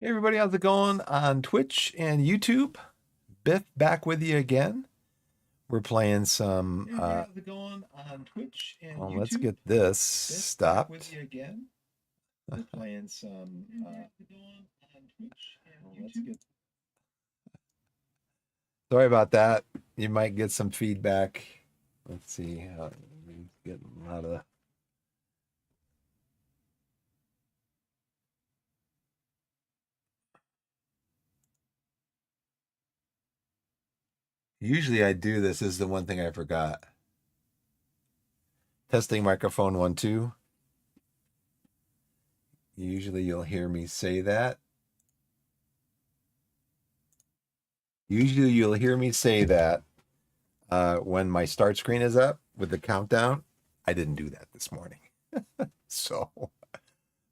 Hey everybody, how's it going on Twitch and YouTube? Biff back with you again. We're playing some Hey everybody, how's it going on Twitch and well, let's YouTube? get this Biff back with stopped. you again. We're playing some. Hey everybody, how's it going on Twitch and YouTube? Sorry about that. You might get some feedback. Let's see how we get a lot of usually I do this. This is the one thing I forgot. Testing microphone 1 2. Usually you'll hear me say that. Usually you'll hear me say that when my start screen is up with the countdown. I didn't do that this morning. So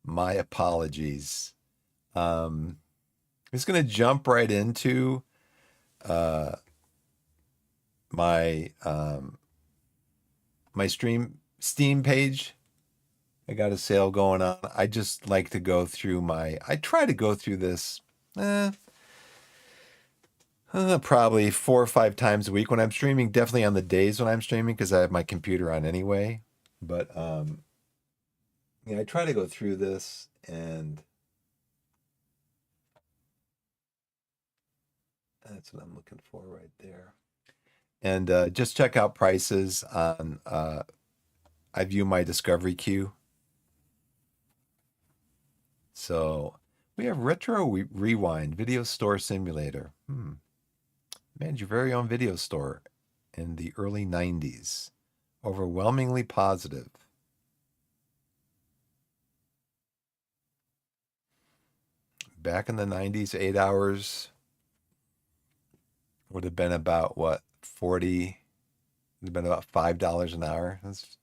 my apologies. I'm just going to jump right into uh, my my Steam page. I got a sale going on. I just like to go through I try to go through this probably 4 or 5 times a week when I'm streaming. Definitely on the days when I'm streaming because I have my computer on anyway. But yeah, I try to go through this and that's what I'm looking for right there. And just check out prices on I view my discovery queue. So we have Retro Rewind Video Store Simulator. Manage your very own video store in the early 90s. Overwhelmingly positive. Back in the 90s, 8 hours would have been about what, 40, would have been about $5 an hour. That's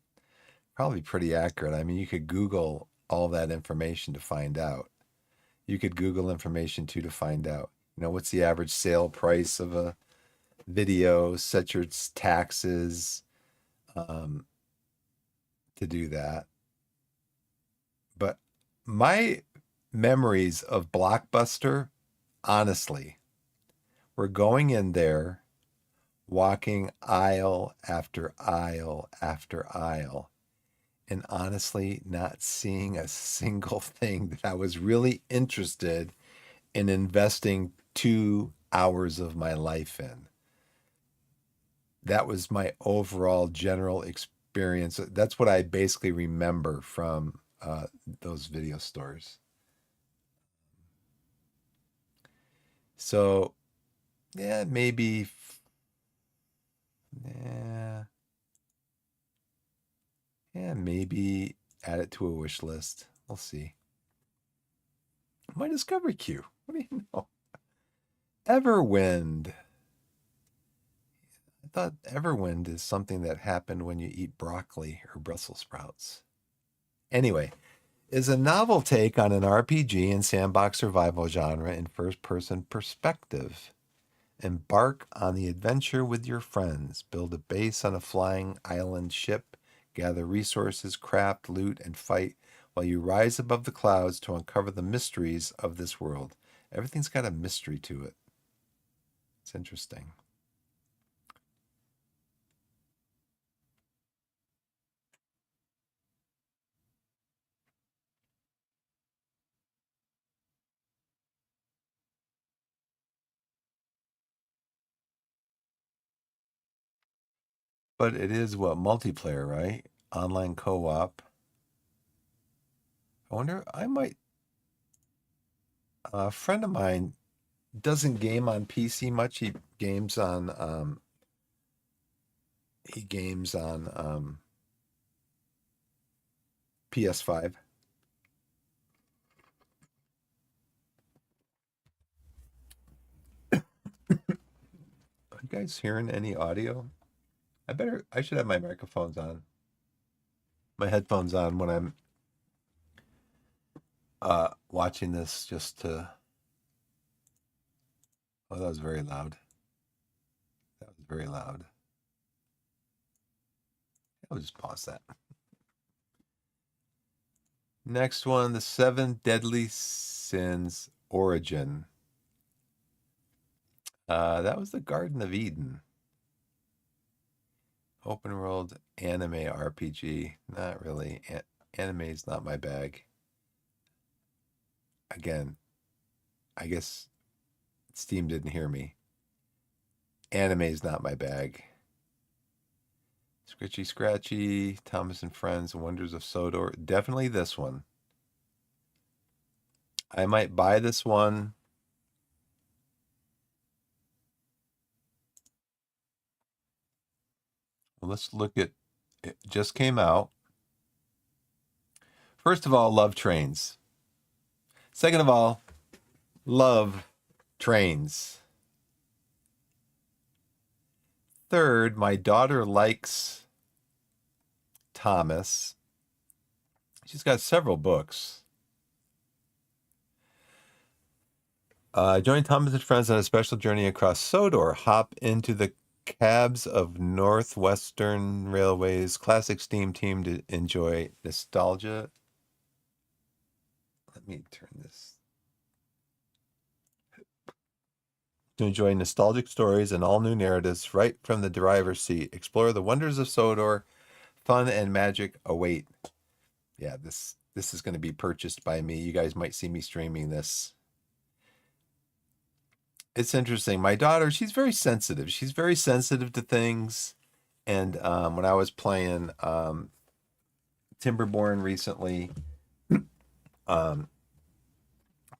probably pretty accurate. I mean, you could Google all that information to find out. You could Google information too to find out, what's the average sale price of a video, set your taxes um, to do that. But my memories of Blockbuster, honestly, were going in there, walking aisle after aisle after aisle, and honestly not seeing a single thing that I was really interested in investing 2 hours of my life in. That was my overall general experience. That's what I basically remember from those video stores. So, yeah, maybe, yeah, yeah, maybe add it to a wish list. We'll see. My discovery queue. What do you know? Everwind. I thought Everwind is something that happened when you eat broccoli or Brussels sprouts. Anyway, is a novel take on an RPG and sandbox survival genre in first person perspective. Embark on the adventure with your friends. Build a base on a flying island ship. Gather resources, craft, loot, and fight while you rise above the clouds to uncover the mysteries of this world. Everything's got a mystery to it. It's interesting. But it is what? Multiplayer, right? Online co op. I wonder, I might. A friend of mine doesn't game on PC much. He games on PS5. Are you guys hearing any audio? I should have my microphones on, my headphones on when I'm watching this just to. Oh, that was very loud. That was very loud. I'll just pause that. Next one, the 7 deadly sins origin. That was the Garden of Eden. Open world anime RPG. Not really. Anime is not my bag. Again, I guess Steam didn't hear me. Anime is not my bag. Scritchy Scratchy, Thomas and Friends, Wonders of Sodor. Definitely this one. I might buy this one. Well, let's look at it. Just came out. First of all, love trains. Second of all, love trains. Third, my daughter likes Thomas. She's got several books. Join Thomas and friends on a special journey across Sodor. Hop into the cabs of Northwestern Railway's classic steam team to enjoy nostalgia. Let me turn this. To enjoy nostalgic stories and all new narratives right from the driver's seat. Explore the wonders of Sodor. Fun and magic await. Yeah, this is going to be purchased by me. You guys might see me streaming this. It's interesting. My daughter, she's very sensitive. She's very sensitive to things. And when I was playing Timberborn recently, a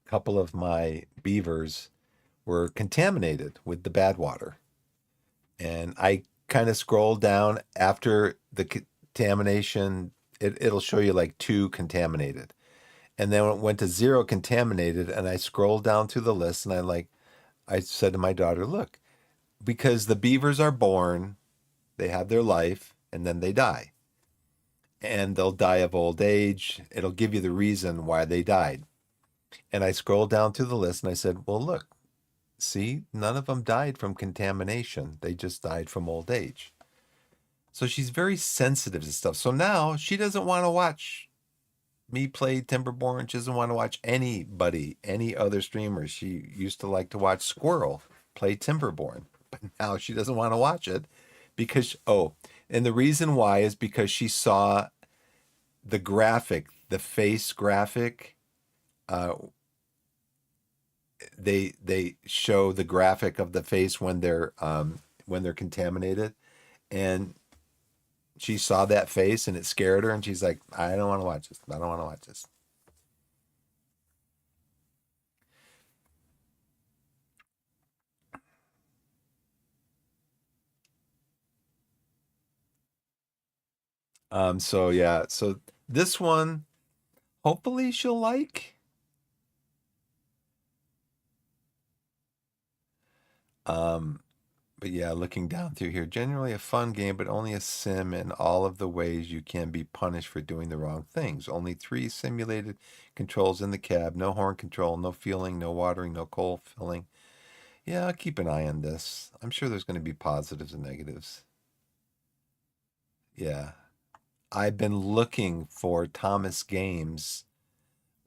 couple of my beavers were contaminated with the bad water. And I kind of scrolled down after the contamination. It'll show you like 2 contaminated. And then it went to 0 contaminated. And I scrolled down through the list and I said to my daughter, look, because the beavers are born, they have their life, and then they die. And they'll die of old age. It'll give you the reason why they died. And I scrolled down through the list and I said, well, look, see, none of them died from contamination. They just died from old age. So she's very sensitive to stuff. So now she doesn't want to watch me play Timberborn. She doesn't want to watch anybody, any other streamers. She used to like to watch Squirrel play Timberborn, but now she doesn't want to watch it because, and the reason why is because she saw the graphic, the face graphic. They show the graphic of the face when they're contaminated, and she saw that face and it scared her, and she's like, I don't want to watch this. I don't want to watch this. So yeah, so this one, hopefully she'll like. But yeah, looking down through here, generally a fun game, but only a sim in all of the ways you can be punished for doing the wrong things. Only 3 simulated controls in the cab, no horn control, no fueling, no watering, no coal filling. Yeah, I'll keep an eye on this. I'm sure there's going to be positives and negatives. Yeah. I've been looking for Thomas games,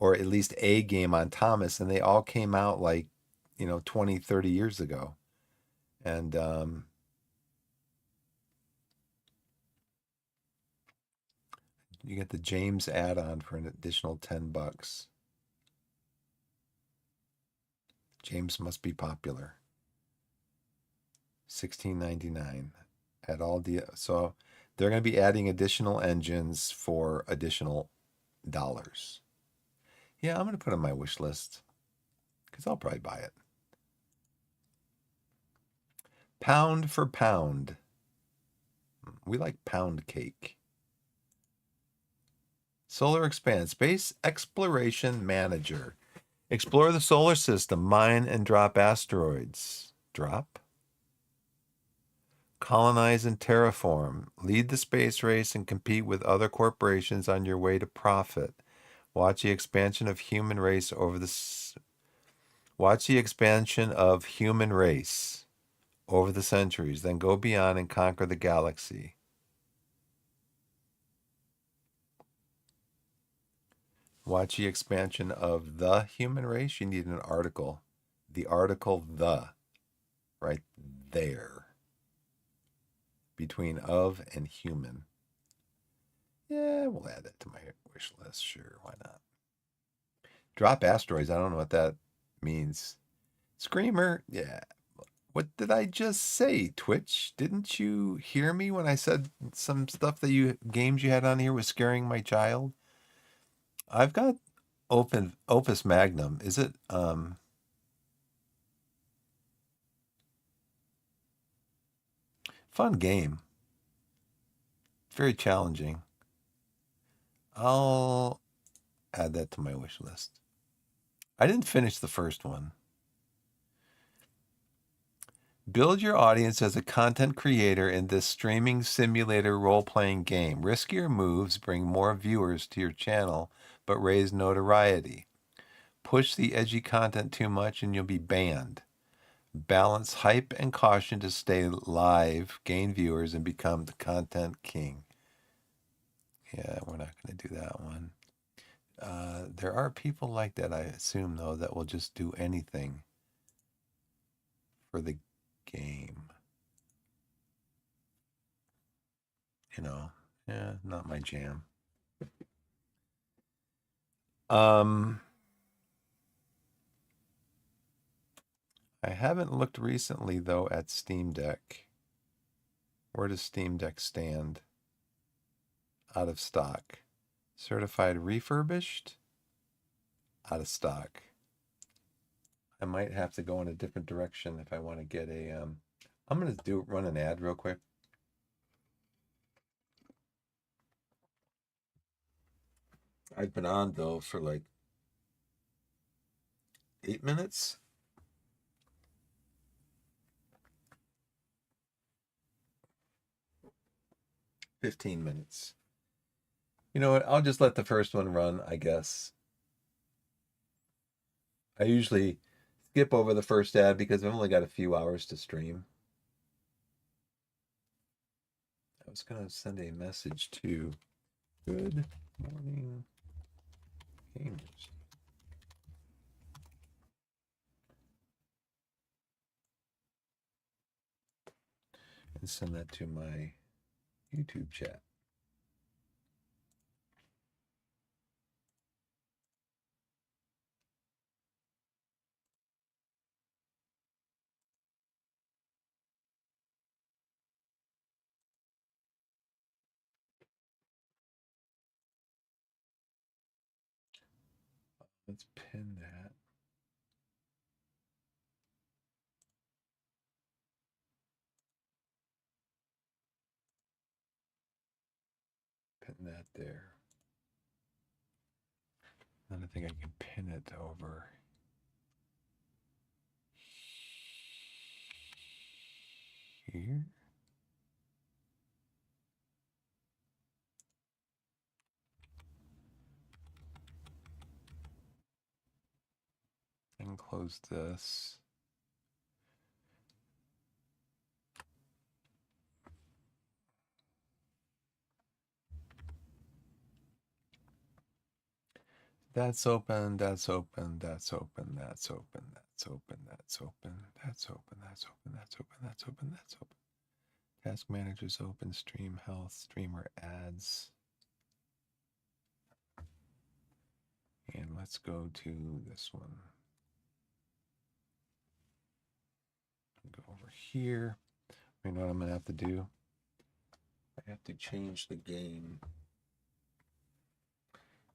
or at least a game on Thomas, and they all came out like, 20, 30 years ago. And you get the James add-on for an additional $10. James must be popular. $16.99 at all. So they're going to be adding additional engines for additional dollars. Yeah, I'm going to put it on my wish list because I'll probably buy it. Pound for pound. We like pound cake. Solar Expanse, Space Exploration Manager. Explore the solar system, mine and drop asteroids. Drop? Colonize and terraform. Lead the space race and compete with other corporations on your way to profit. Watch the expansion of human race over the centuries, then go beyond and conquer the galaxy. Watch the expansion of the human race. You need an article. The article the, right there. Between of and human. Yeah, we'll add that to my wish list. Sure, why not? Drop asteroids. I don't know what that means. Screamer. Yeah. What did I just say, Twitch? Didn't you hear me when I said some stuff that games you had on here was scaring my child? I've got Opus Magnum. Is it fun game? Very challenging. I'll add that to my wish list. I didn't finish the first one. Build your audience as a content creator in this streaming simulator role-playing game. Riskier moves bring more viewers to your channel, but raise notoriety. Push the edgy content too much and you'll be banned. Balance hype and caution to stay live, gain viewers, and become the content king. Yeah, we're not going to do that one. There are people like that, I assume, though, that will just do anything for the game. You know, yeah, not my jam. I haven't looked recently, though, at Steam Deck. Where does Steam Deck stand? Out of stock. Certified refurbished? Out of stock. I might have to go in a different direction if I want to get a I'm going to run an ad real quick. I've been on though for like 8 minutes. $15 minutes. You know what? I'll just let the first one run, I guess. I usually skip over the first ad because I've only got a few hours to stream. I was going to send a message to Good Morning Gamers. And send that to my YouTube chat. Let's pin that. Pin that there. Then I think I can pin it over here. And close this. That's open, that's open, that's open, that's open, that's open, that's open, that's open, that's open, that's open, that's open, that's open. Task managers open, stream health, streamer ads. And let's go to this one. Go over here. You know what I'm gonna have to do? I have to change the game.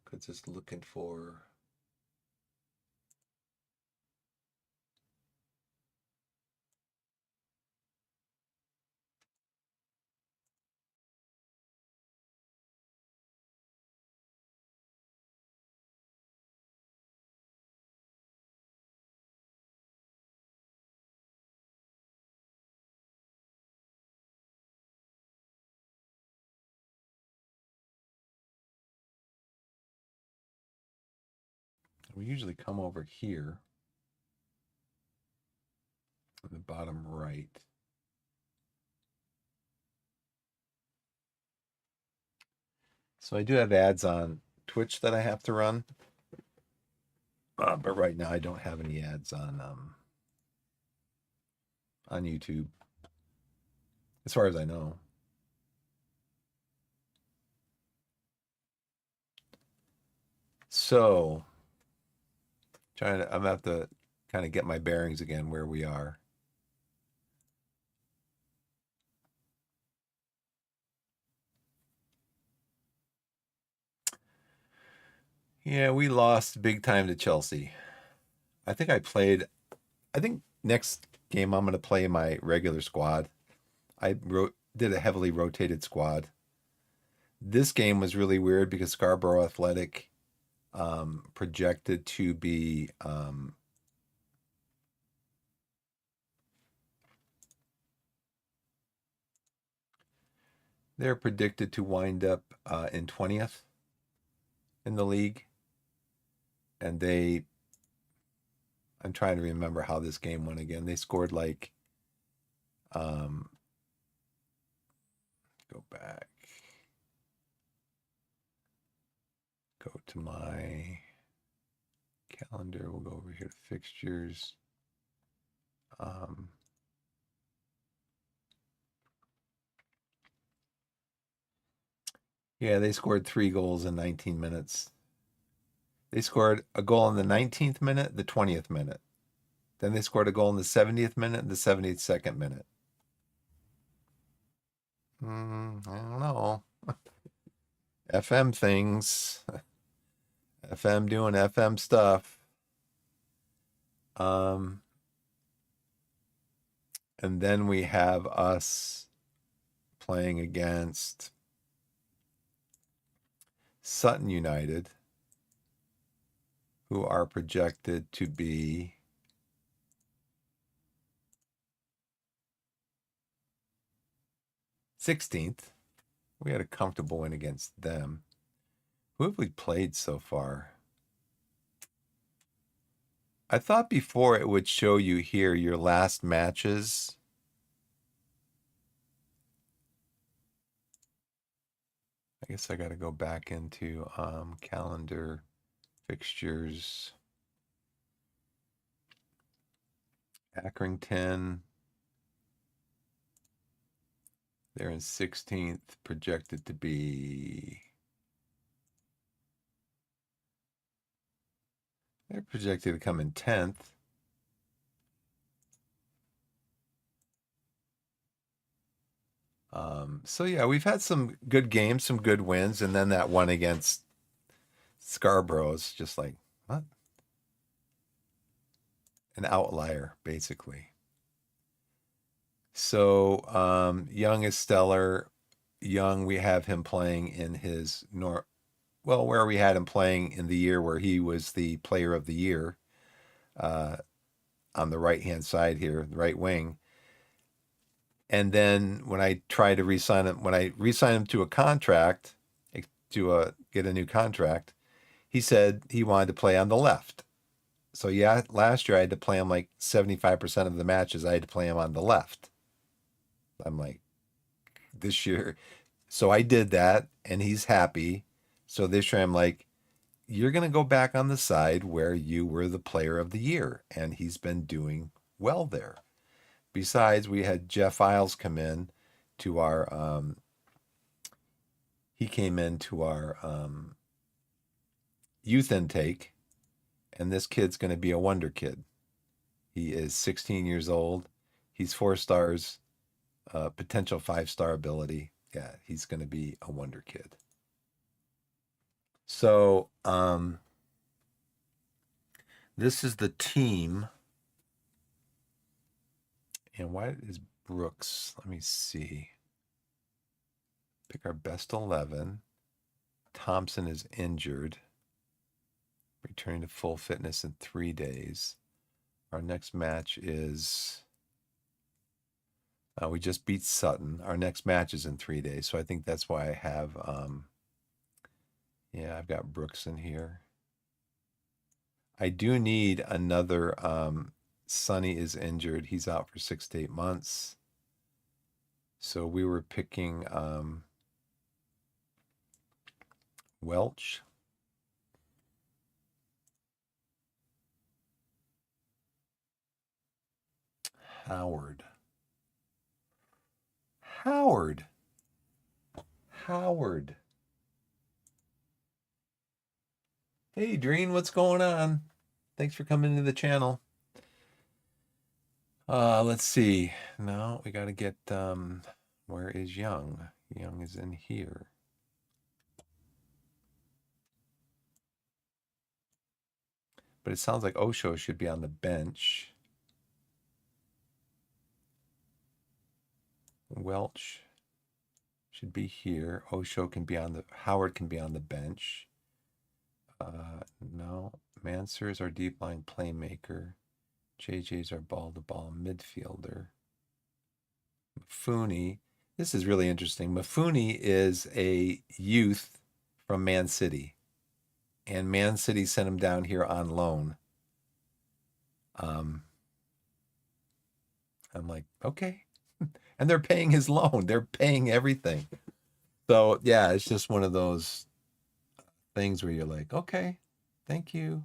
Because it's looking for we usually come over here in the bottom right. So I do have ads on Twitch that I have to run. But right now I don't have any ads on YouTube, as far as I know. So I'm gonna have to kind of get my bearings again where we are. Yeah, we lost big time to Chelsea. I think next game I'm going to play my regular squad. I did a heavily rotated squad. This game was really weird because Scarborough Athletic projected to be they're predicted to wind up in 20th in the league. And I'm trying to remember how this game went again. They scored like go back. Go to my calendar. We'll go over here to fixtures. Yeah, they scored 3 goals in 19 minutes. They scored a goal in the 19th minute, the 20th minute. Then they scored a goal in the 70th minute and the 72nd minute. I don't know. FM things. FM doing FM stuff. And then we have us playing against Sutton United, who are projected to be '16th. We had a comfortable win against them. Who have we played so far? I thought before it would show you here your last matches. I guess I got to go back into calendar fixtures. Accrington. They're in 16th, projected to be. They're projected to come in 10th. So yeah, we've had some good games, some good wins, and then that one against Scarborough is just like, what? An outlier, basically. So Young is stellar. Young, we have him playing in his where we had him playing in the year where he was the player of the year on the right-hand side here, the right wing. And then when I try to re-sign him, when I re-sign him to a contract, to get a new contract, he said he wanted to play on the left. So yeah, last year I had to play him like 75% of the matches. I had to play him on the left. I'm like, this year. So I did that and he's happy. So this year I'm like, you're going to go back on the side where you were the player of the year. And he's been doing well there. Besides, we had Jeff Isles come in to our, he came into our youth intake. And this kid's going to be a wonder kid. He is 16 years old. He's 4 stars, potential 5-star ability. Yeah, he's going to be a wonder kid. So this is the team. And why is Brooks? Let me see. Pick our best 11. Thompson is injured, returning to full fitness in 3 days. Our next match is, we just beat Sutton. Our next match is in 3 days. So I think that's why I have, yeah, I've got Brooks in here. I do need another, Sonny is injured. He's out for 6 to 8 months. So we were picking Welch. Howard. Howard. Howard. Hey, Dreen, what's going on? Thanks for coming to the channel. Let's see. No, we got to get, where is Young? Young is in here. But it sounds like Osho should be on the bench. Welch should be here. Osho can be on the, Howard can be on the bench. No, Mansur is our deep line playmaker. JJ's our ball-to-ball midfielder. Mafuni, this is really interesting. Mafuni is a youth from Man City, and Man City sent him down here on loan. I'm like, okay. And they're paying his loan. They're paying everything. So, yeah, it's just one of those things where you're like, okay, thank you.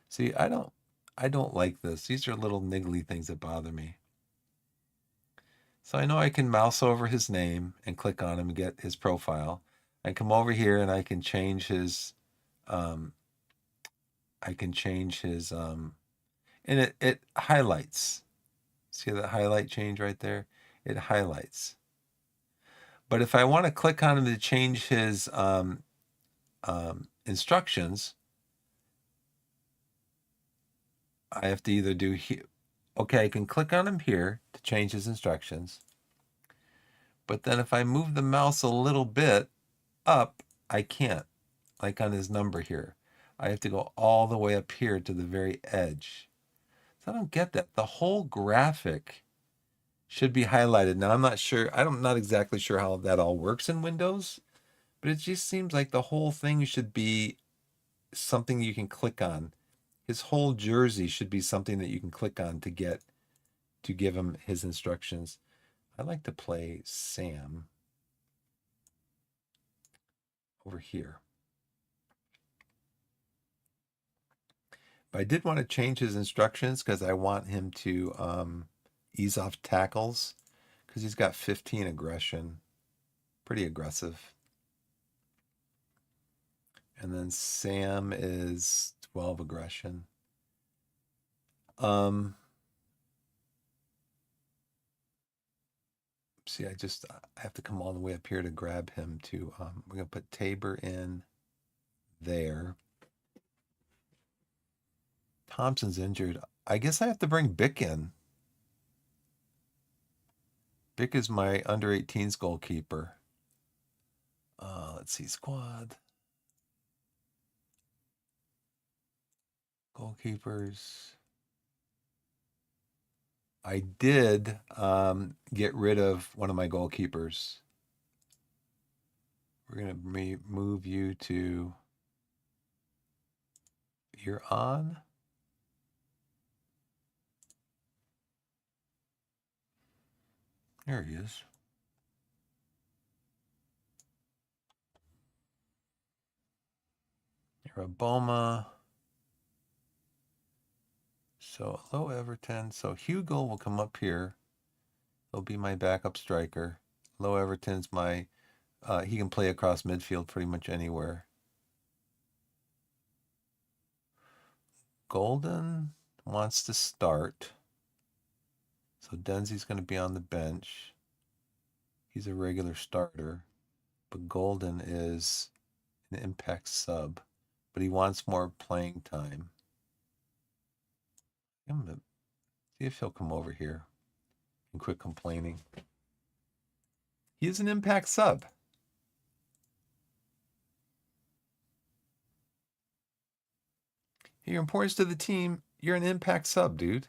See, I don't like this. These are little niggly things that bother me. So I know I can mouse over his name and click on him and get his profile. I come over here and I can change his, and it highlights. See that highlight change right there? It highlights. But if I want to click on him to change his instructions, I have to either do here. Okay, I can click on him here to change his instructions. But then if I move the mouse a little bit up, I can't, like on his number here. I have to go all the way up here to the very edge. So I don't get that. The whole graphic should be highlighted. Now, I'm not sure. I'm not exactly sure how that all works in Windows, but it just seems like the whole thing should be something you can click on. His whole jersey should be something that you can click on to give him his instructions. I like to play Sam over here. But I did want to change his instructions because I want him to ease off tackles because he's got 15 aggression. Pretty aggressive. And then Sam is 12 aggression. See, I have to come all the way up here to grab him to, we're going to put Tabor in there. Thompson's injured. I guess I have to bring Bick in. Bick is my under 18s goalkeeper. Let's see, squad. Goalkeepers. I did get rid of one of my goalkeepers. We're going to move you to, you're on. There he is. You're a Boma. So low Everton. So Hugo will come up here. He'll be my backup striker. Low Everton's my, he can play across midfield pretty much anywhere. Golden wants to start. So Denzi's going to be on the bench. He's a regular starter. But Golden is an impact sub. But he wants more playing time. I'm going to see if he'll come over here and quit complaining. He is an impact sub. Your importance to the team, you're an impact sub, dude.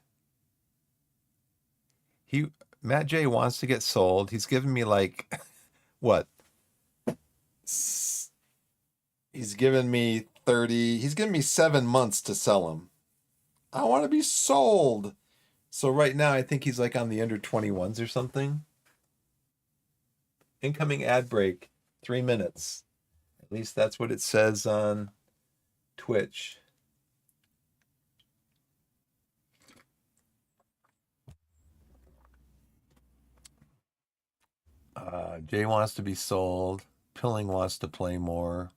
Matt J wants to get sold. He's given me like, what? He's given me 30, he's given me 7 months to sell him. I want to be sold. So right now, I think he's like on the under 21s or something. Incoming ad break, 3 minutes. At least that's what it says on Twitch. Jay wants to be sold. Pilling wants to play more,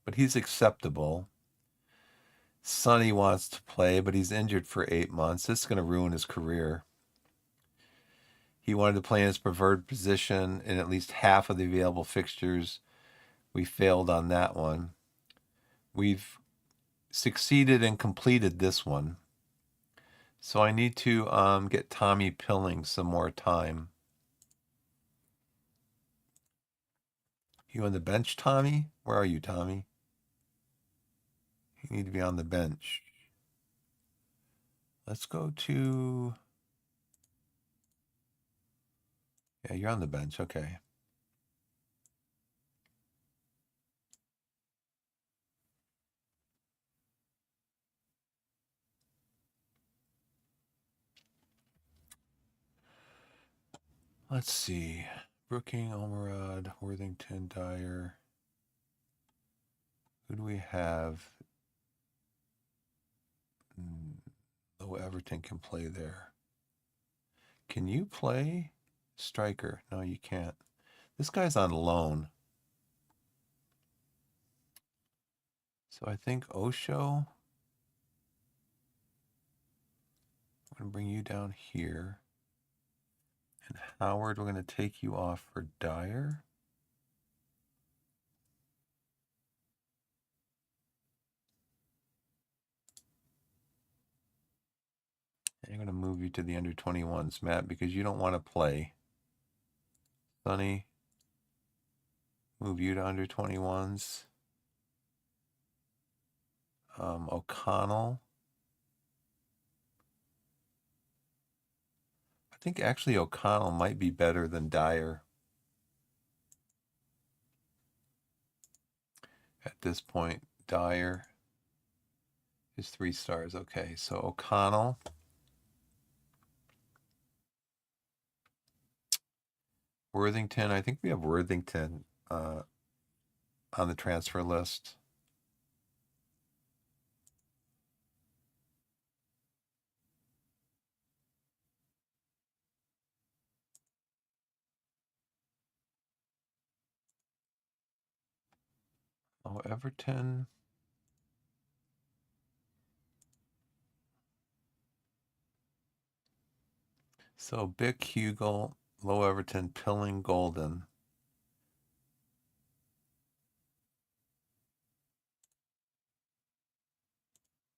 but he's acceptable. Sonny wants to play, but he's injured for 8 months. This is going to ruin his career. He wanted to play in his preferred position in at least half of the available fixtures. We failed on that one. We've succeeded and completed this one. So I need to get Tommy Pilling some more time. You on the bench, Tommy? Where are you, Tommy? You need to be on the bench. Let's go to... Yeah, you're on the bench. Okay. Let's see. Brooking, Almirad, Worthington, Dyer. Who do we have? Oh, Everton can play there. Can you play striker? No, you can't. This guy's on loan. So I think Osho. I'm going to bring you down here. And Howard, we're going to take you off for Dyer. And I'm going to move you to the under 21s, Matt, because you don't want to play. Sonny, move you to under 21s. O'Connell. I think actually O'Connell might be better than Dyer at this point. Dyer is 3 stars. Okay, so O'Connell. Worthington. I think we have Worthington on the transfer list. Oh, Everton. So Bick, Hugel, Low Everton, Pilling, Golden.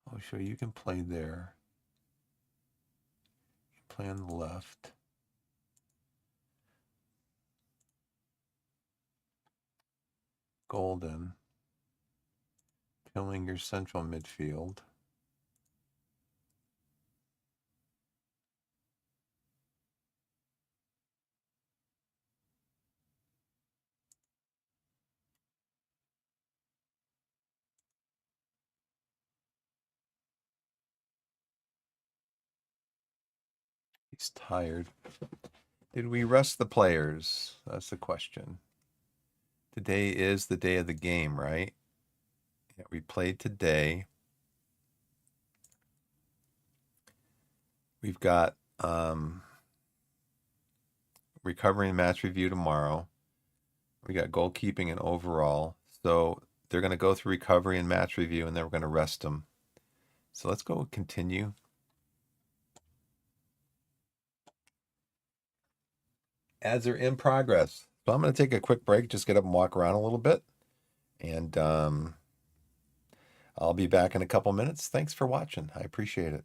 Oh, sure, you can play there. You can play on the left. Golden. Pilling your central midfield. He's tired. Did we rest the players? That's the question. Today is the day of the game, right? Yeah, we played today. We've got recovery and match review tomorrow. We got goalkeeping and overall. So they're going to go through recovery and match review, and then we're going to rest them. So let's go continue. Ads are in progress. So I'm going to take a quick break, just get up and walk around a little bit. And I'll be back in a couple minutes. Thanks for watching. I appreciate it.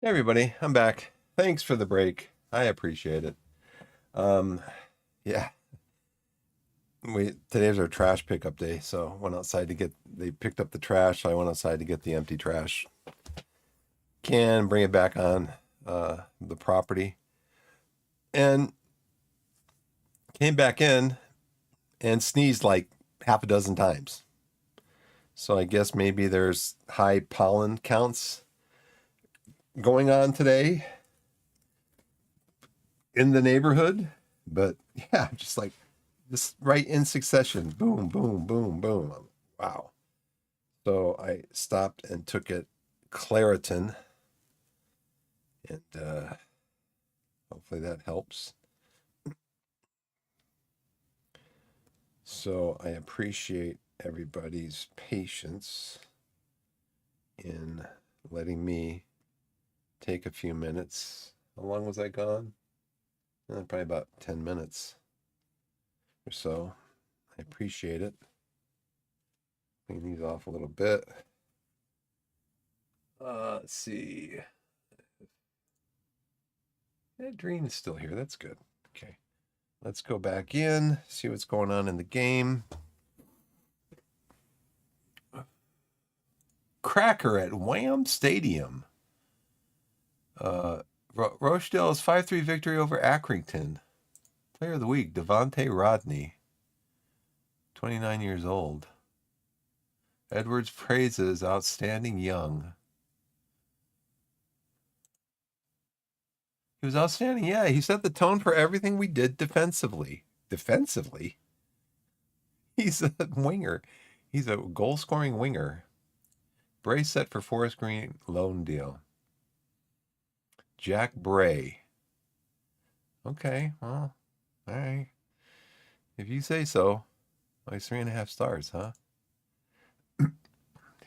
Hey everybody, I'm back. Thanks for the break. I appreciate it. Um, yeah, today's our trash pickup day, so went outside to get. They picked up the trash, so I went outside to get the empty trash can, bring it back on the property, and came back in and sneezed like half a dozen times. So I guess maybe there's high pollen counts going on today in the neighborhood. But yeah, just right in succession. Boom, boom, boom, boom. Wow. So I stopped and took it Claritin, and hopefully that helps. So I appreciate everybody's patience in letting me take a few minutes. How long was I gone? Probably about 10 minutes or so. I appreciate it. Clean these off a little bit. Let's see. Dream is still here. That's good. Okay. Let's go back in, see what's going on in the game. Cracker at Wham Stadium. Rochdale's 5-3 victory over Accrington. Player of the week, Devontae Rodney, 29 years old. Edwards praises outstanding young. He was outstanding. Yeah, he set the tone for everything we did defensively. Defensively? He's a winger. He's a goal-scoring winger. Bray set for Forest Green loan deal. Jack Bray. Okay, well, all right. If you say so. Like 3.5 stars, huh?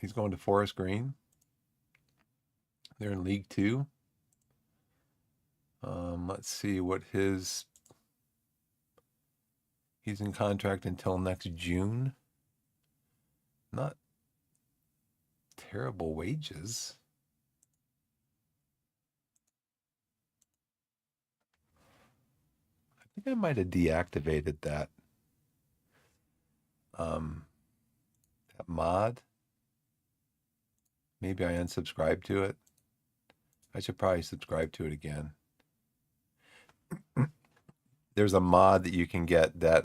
He's going to Forest Green. They're in League Two. Let's see what he's in contract until next June. Not terrible wages. I think I might have deactivated that that mod. Maybe I unsubscribed to it. I should probably subscribe to it again. There's a mod that you can get that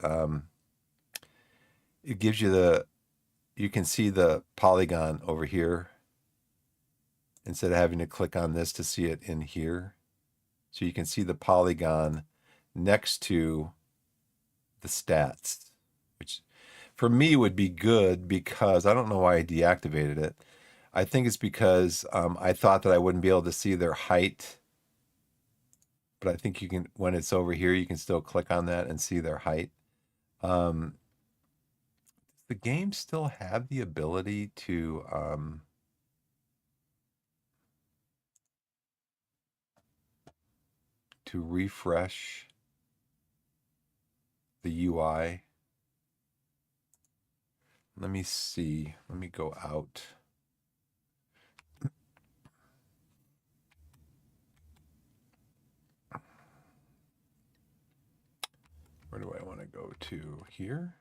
it gives you you can see the polygon over here instead of having to click on this to see it in here. So you can see the polygon next to the stats, which for me would be good because I don't know why I deactivated it. I think it's because I thought that I wouldn't be able to see their height. But I think you can, when it's over here, you can still click on that and see their height. Does the game still have the ability to refresh the UI? Let me see. Let me go out. Where do I want to go to? Here?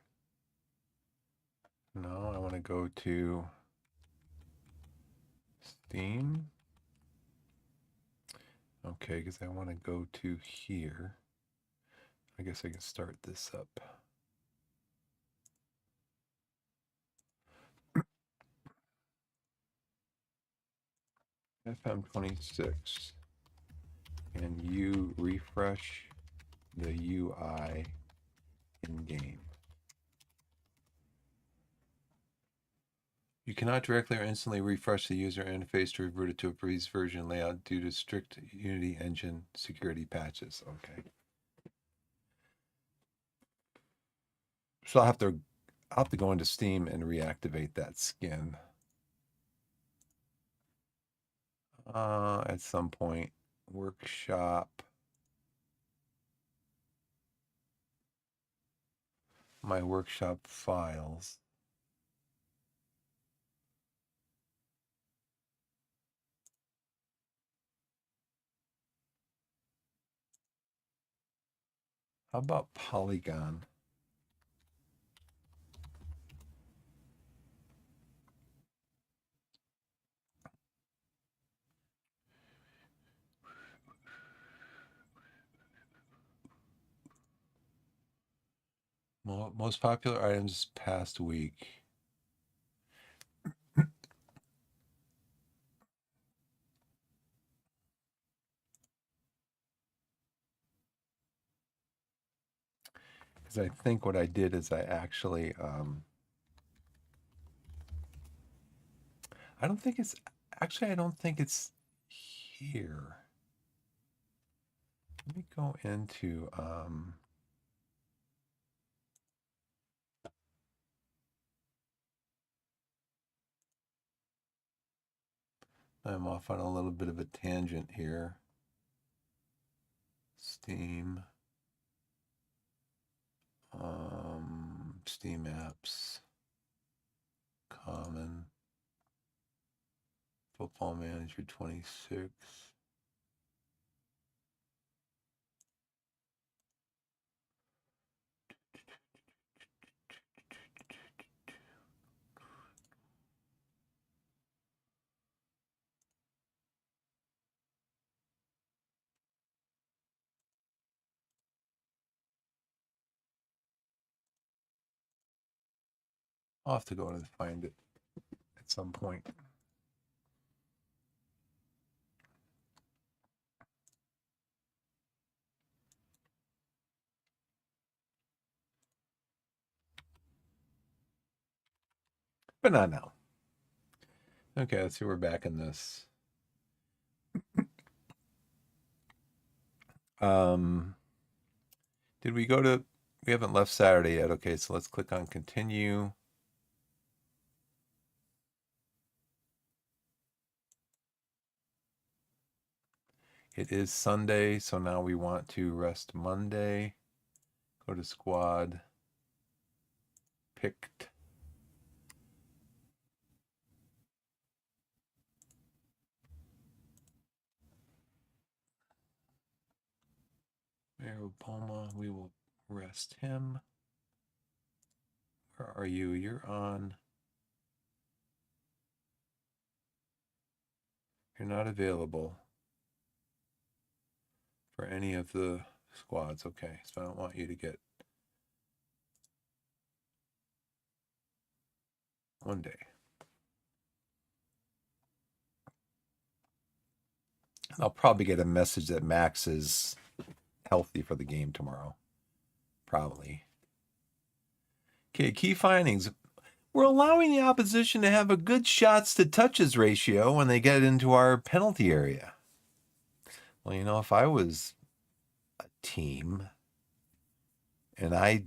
No, I want to go to Steam. Okay, because I want to go to here. I guess I can start this up. FM26. And you refresh the UI in game. You cannot directly or instantly refresh the user interface to revert it to a previous version layout due to strict Unity engine security patches. Okay. So I'll have to go into Steam and reactivate that skin. At some point. Workshop. My workshop files. How about Polygon? Most popular items past week. Because I think what I did is I actually, I don't think it's, actually, I don't think it's here. Let me go into, I'm off on a little bit of a tangent here. Steam. Steam apps. Common. Football Manager 26. I'll have to go and find it at some point. But not now. Okay, let's see. We're back in this. Did we go to, we haven't left Saturday yet. Okay, so let's click on continue. It is Sunday, so now we want to rest Monday. Go to squad. Picked. Mariboma, we will rest him. Where are you? You're on. You're not available for any of the squads. Okay, so I don't want you to get one day. I'll probably get a message that Max is healthy for the game tomorrow. Probably. Okay, key findings. We're allowing the opposition to have a good shots to touches ratio when they get into our penalty area. Well, you know, if I was a team and I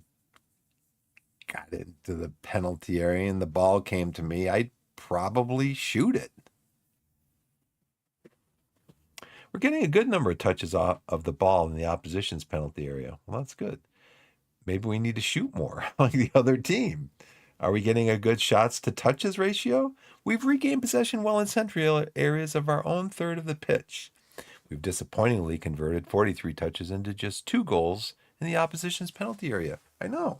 got into the penalty area and the ball came to me, I'd probably shoot it. We're getting a good number of touches off of the ball in the opposition's penalty area. Well, that's good. Maybe we need to shoot more like the other team. Are we getting a good shots to touches ratio? We've regained possession well in central areas of our own third of the pitch. We've disappointingly converted 43 touches into just 2 goals in the opposition's penalty area. I know.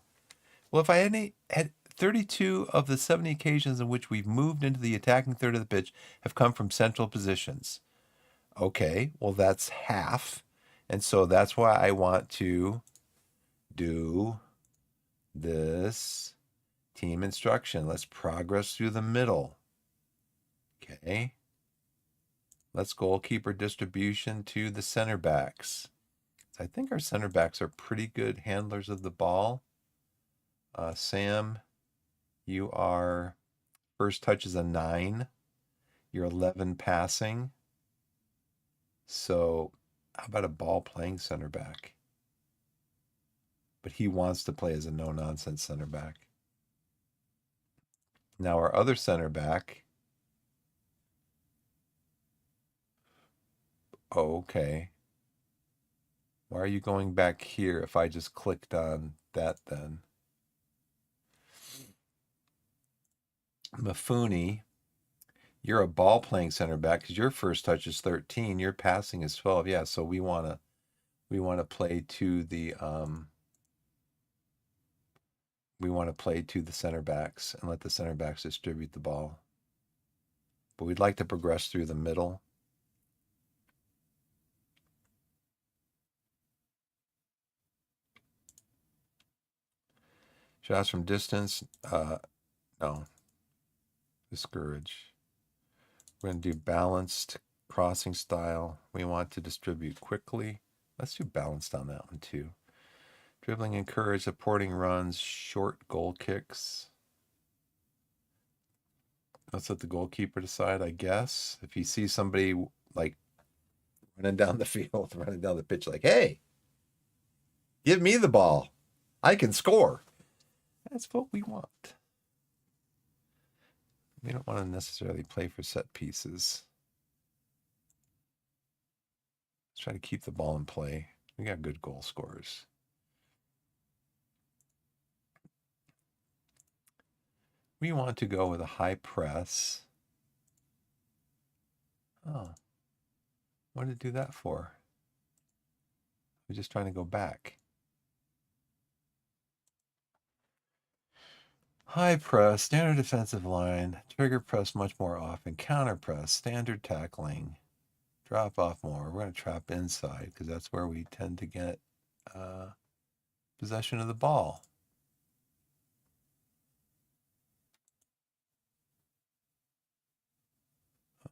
Well, if I had 32 of the 70 occasions in which we've moved into the attacking third of the pitch have come from central positions. Okay, well, that's half. And so that's why I want to do this team instruction. Let's progress through the middle. Okay. Let's goalkeeper distribution to the center backs. I think our center backs are pretty good handlers of the ball. Sam, you are first touch is a 9. You're 11 passing. So how about a ball playing center back? But he wants to play as a no-nonsense center back. Now our other center back. Oh, okay. Why are you going back here if I just clicked on that then? Mafuni, you're a ball playing center back because your first touch is 13, your passing is 12. Yeah, so we want to play to the we want to play to the center backs and let the center backs distribute the ball. But we'd like to progress through the middle. Shots from distance, no. Discourage. We're going to do balanced crossing style. We want to distribute quickly. Let's do balanced on that one too. Dribbling, encourage, supporting runs, short goal kicks. Let's let the goalkeeper decide, I guess. If he sees somebody like running down the field, running down the pitch, like, hey, give me the ball. I can score. That's what we want. We don't want to necessarily play for set pieces. Let's try to keep the ball in play. We got good goal scorers. We want to go with a high press. Oh, what did it do that for? We're just trying to go back. High press, standard defensive line, trigger press much more often, counter press, standard tackling, drop off more. We're going to trap inside because that's where we tend to get possession of the ball.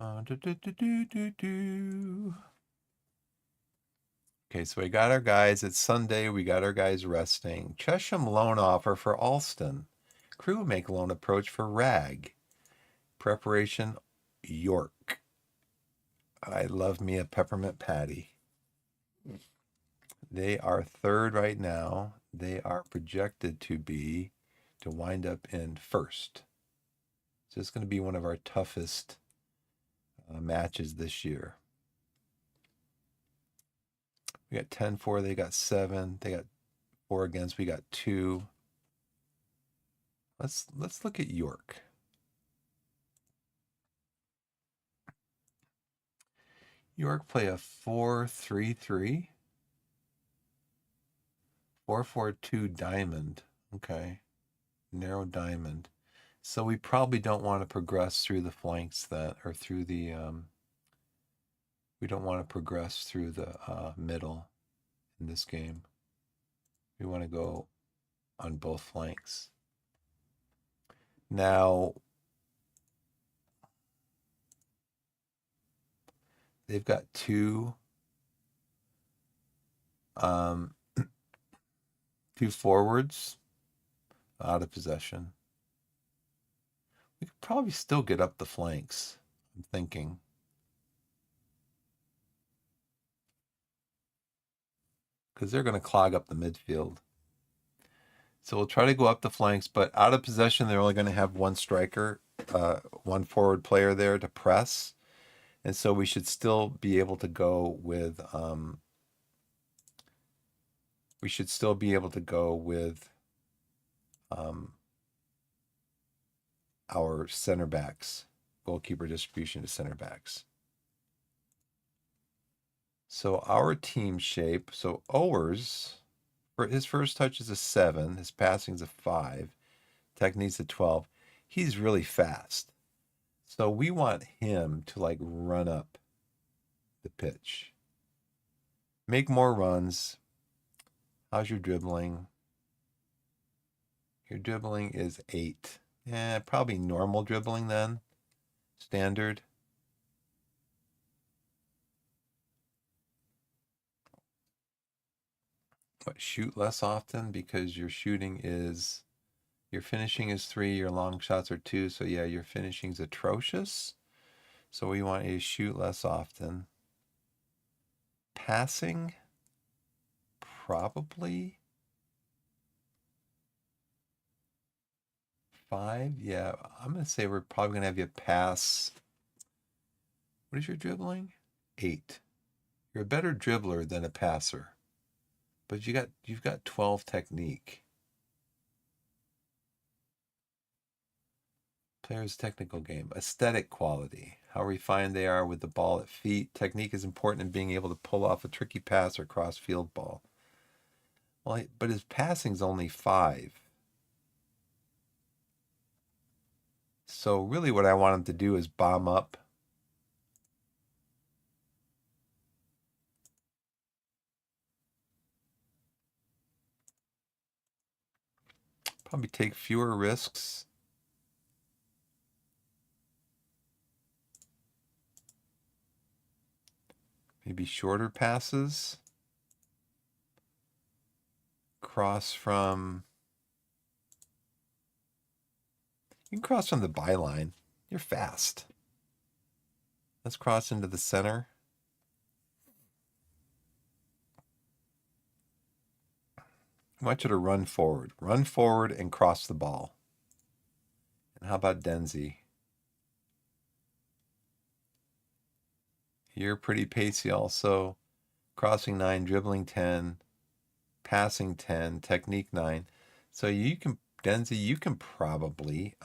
Okay, so we got our guys. It's Sunday. We got our guys resting. Chesham loan offer for Alston. Crew make loan approach for Rag. Preparation, York. I love me a peppermint patty. They are third right now. They are projected to wind up in first. So it's going to be one of our toughest matches this year. We got 10-4. They got 7. They got 4 against. We got 2. Let's look at York. York play a 4-3-3. 4-4-2 diamond. Okay. Narrow diamond. So we probably don't want to progress through the flanks or through the we don't want to progress through the middle in this game. We want to go on both flanks. Now, they've got 2 forwards out of possession. We could probably still get up the flanks, I'm thinking. Because they're going to clog up the midfield. So we'll try to go up the flanks, but out of possession, they're only going to have one striker, one forward player there to press. And so we should still be able to go with our center backs, goalkeeper distribution to center backs. So our team shape, so Owers, for his first touch is a 7, his passing's a 5, technique's a 12. He's really fast. So we want him to like run up the pitch. Make more runs. How's your dribbling? Your dribbling is 8. Probably normal dribbling then. Standard. What, shoot less often because your finishing is 3, your long shots are 2. So yeah, your finishing's atrocious. So we want you to shoot less often. Passing, probably 5. Yeah, I'm going to say we're probably going to have you pass. What is your dribbling? 8. You're a better dribbler than a passer. But you've got 12 technique. Player's technical game. Aesthetic quality. How refined they are with the ball at feet. Technique is important in being able to pull off a tricky pass or cross field ball. Well, but his passing's only 5. So really what I want him to do is bomb up. Probably take fewer risks. Maybe shorter passes. Cross from... You can cross from the byline. You're fast. Let's cross into the center. I want you to run forward. Run forward and cross the ball. And how about Denzi? You're pretty pacey also. Crossing 9, dribbling 10, passing 10, technique 9. So you can, Denzi, you can probably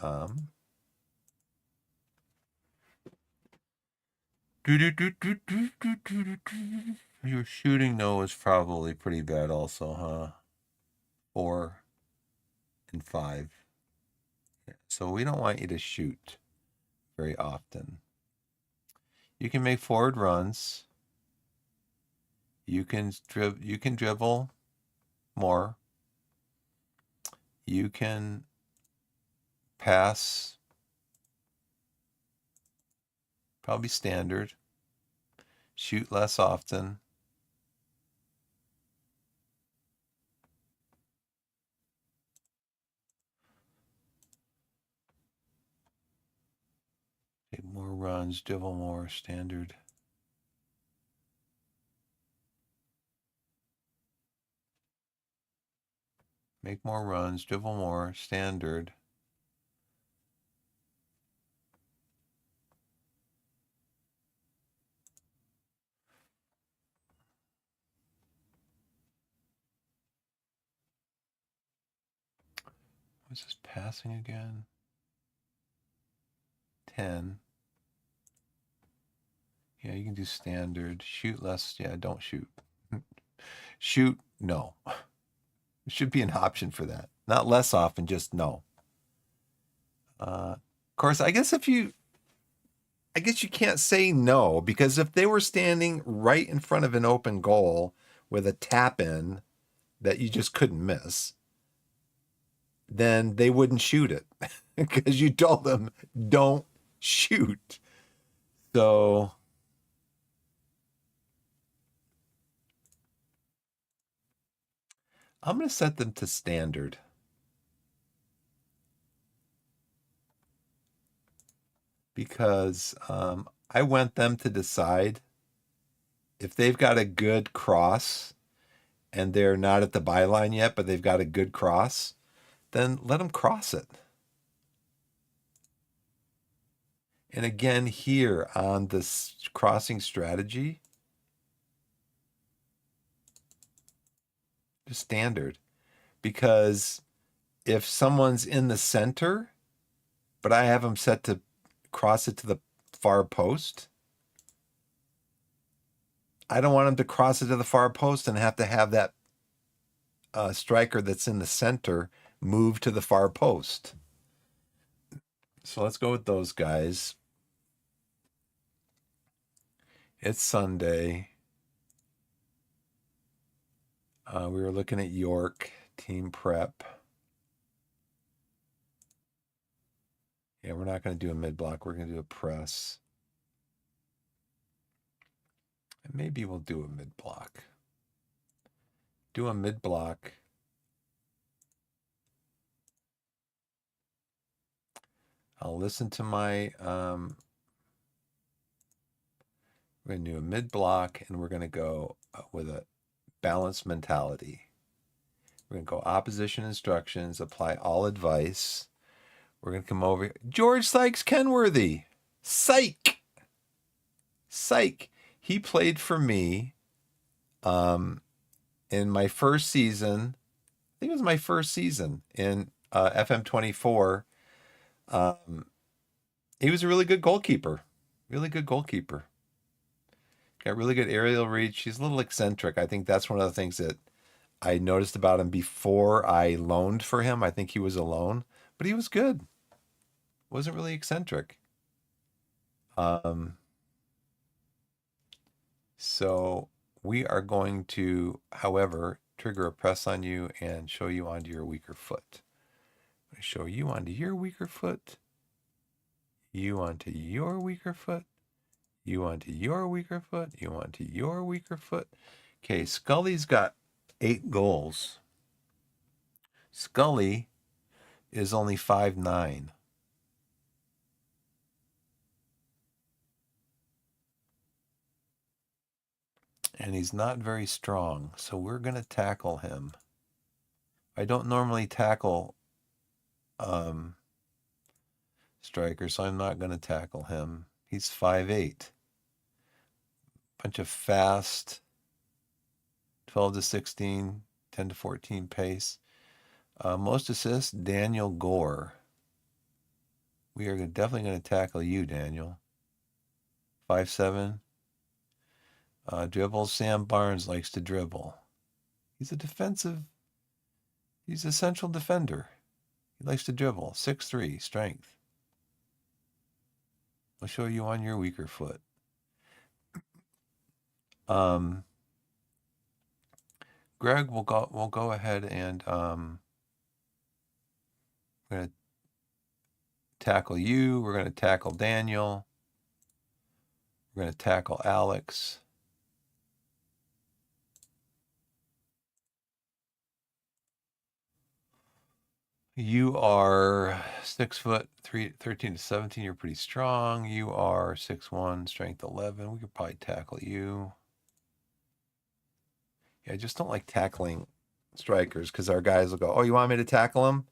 your shooting though is probably pretty bad also, huh? 4 and 5. Yeah. So we don't want you to shoot very often. You can make forward runs. You can dribble more. You can pass probably standard. Shoot less often. Take more runs, dribble more, standard. Make more runs, dribble more, standard. What's this passing again? 10. Yeah, you can do standard. Shoot less. Yeah, don't shoot. Shoot, no. There should be an option for that. Not less often, just no. Of course, I guess you can't say no, because if they were standing right in front of an open goal with a tap in that you just couldn't miss, then they wouldn't shoot it because you told them don't shoot. So I'm going to set them to standard. Because I want them to decide if they've got a good cross and they're not at the byline yet, but they've got a good cross, then let them cross it. And again, here on this crossing strategy, just standard. Because if someone's in the center, but I have them set to cross it to the far post, I don't want them to cross it to the far post and have to have that striker that's in the center move to the far post. So let's go with those guys. It's Sunday. We were looking at York team prep. Yeah, we're not going to do a mid block. We're going to do a press. And maybe we'll do a mid block. Do a mid block. I'll listen to my, we're going to do a mid block, and we're going to go with a balanced mentality. We're going to go opposition instructions, apply all advice. We're going to come over. George Sykes Kenworthy. Psych. Psych. He played for me in my first season. I think it was my first season in FM24. He was a really good goalkeeper. Really good goalkeeper. Got really good aerial reach. He's a little eccentric. I think that's one of the things that I noticed about him before I loaned for him. I think he was a loan, but he was good. wasn't really eccentric. So we are going to, however, trigger a press on you and show you onto your weaker foot. I show you onto your weaker foot, you onto your weaker foot, you onto your weaker foot, you onto your weaker foot. Okay, Scully's got 8 goals. Scully is only 5'9". And he's not very strong, so we're going to tackle him. I don't normally tackle strikers, so I'm not going to tackle him. He's 5'8". Bunch of fast, 12 to 16, 10 to 14 pace. Most assists, Daniel Gore. We are definitely going to tackle you, Daniel. 5'7". Dribbles, Sam Barnes likes to dribble. He's a central defender. He likes to dribble. 6'3", strength. I'll show you on your weaker foot. Greg will go ahead and we're going to tackle you. We're going to tackle Daniel. We're going to tackle Alex. You are 6 foot 13 to 17. You're pretty strong. You are 6'1", strength 11. We could probably tackle you. Yeah, I just don't like tackling strikers because our guys will go, "Oh, you want me to tackle them?"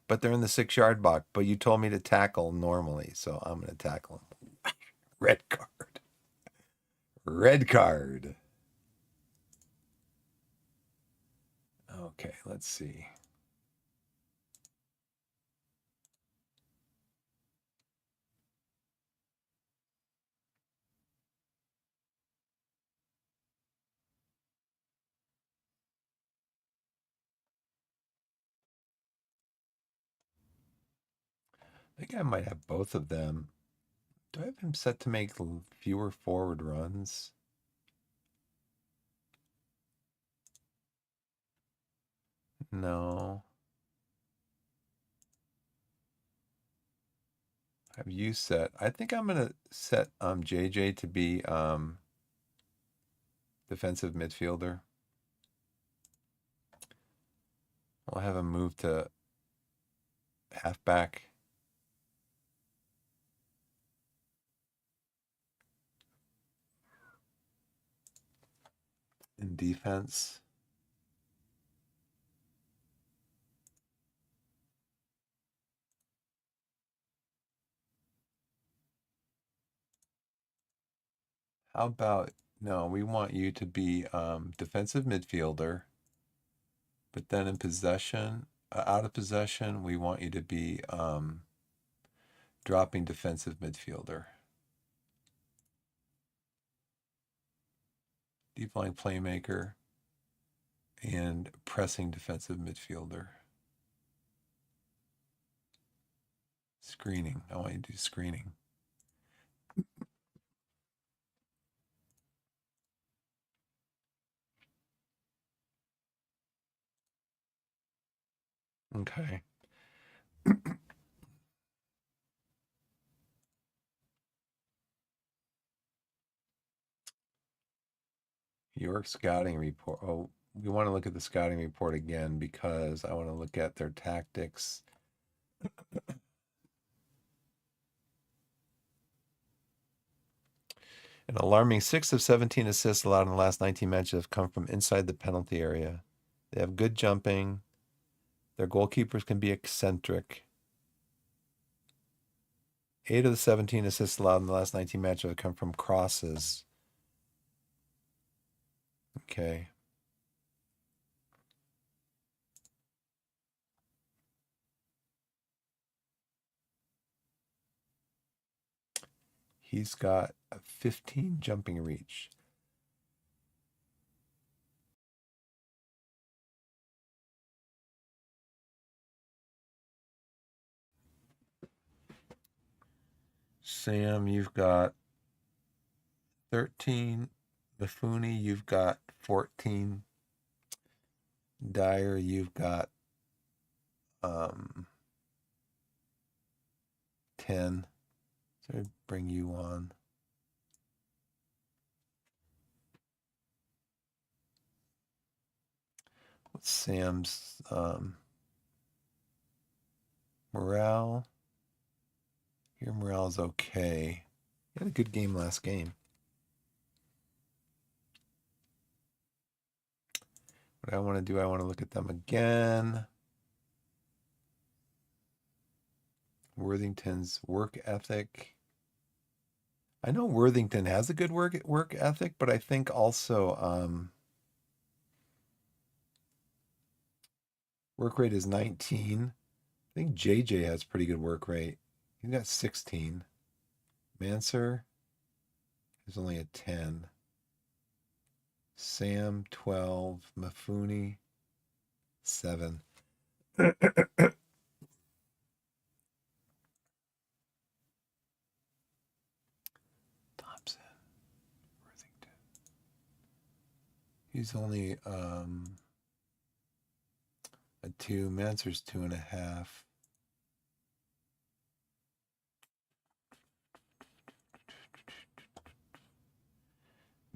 But they're in the 6-yard box. But you told me to tackle normally, so I'm going to tackle them. Red card. Red card. Okay, let's see. I think I might have both of them. Do I have him set to make fewer forward runs? No. Have you set? I think I'm gonna set JJ to be defensive midfielder. I'll have him move to halfback. In defense. How about, no, we want you to be defensive midfielder, but then in possession, out of possession, we want you to be dropping defensive midfielder. Deep line playmaker and pressing defensive midfielder. Screening. I want you to do screening. Okay. York scouting report. Oh, we want to look at the scouting report again because I want to look at their tactics. An alarming 6 of 17 assists allowed in the last 19 matches have come from inside the penalty area. They have good jumping. Their goalkeepers can be eccentric. 8 of the 17 assists allowed in the last 19 matches have come from crosses. Okay. He's got a 15 jumping reach. Sam, you've got 13. Mifune, you've got 14. Dyer, you've got 10. So I bring you on. What's Sam's morale? Your morale is okay. You had a good game last game. What I want to do, I want to look at them again. Worthington's work ethic. I know Worthington has a good work ethic, but I think also work rate is 19. I think JJ has pretty good work rate. He's got 16. Manser is only a 10. Sam 12. Mifune 7. Thompson, Worthington. He's only a 2. Manser's 2.5.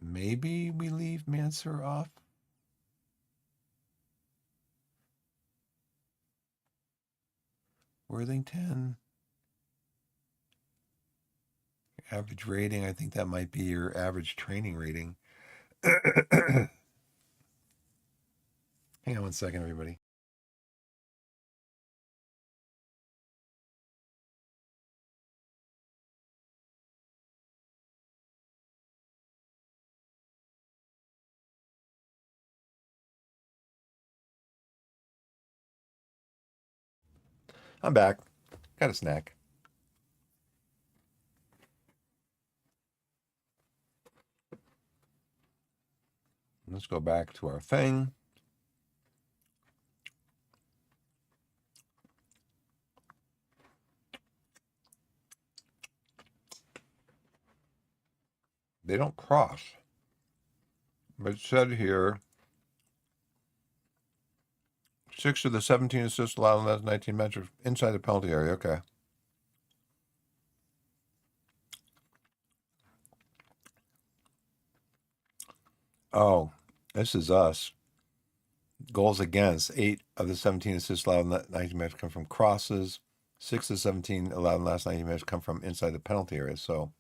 Maybe we leave Manser off. Worthington. Average rating, I think that might be your average training rating. Hang on one second, everybody. I'm back. Got a snack. Let's go back to our thing. They don't cross. But it said here 6 of the 17 assists allowed in the last 19 matches inside the penalty area. Okay. Oh, this is us. Goals against 8 of the 17 assists allowed in the 19 matches come from crosses. 6 of the 17 allowed in the last 19 matches come from inside the penalty area. So,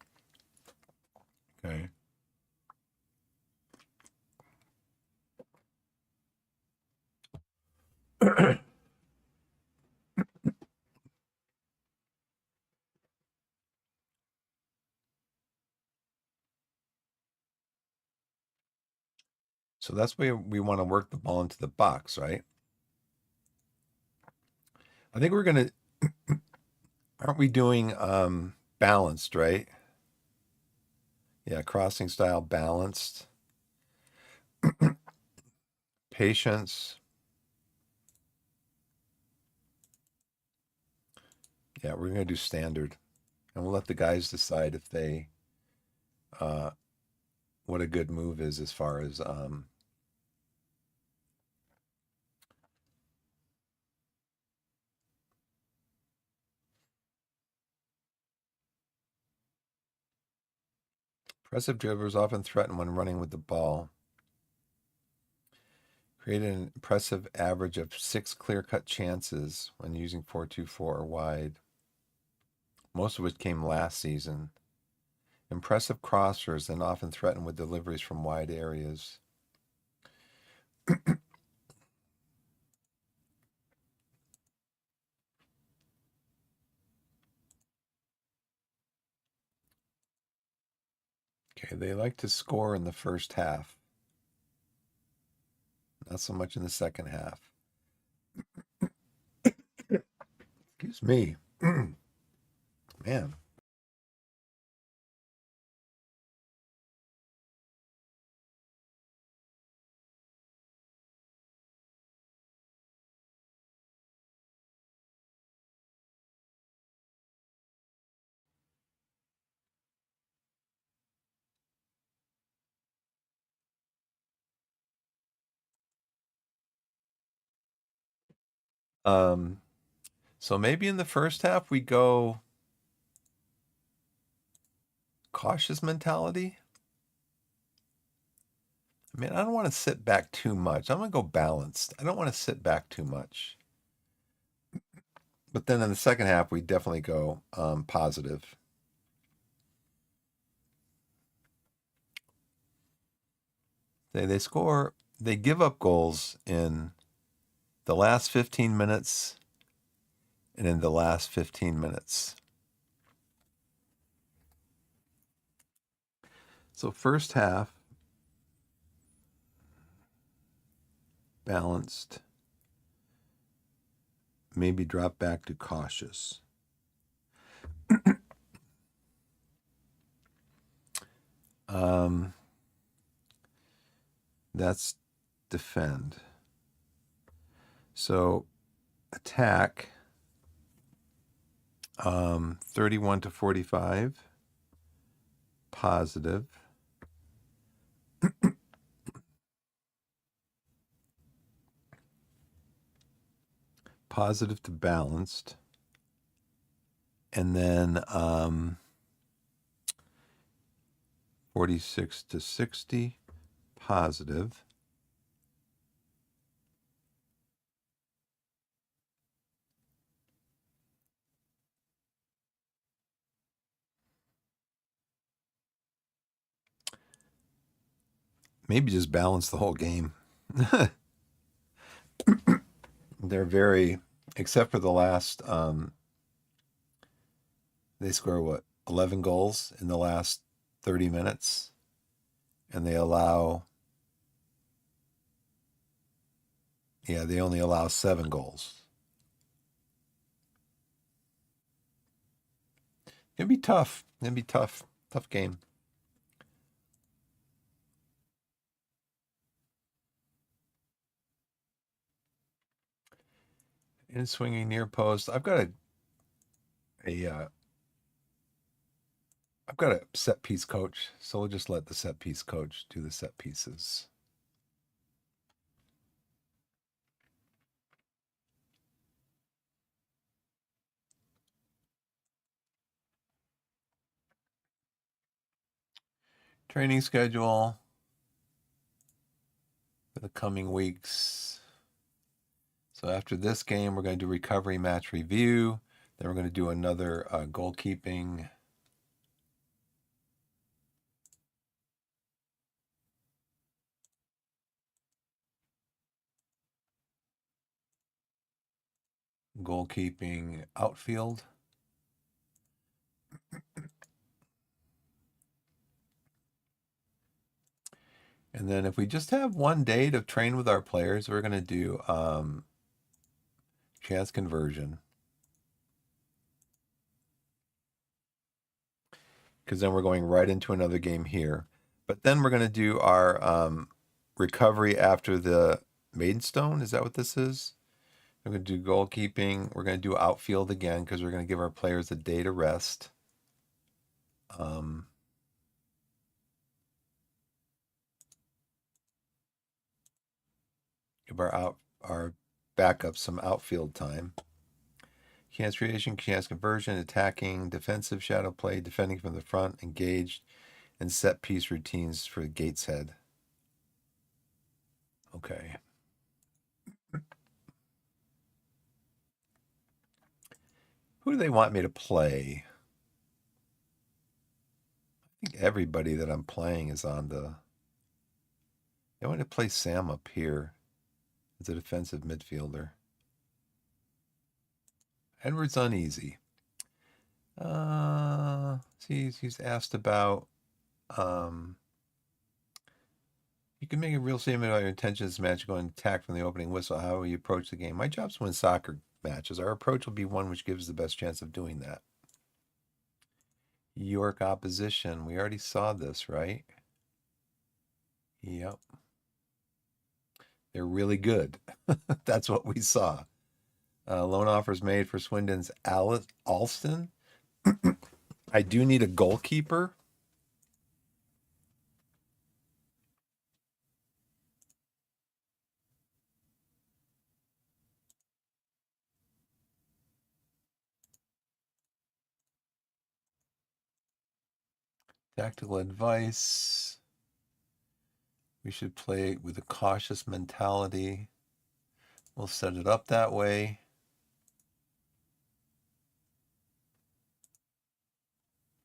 okay. So that's where we want to work the ball into the box, right? I think we're going to, aren't we doing balanced, right? Yeah, crossing style balanced. Patience. Yeah, we're going to do standard. And we'll let the guys decide if they, what a good move is as far as impressive dribblers often threaten when running with the ball. Created an impressive average of 6 clear-cut chances when using 4-2-4 or wide, most of which came last season. Impressive crossers and often threaten with deliveries from wide areas. Okay, they like to score in the first half. Not so much in the second half. Excuse me. Man. So maybe in the first half we go cautious mentality. I mean, I don't want to sit back too much. I'm going to go balanced. I don't want to sit back too much. But then in the second half, we definitely go positive. They score, they give up goals in the last 15 minutes and in the last 15 minutes. So first half, balanced, maybe drop back to cautious. That's defend. So attack, 31 to 45, positive. Positive to balanced. And then 46 to 60, positive. Maybe just balance the whole game. They're very, except for the last, they score what, 11 goals in the last 30 minutes? And they allow, yeah, they only allow 7 goals. It'd be tough. It'd be tough. Tough game. In swinging near post. I've got a I've got a set piece coach, so we'll just let the set piece coach do the set pieces. Training schedule for the coming weeks. So after this game, we're going to do recovery match review. Then we're going to do another goalkeeping. Goalkeeping outfield. And then if we just have one day to train with our players, we're going to do chance conversion. Because then we're going right into another game here. But then we're going to do our recovery after the Maidenstone. Is that what this is? We're going to do goalkeeping. We're going to do outfield again because we're going to give our players a day to rest. Give our backup some outfield time. Chance creation, chance conversion, attacking, defensive shadow play, defending from the front, engaged, and set piece routines for Gateshead. Okay. Who do they want me to play? I think everybody that I'm playing is on the. They want to play Sam up here as a defensive midfielder. Edward's uneasy. He's asked about. You can make a real statement about your intentions match going attack from the opening whistle. How will you approach the game? My job's to win soccer matches. Our approach will be one which gives the best chance of doing that. York opposition. We already saw this, right? Yep. They're really good. That's what we saw. Loan offers made for Swindon's Alston. I do need a goalkeeper. Tactical advice. We should play with a cautious mentality. We'll set it up that way.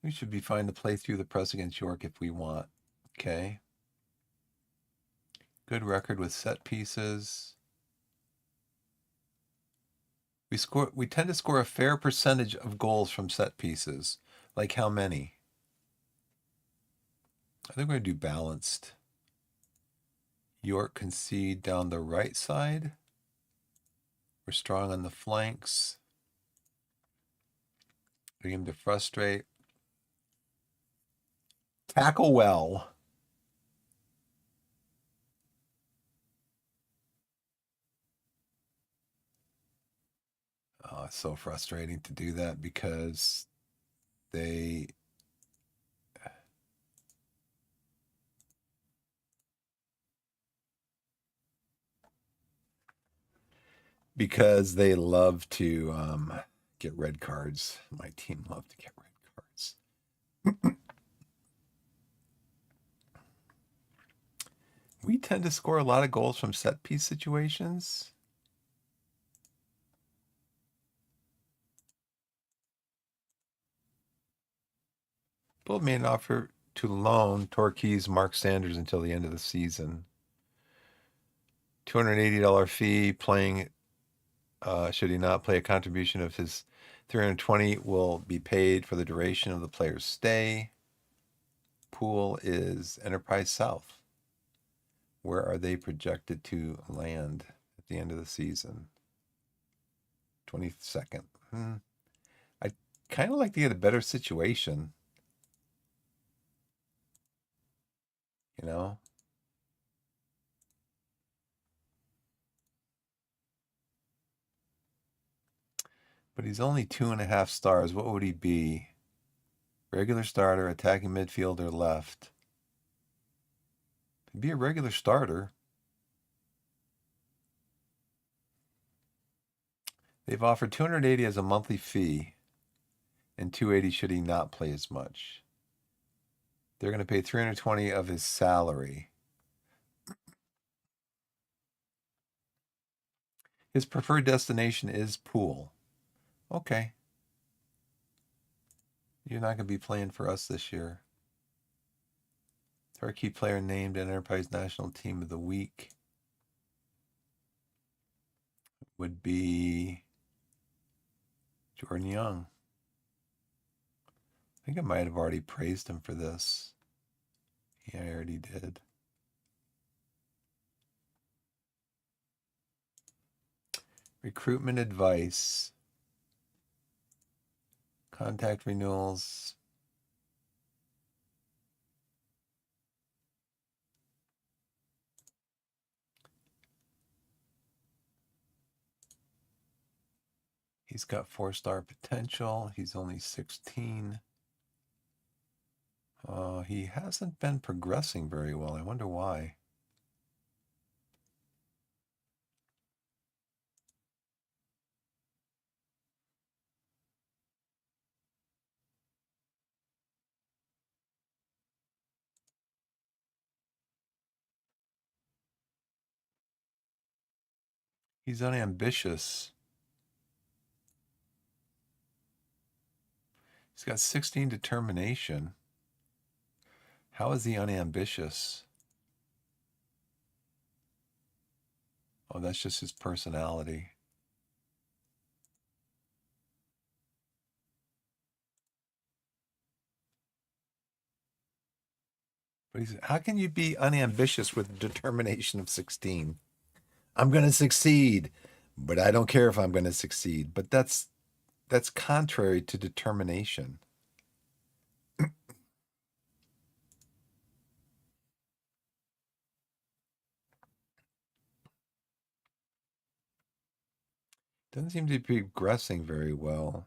We should be fine to play through the press against York if we want. Okay. Good record with set pieces. We tend to score a fair percentage of goals from set pieces. Like how many? I think we're going to do balanced. York concede down the right side. We're strong on the flanks. We aim to frustrate. Tackle well. Oh, it's so frustrating to do that because they love to get red cards. My team love to get red cards. We tend to score a lot of goals from set piece situations. Bull made an offer to loan Torquay's Mark Sanders until the end of the season. $280 fee playing. Should he not play, a contribution of his $320 will be paid for the duration of the player's stay. Pool is Enterprise South. Where are they projected to land at the end of the season? 22nd. I kind of like to get a better situation. You know? But he's only 2.5 stars. What would he be? Regular starter, attacking midfielder, left. He'd be a regular starter. They've offered $280 as a monthly fee and $280 should he not play as much. They're going to pay $320 of his salary. His preferred destination is Pool. Okay. You're not going to be playing for us this year. Torquay player named Enterprise National Team of the Week would be Jordan Young. I think I might have already praised him for this. Yeah, I already did. Recruitment advice. Contact renewals. He's got 4-star potential. He's only 16. He hasn't been progressing very well. I wonder why. He's unambitious. He's got 16 determination. How is he unambitious? Oh, that's just his personality. But how can you be unambitious with determination of 16? I'm going to succeed, but I don't care if I'm going to succeed. But that's contrary to determination. Doesn't seem to be progressing very well.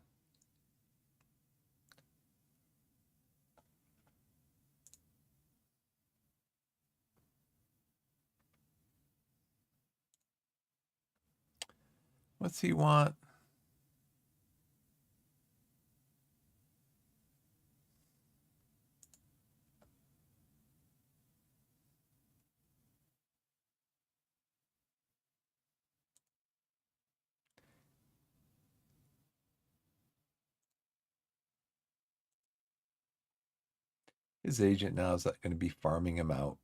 What's he want? His agent now is going to be farming him out.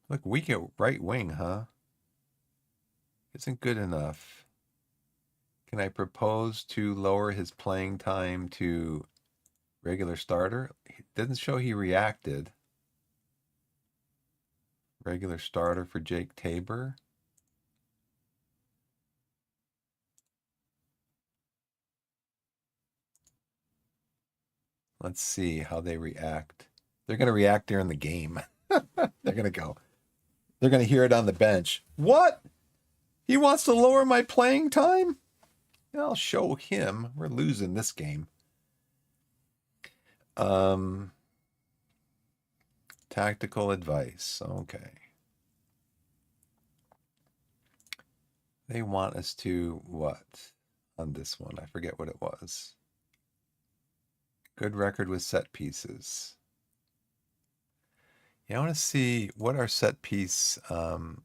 Look, weak at right wing, huh? Isn't good enough. Can I propose to lower his playing time to regular starter? It doesn't show he reacted. Regular starter for Jake Tabor. Let's see how they react. They're going to react during the game. They're going to go. They're going to hear it on the bench. What? He wants to lower my playing time? I'll show him. We're losing this game. Tactical advice. Okay. They want us to what on this one? I forget what it was. Good record with set pieces. Yeah, I want to see what our set piece. Can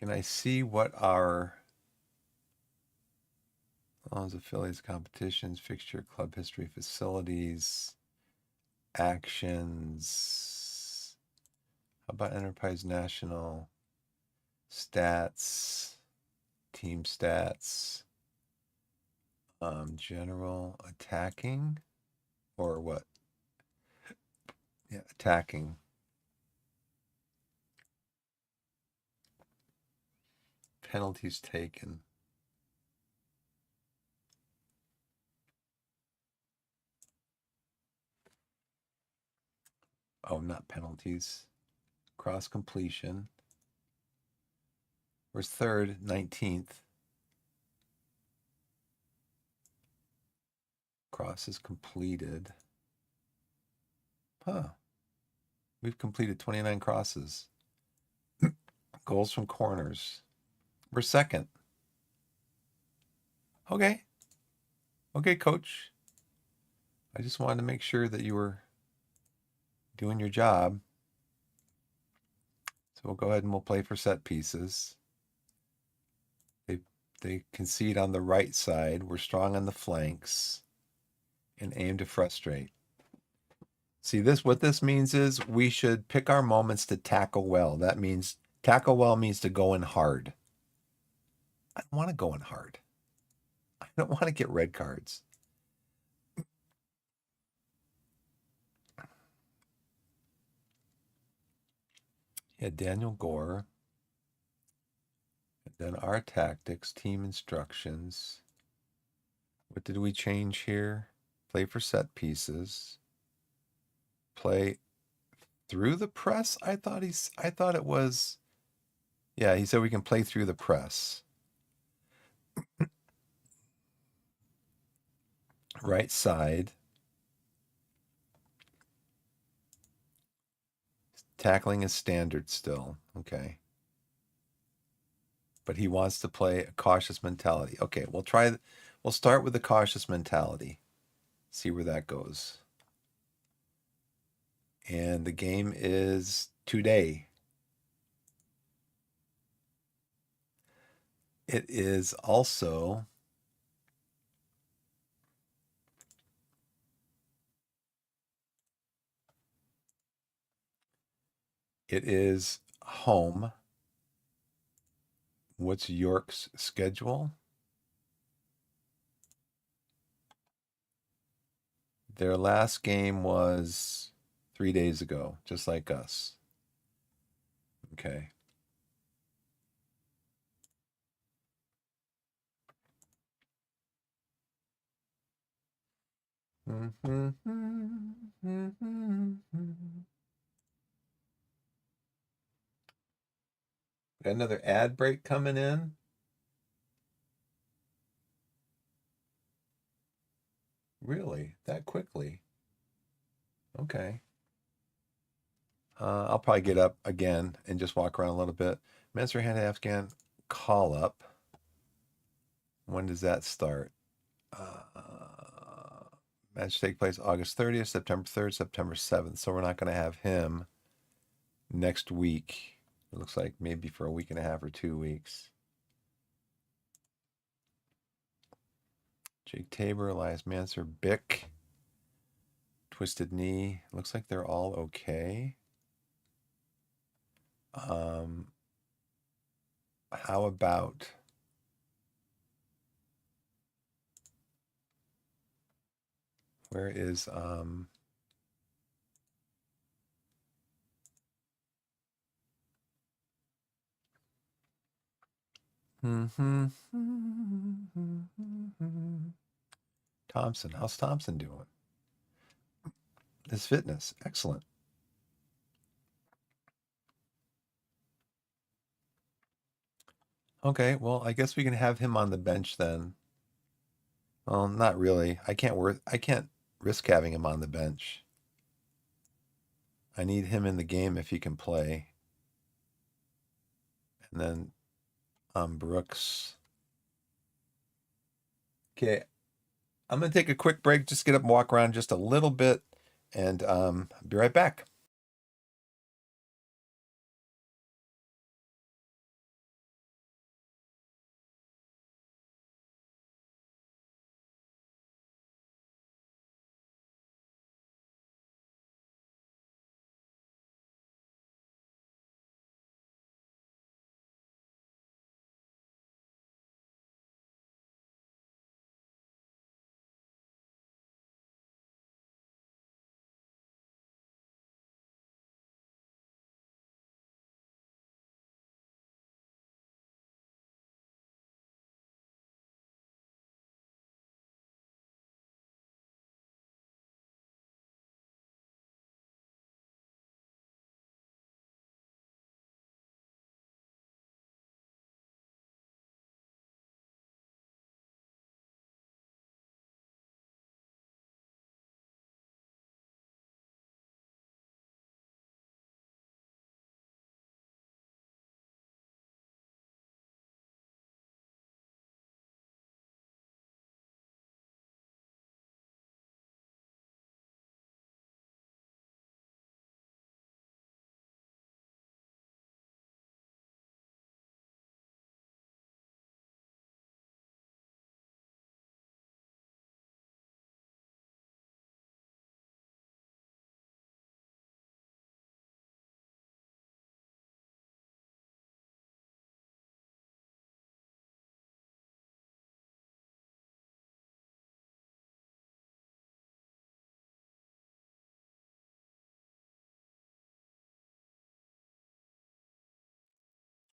I see what our loans, affiliates, competitions, fixture, club history, facilities, actions? How about Enterprise National? Stats, team stats, general attacking, or what? Yeah, attacking. Penalties taken. Oh, not penalties. Cross completion. Where's third? 19th. Crosses completed. Huh. We've completed 29 crosses. Goals from corners. We're second. Okay. Okay, coach. I just wanted to make sure that you were doing your job. So we'll go ahead and we'll play for set pieces. They concede on the right side. We're strong on the flanks and aim to frustrate. See, what this means is we should pick our moments to tackle well. That means tackle well means to go in hard. I don't want to go in hard. I don't want to get red cards. Yeah, Daniel Gore. And then our tactics, team instructions. What did we change here? Play for set pieces. Play through the press. I thought it was. Yeah, he said we can play through the press. Right side. Tackling is standard still. Okay. But he wants to play a cautious mentality. Okay, we'll start with the cautious mentality. See where that goes. And the game is today. It is also home. What's York's schedule? Their last game was 3 days ago, just like us. Okay. Got another ad break coming in. Really? That quickly? Okay. I'll probably get up again and just walk around a little bit. Men's Hand Afghan call up. When does that start? Match take place August 30th, September 3rd, September 7th. So we're not going to have him next week. It looks like maybe for a week and a half or 2 weeks. Jake Tabor, Elias Manser, Bick, twisted knee. Looks like they're all okay. How about where is Thompson? How's Thompson doing? His fitness, excellent. Okay, well, I guess we can have him on the bench then. Well, not really. I can't risk having him on the bench. I need him in the game if he can play. And then Brooks. Okay, I'm gonna take a quick break, just get up and walk around just a little bit, and be right back.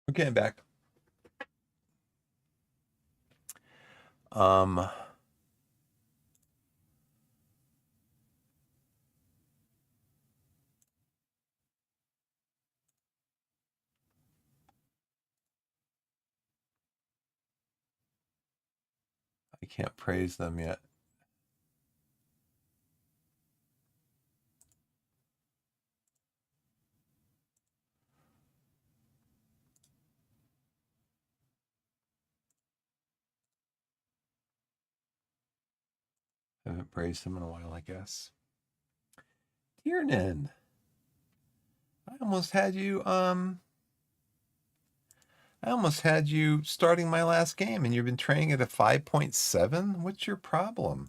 Okay, I'm back. I can't praise them yet. Haven't praised him in a while, I guess. Tiernan. I almost had you starting my last game, and you've been training at a 5.7. What's your problem?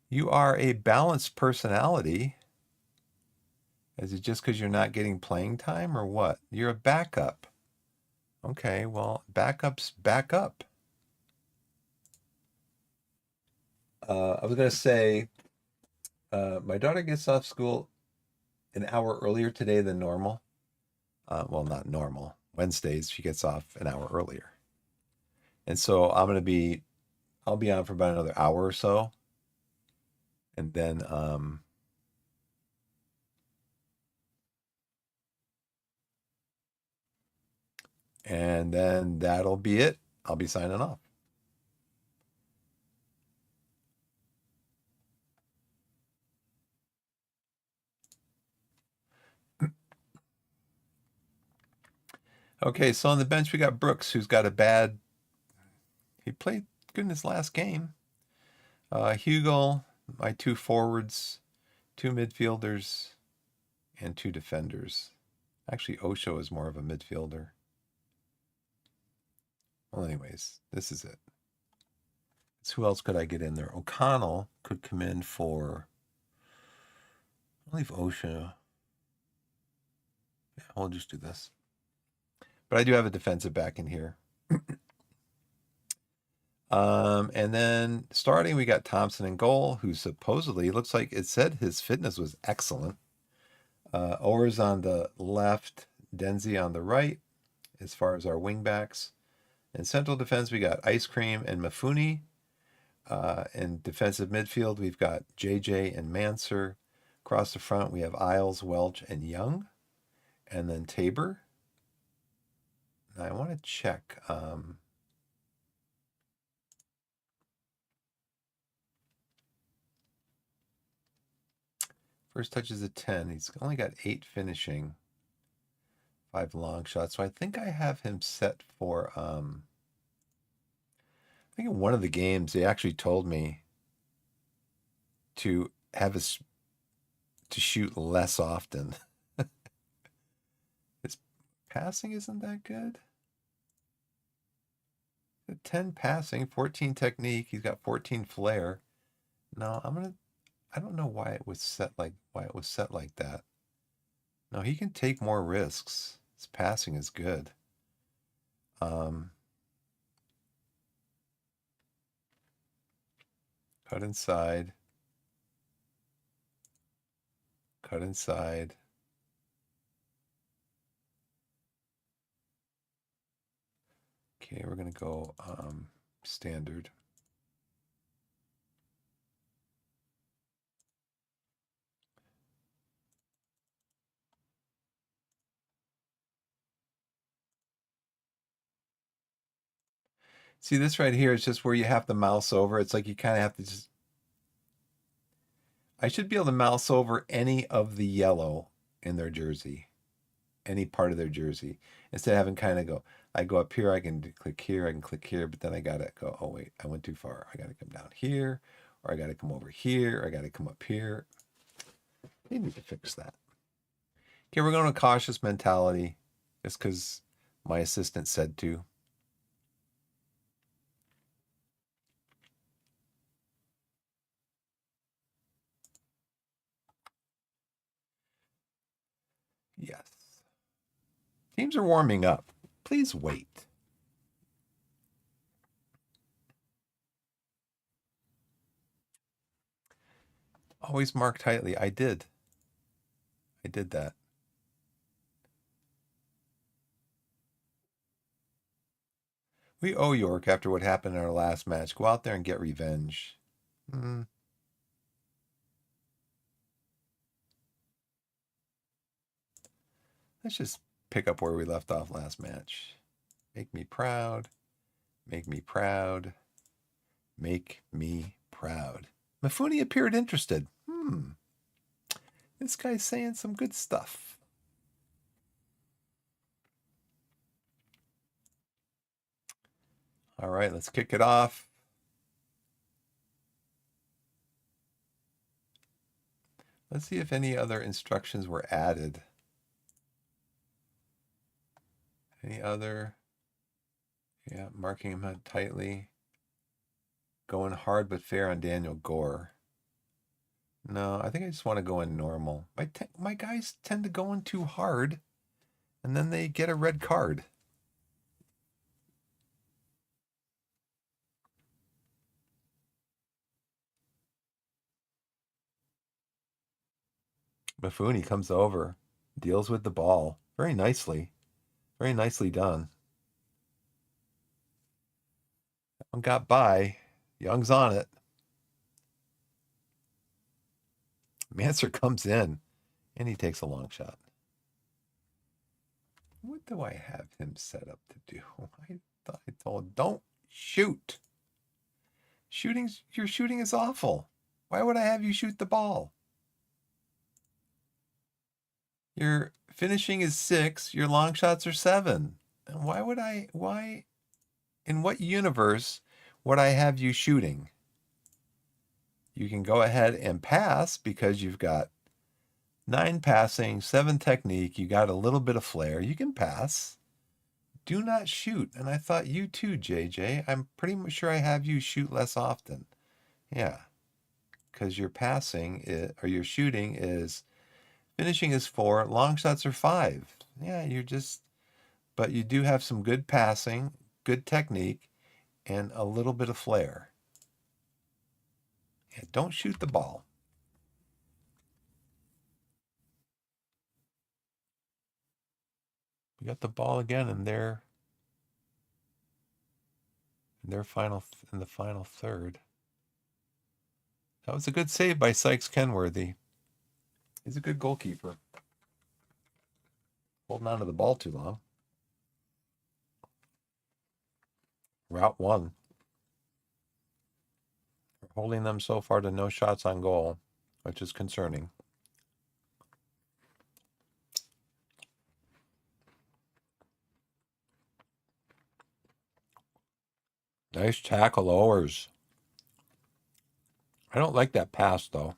You are a balanced personality. Is it just because you're not getting playing time, or what? You're a backup. Okay, well, backups back up. I was gonna say, my daughter gets off school an hour earlier today than normal. Well, not normal. Wednesdays she gets off an hour earlier, and so I'll be on for about another hour or so, and then that'll be it. I'll be signing off. Okay, so on the bench we got Brooks, who's got he played good in his last game. Hugel, my two forwards, two midfielders, and two defenders. Actually, Osho is more of a midfielder. Well, anyways, this is it. So who else could I get in there? O'Connell could come in for. I'll leave OSHA. Yeah, we'll just do this. But I do have a defensive back in here. And then starting, we got Thompson in goal, who supposedly looks like it said his fitness was excellent. Orr's on the left, Denzi on the right, as far as our wing backs. In central defense, we got Ice Cream and Mafuni. In defensive midfield, we've got JJ and Manser. Across the front, we have Isles, Welch, and Young. And then Tabor. Now I want to check. First touch is a 10. He's only got 8 finishing, 5 long shots. So I think I have him set for. I think in one of the games they actually told me to have us to shoot less often. His passing isn't that good. 10 passing, 14 technique. He's got 14 flair. No, I don't know why it was set like that. No, he can take more risks. His passing is good. Cut inside. Cut inside. Okay, we're gonna go standard. See, this right here is just where you have to mouse over. It's like you kind of have to just. I should be able to mouse over any of the yellow in their jersey, any part of their jersey, instead of having kind of go. I go up here, I can click here, I can click here, but then I gotta go. Oh wait, I went too far. I gotta come down here, or I gotta come over here, or I gotta come up here. They need to fix that. Okay, we're going to cautious mentality, just because my assistant said to. Yes. Teams are warming up. Please wait. Always mark tightly. I did. I did that. We owe York after what happened in our last match. Go out there and get revenge. Let's just pick up where we left off last match. Make me proud. Make me proud. Make me proud. Mafuni appeared interested. This guy's saying some good stuff. All right, let's kick it off. Let's see if any other instructions were added. Any other? Yeah, marking him out tightly. Going hard but fair on Daniel Gore. No, I think I just want to go in normal. My guys tend to go in too hard, and then they get a red card. Mafuni comes over, deals with the ball very nicely. Very nicely done. That one got by. Young's on it. Manser comes in, and he takes a long shot. What do I have him set up to do? I thought I told him, don't shoot. Your shooting is awful. Why would I have you shoot the ball? Your finishing is 6. Your long shots are 7. And why, in what universe would I have you shooting? You can go ahead and pass because you've got 9 passing, 7 technique. You got a little bit of flair. You can pass. do not shoot. And I thought you too, JJ. I'm pretty much sure I have you shoot less often. Yeah, because your passing or your shooting is finishing is 4, long shots are 5. Yeah, but you do have some good passing, good technique, and a little bit of flair. Yeah, don't shoot the ball. We got the ball again in their final in the final third. That was a good save by Sykes Kenworthy. He's a good goalkeeper. Holding on to the ball too long. Route 1. We're holding them so far to no shots on goal, which is concerning. Nice tackle, Owers. I don't like that pass, though.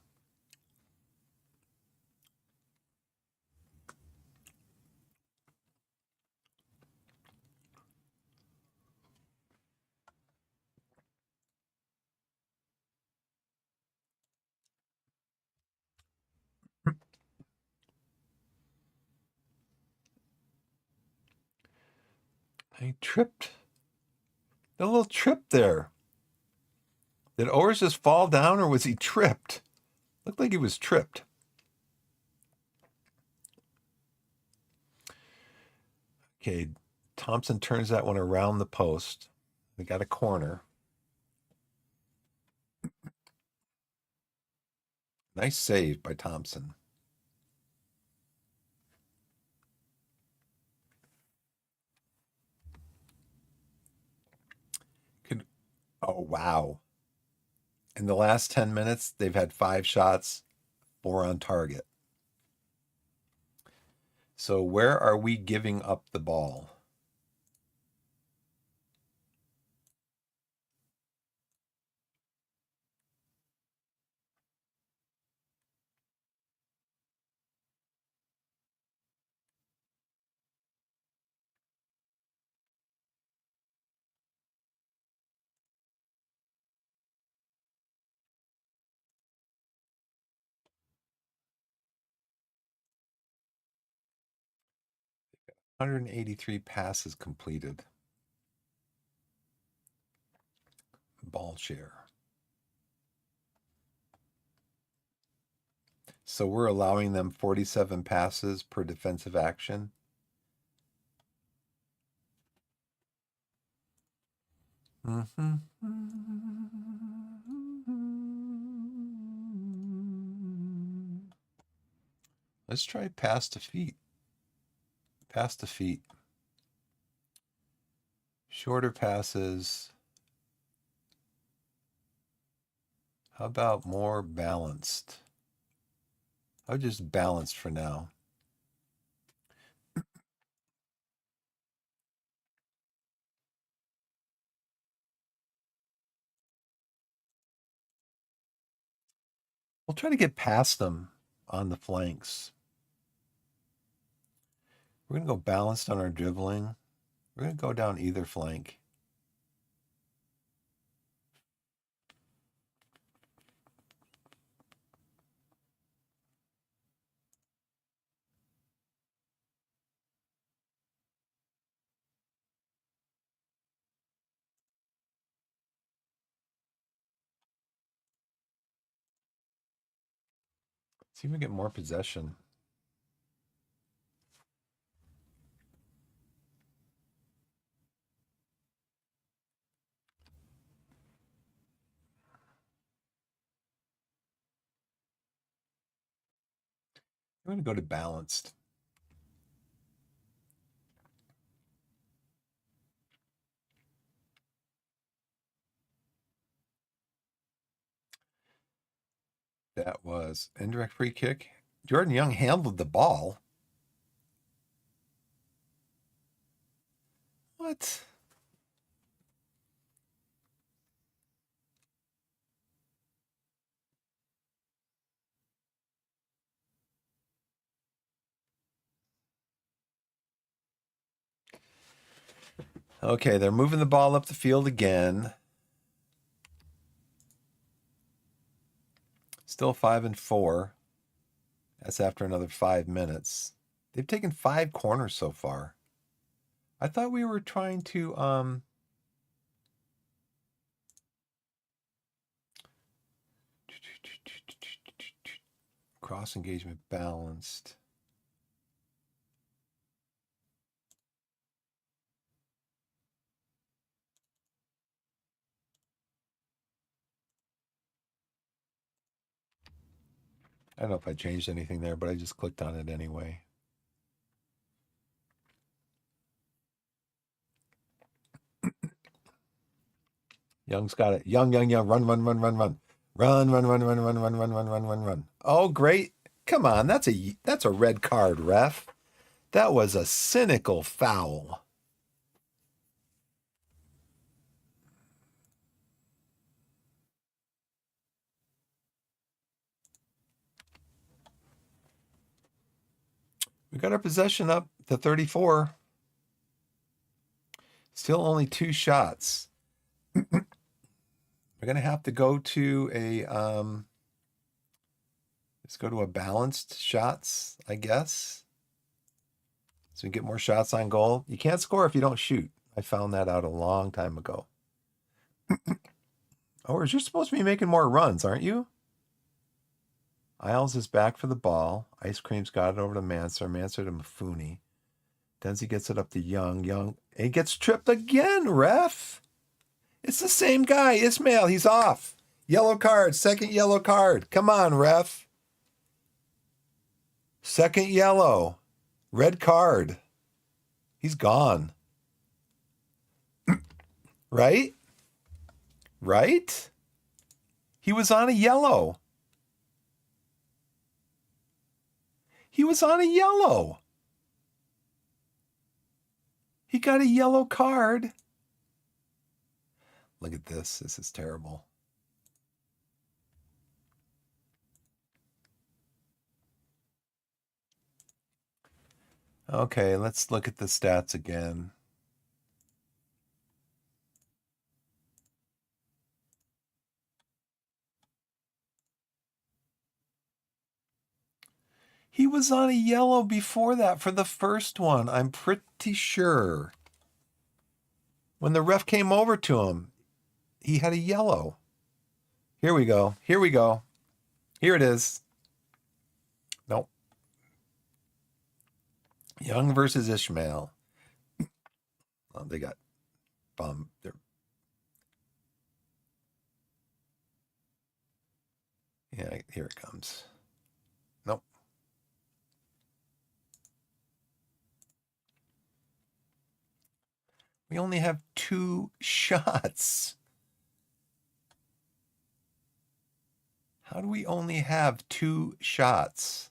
He tripped. A little trip there. Did Owers just fall down or was he tripped? Looked like he was tripped. Okay, Thompson turns that one around the post. They got a corner. Nice save by Thompson. Oh, wow. In the last 10 minutes, they've had 5 shots, 4 on target. So where are we giving up the ball? One 183 passes completed. Ball share. So we're allowing them 47 passes per defensive action. Mm-hmm. Let's try pass to feet. Pass to feet. Shorter passes. How about more balanced? How just balanced for now? We'll try to get past them on the flanks. We're going to go balanced on our dribbling. We're going to go down either flank. See if we get more possession. I'm going to go to balanced. That was indirect free kick. Jordan Young handled the ball. What? Okay, they're moving the ball up the field again. Still 5-4. That's after another 5 minutes. They've taken 5 corners so far. I thought we were trying to cross engagement balanced. I don't know if I changed anything there, but I just clicked on it anyway. Young's got it. Young. Run. Run. Oh, great. Come on. That's a red card, ref. That was a cynical foul. We got our possession up to 34. Still only 2 shots. We're going to have to go to let's go to a balanced shots, I guess. So we get more shots on goal. You can't score if you don't shoot. I found that out a long time ago. Oh, you're supposed to be making more runs, aren't you? Isles is back for the ball. Ice Cream's got it over to Manser. Manser to Mafuni. Denzi gets it up to Young. Young. He gets tripped again, ref. It's the same guy. Ismail, he's off. Yellow card. Second yellow card. Come on, ref. Second yellow. Red card. He's gone. Right? Right? He was on a yellow. He was on a yellow. He got a yellow card. Look at this. This is terrible. Okay, let's look at the stats again. He was on a yellow before that for the first one, I'm pretty sure. When the ref came over to him, he had a yellow. Here we go. Here we go. Here it is. Nope. Young versus Ishmael. Oh, they got bummed. Yeah, here it comes. Nope. We only have 2 shots. How do we only have 2 shots?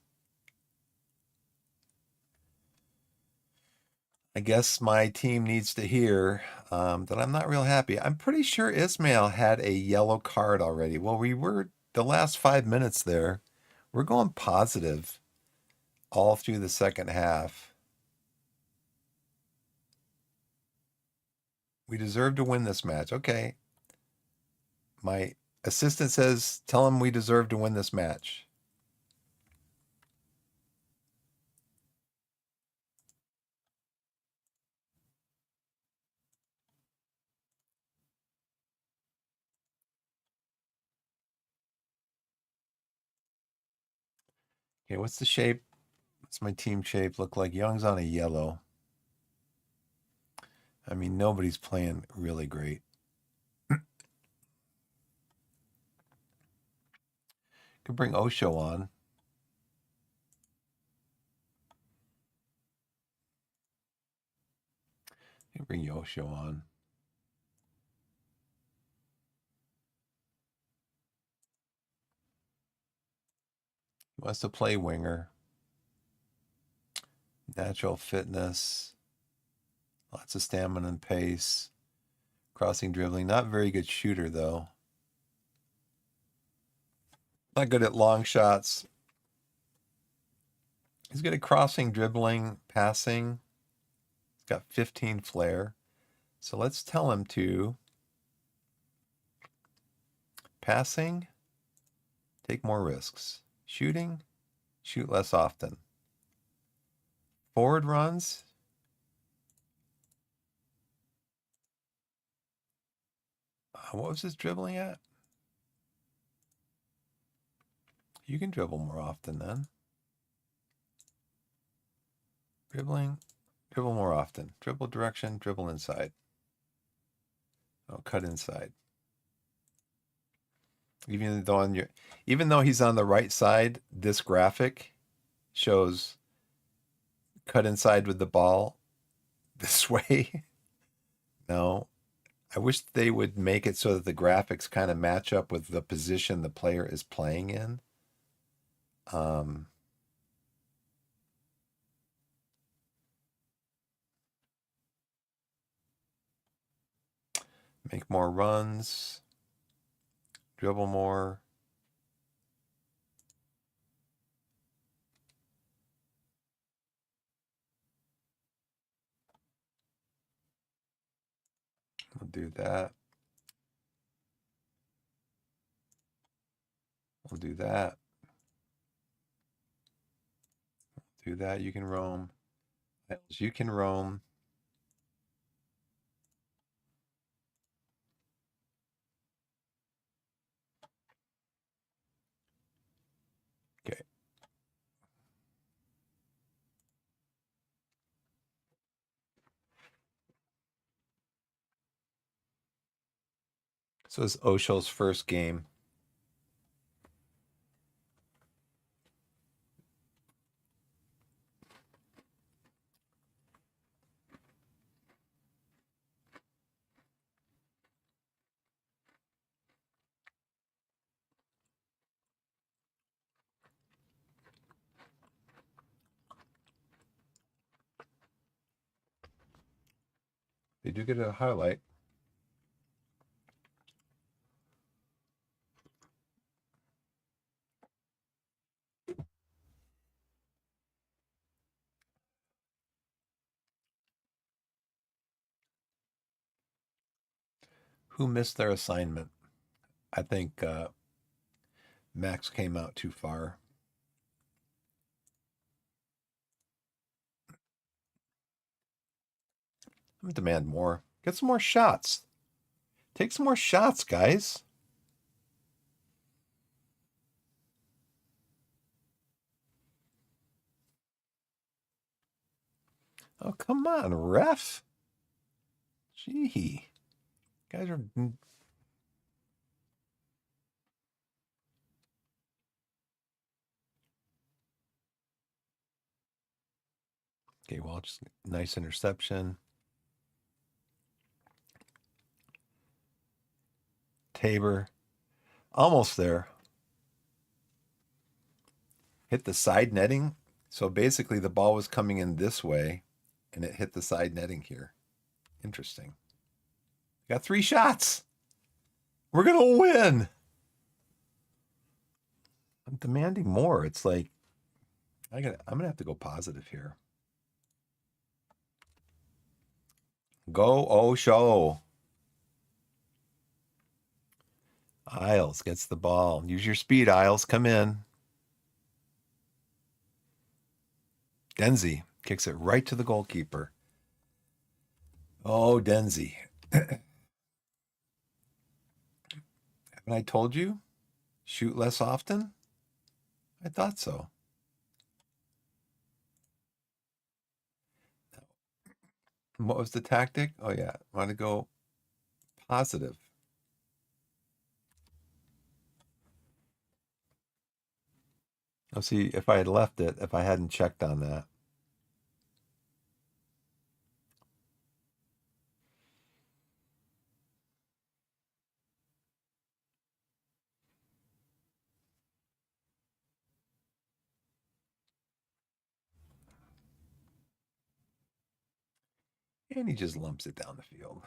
I guess my team needs to hear that I'm not real happy. I'm pretty sure Ismail had a yellow card already. Well, we were the last 5 minutes there. We're going positive all through the second half. We deserve to win this match. Okay. My assistant says, tell him we deserve to win this match. Okay, what's the shape? What's my team shape look like? Young's on a yellow. I mean, nobody's playing really great. Could bring Osho on. Could bring Osho on. He wants to play winger. Natural fitness. Lots of stamina and pace. Crossing dribbling. Not very good shooter, though. Not good at long shots. He's good at crossing, dribbling, passing. He's got 15 flair. So let's tell him to passing, take more risks. Shooting, shoot less often. Forward runs, what was his dribbling at? You can dribble more often then. Dribbling, dribble more often. Dribble direction, dribble inside. Oh, cut inside. Even though he's on the right side, this graphic shows cut inside with the ball this way. No, I wish they would make it so that the graphics kind of match up with the position the player is playing in. Make more runs, dribble more. We'll do that. We'll do that. Do that. You can roam. You can roam. Okay. So this is Osho's first game. They do get a highlight. Who missed their assignment? I think Max came out too far. I'm gonna demand more. Get some more shots. Take some more shots, guys. Oh, come on, ref. Gee. Guys are. Okay, well, just nice interception. Tabor. Almost there. Hit the side netting. So basically, the ball was coming in this way, and it hit the side netting here. Interesting. Got 3 shots. We're gonna win. I'm demanding more. It's like I'm gonna have to go positive here. Go Osho. Isles gets the ball. Use your speed, Isles. Come in. Denzi kicks it right to the goalkeeper. Oh, Denzi. Haven't I told you? Shoot less often? I thought so. What was the tactic? Oh, yeah. Want to go positive. Let's see if I had left it, if I hadn't checked on that. And he just lumps it down the field.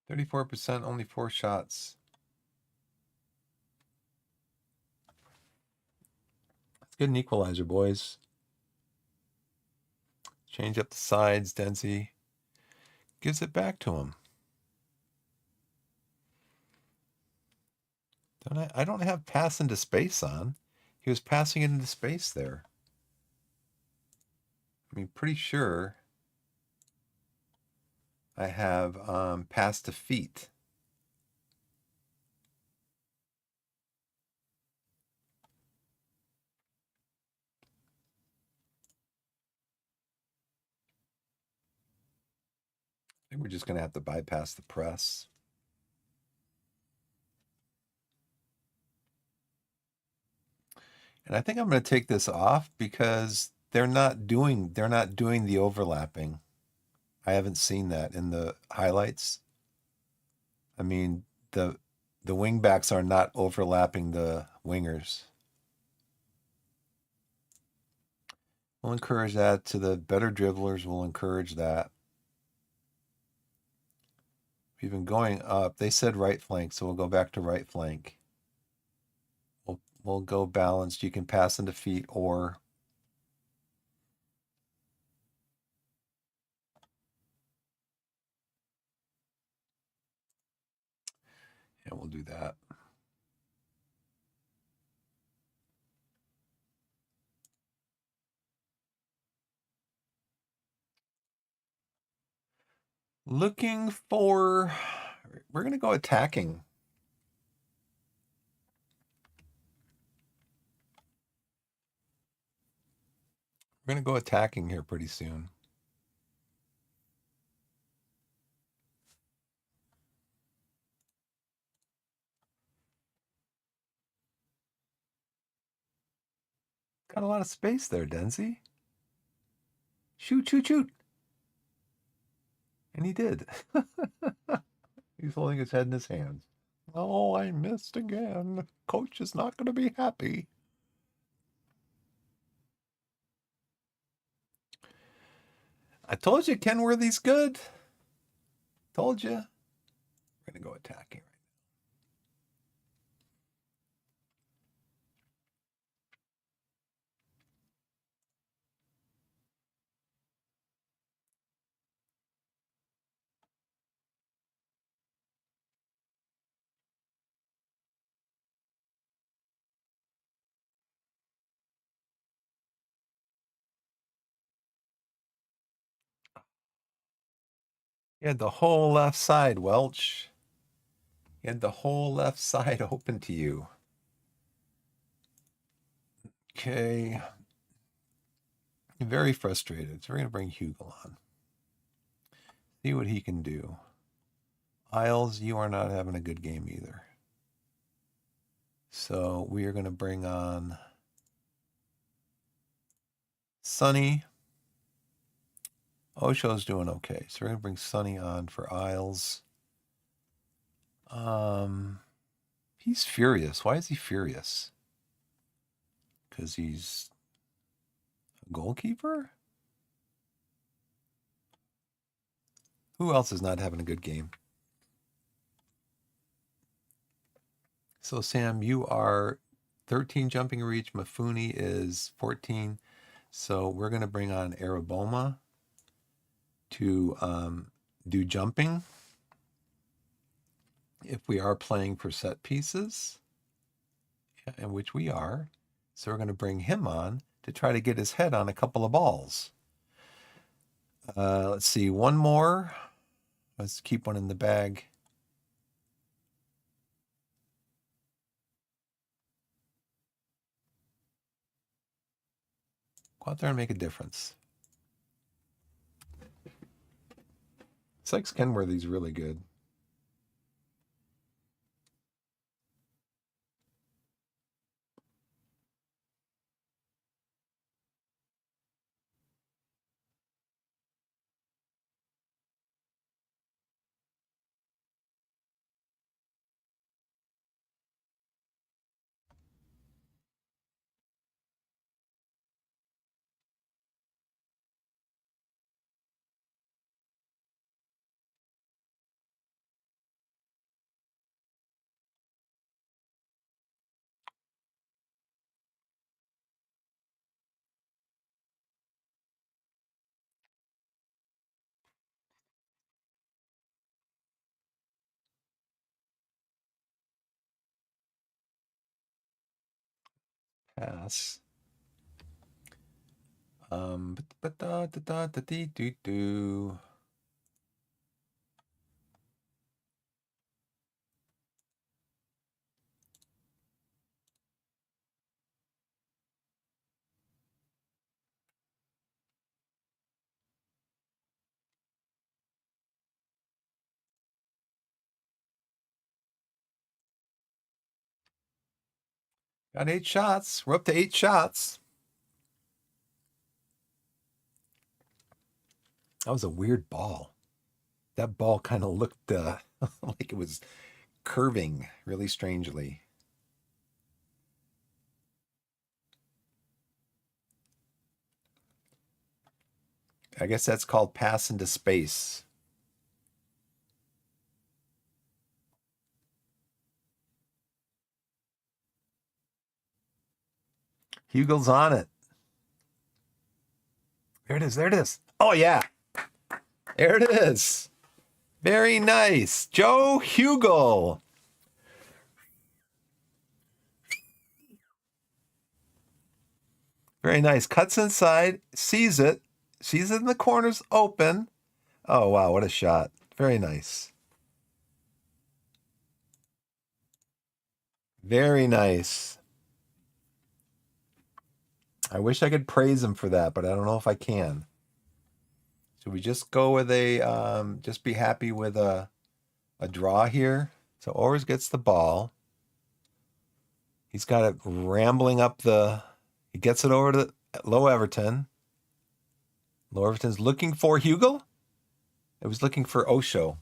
34%, only 4 shots. Let's get an equalizer, boys. Change up the sides. Dempsey gives it back to him. I don't have pass into space on. He was passing it into space there. I mean, pretty sure I have pass to feet. I think we're just going to have to bypass the press. And I think I'm going to take this off because they're not doing the overlapping. I haven't seen that in the highlights. I mean, the wing backs are not overlapping the wingers. We'll encourage that to the better dribblers. We'll encourage that. We've been going up. They said right flank, so we'll go back to right flank. We'll go balanced. You can pass into feet or we'll do that. Looking for, we're going to go attacking. We're going to go attacking here pretty soon. Got a lot of space there, Dempsey. Shoot, shoot, shoot. And he did. He's holding his head in his hands. Oh, I missed again. Coach is not going to be happy. I told you Kenworthy's good. Told you. We're going to go attacking. You had the whole left side, Welch. You had the whole left side open to you. Okay. Very frustrated. So we're going to bring Hugel on. See what he can do. Isles, you are not having a good game either. So we are going to bring on Sonny. Osho's doing okay. So we're going to bring Sonny on for Isles. He's furious. Why is he furious? Because he's a goalkeeper? Who else is not having a good game? So, Sam, you are 13 jumping reach. Mafuni is 14. So we're going to bring on Araboma to do jumping if we are playing for set pieces, in which we are. So we're going to bring him on to try to get his head on a couple of balls. Let's see, one more. Let's keep one in the bag. Go out there and make a difference. Sykes Kenworthy's really good. pass. But da da da da dee doo doo. Got 8 shots. We're up to 8 shots. That was a weird ball. That ball kind of looked like it was curving really strangely. I guess that's called pass into space. Hugel's on it. There it is. There it is. Oh, yeah. There it is. Very nice. Joe Hugel. Very nice. Cuts inside, sees it in the corners open. Oh, wow. What a shot. Very nice. Very nice. I wish I could praise him for that, but I don't know if I can. Should we just go with just be happy with a draw here? So Owers gets the ball. He's got it rambling up he gets it over to Low Everton. Low Everton's looking for Hugel. It was looking for Osho.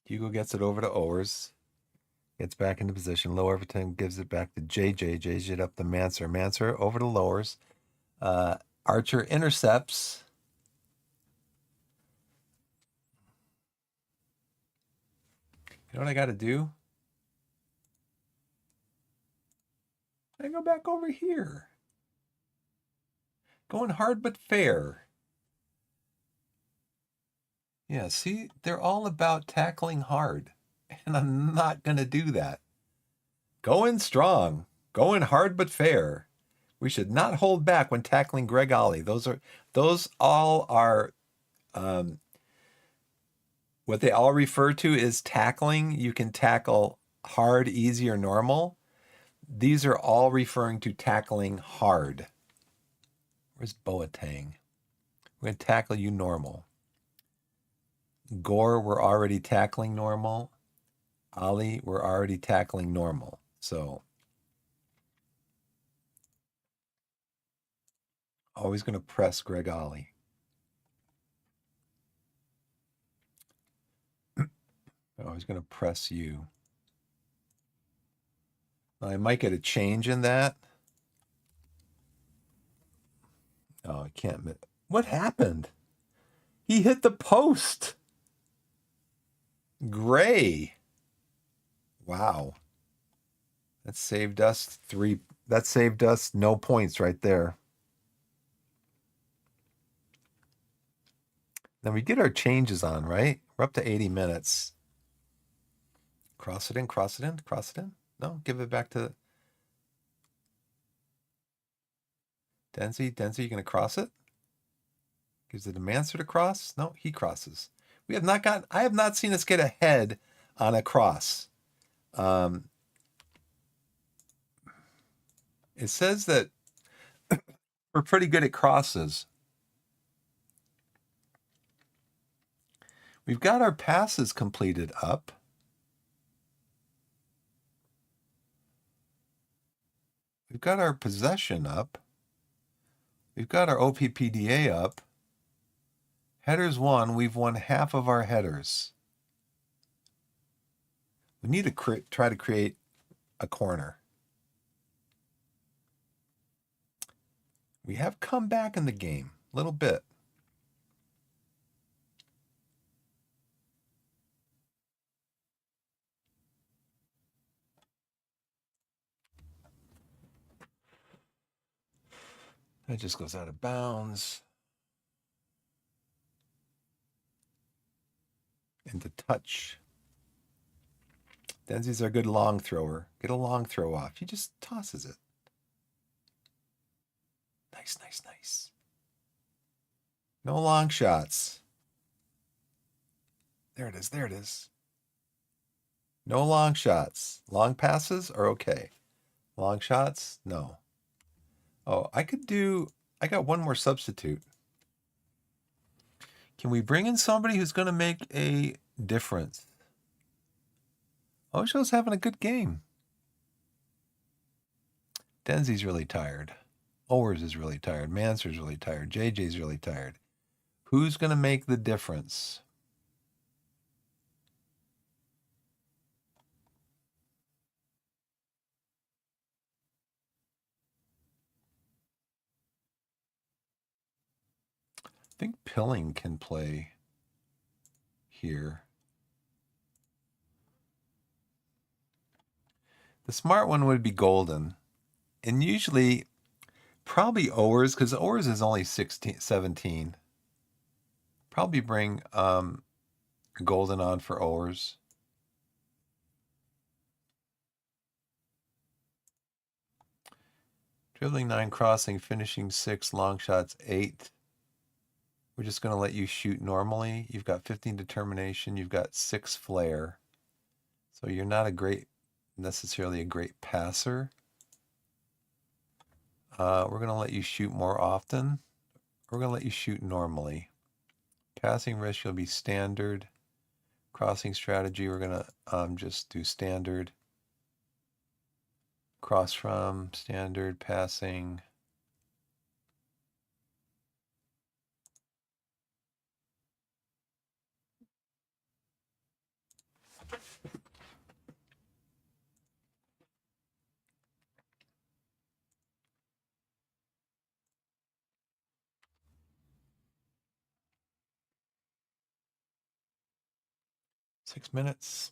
Hugel gets it over to Owers. Gets back into position. Low Everton gives it back to JJ. JJ it up to Manser. Manser over to Lowers. Archer intercepts. You know what I got to do? I go back over here. Going hard but fair. Yeah, see, they're all about tackling hard. And I'm not going to do that. Going strong. Going hard but fair. We should not hold back when tackling Greg Ollie. Those all are what they all refer to is tackling. You can tackle hard, easy, or normal. These are all referring to tackling hard. Where's Boateng? We're going to tackle you normal. Gore, we're already tackling normal. Ollie, we're already tackling normal. So always going to press Greg Ollie. Always going to press you. I might get a change in that. Oh, I can't. What happened? He hit the post. Gray. Wow. That saved us no points right there. Then we get our changes on, right? We're up to 80 minutes. Cross it in, cross it in, cross it in. No, give it back to Denzi. Denzi, you going to cross it? Gives it a Manser to cross? No, he crosses. I have not seen us get ahead on a cross. It says that we're pretty good at crosses. We've got our passes completed up. We've got our possession up. We've got our OPPDA up. Headers won. We've won half of our headers. We need to try to create a corner. We have come back in the game a little bit. That just goes out of bounds. Into touch. Denzi's a good long thrower. Get a long throw off. He just tosses it. Nice, nice, nice. No long shots. There it is. There it is. No long shots. Long passes are okay. Long shots, no. Oh, I got one more substitute. Can we bring in somebody who's going to make a difference? Osho's having a good game. Denzi's really tired. Owers is really tired. Mansur's really tired. JJ's really tired. Who's going to make the difference? I think Pilling can play here. The smart one would be Golden. And usually, probably Owers, because Owers is only 17. Probably bring Golden on for Owers. Dribbling 9, crossing, finishing 6, long shots 8. We're just going to let you shoot normally. You've got 15 determination. You've got 6 flair. So you're not necessarily a great passer. We're going to let you shoot more often. We're going to let you shoot normally. Passing risk will be standard. Crossing strategy, we're going to just do standard. Cross from, standard, passing. Six minutes.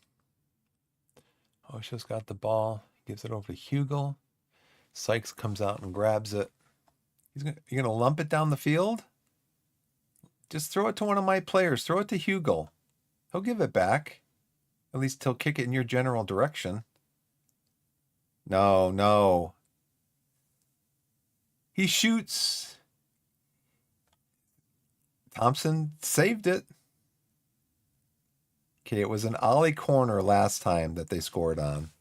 Osho's got the ball. Gives it over to Hugel. Sykes comes out and grabs it. You're going to lump it down the field? Just throw it to one of my players. Throw it to Hugel. He'll give it back. At least he'll kick it in your general direction. No, no. He shoots. Thompson saved it. Okay, it was an ollie corner last time that they scored on.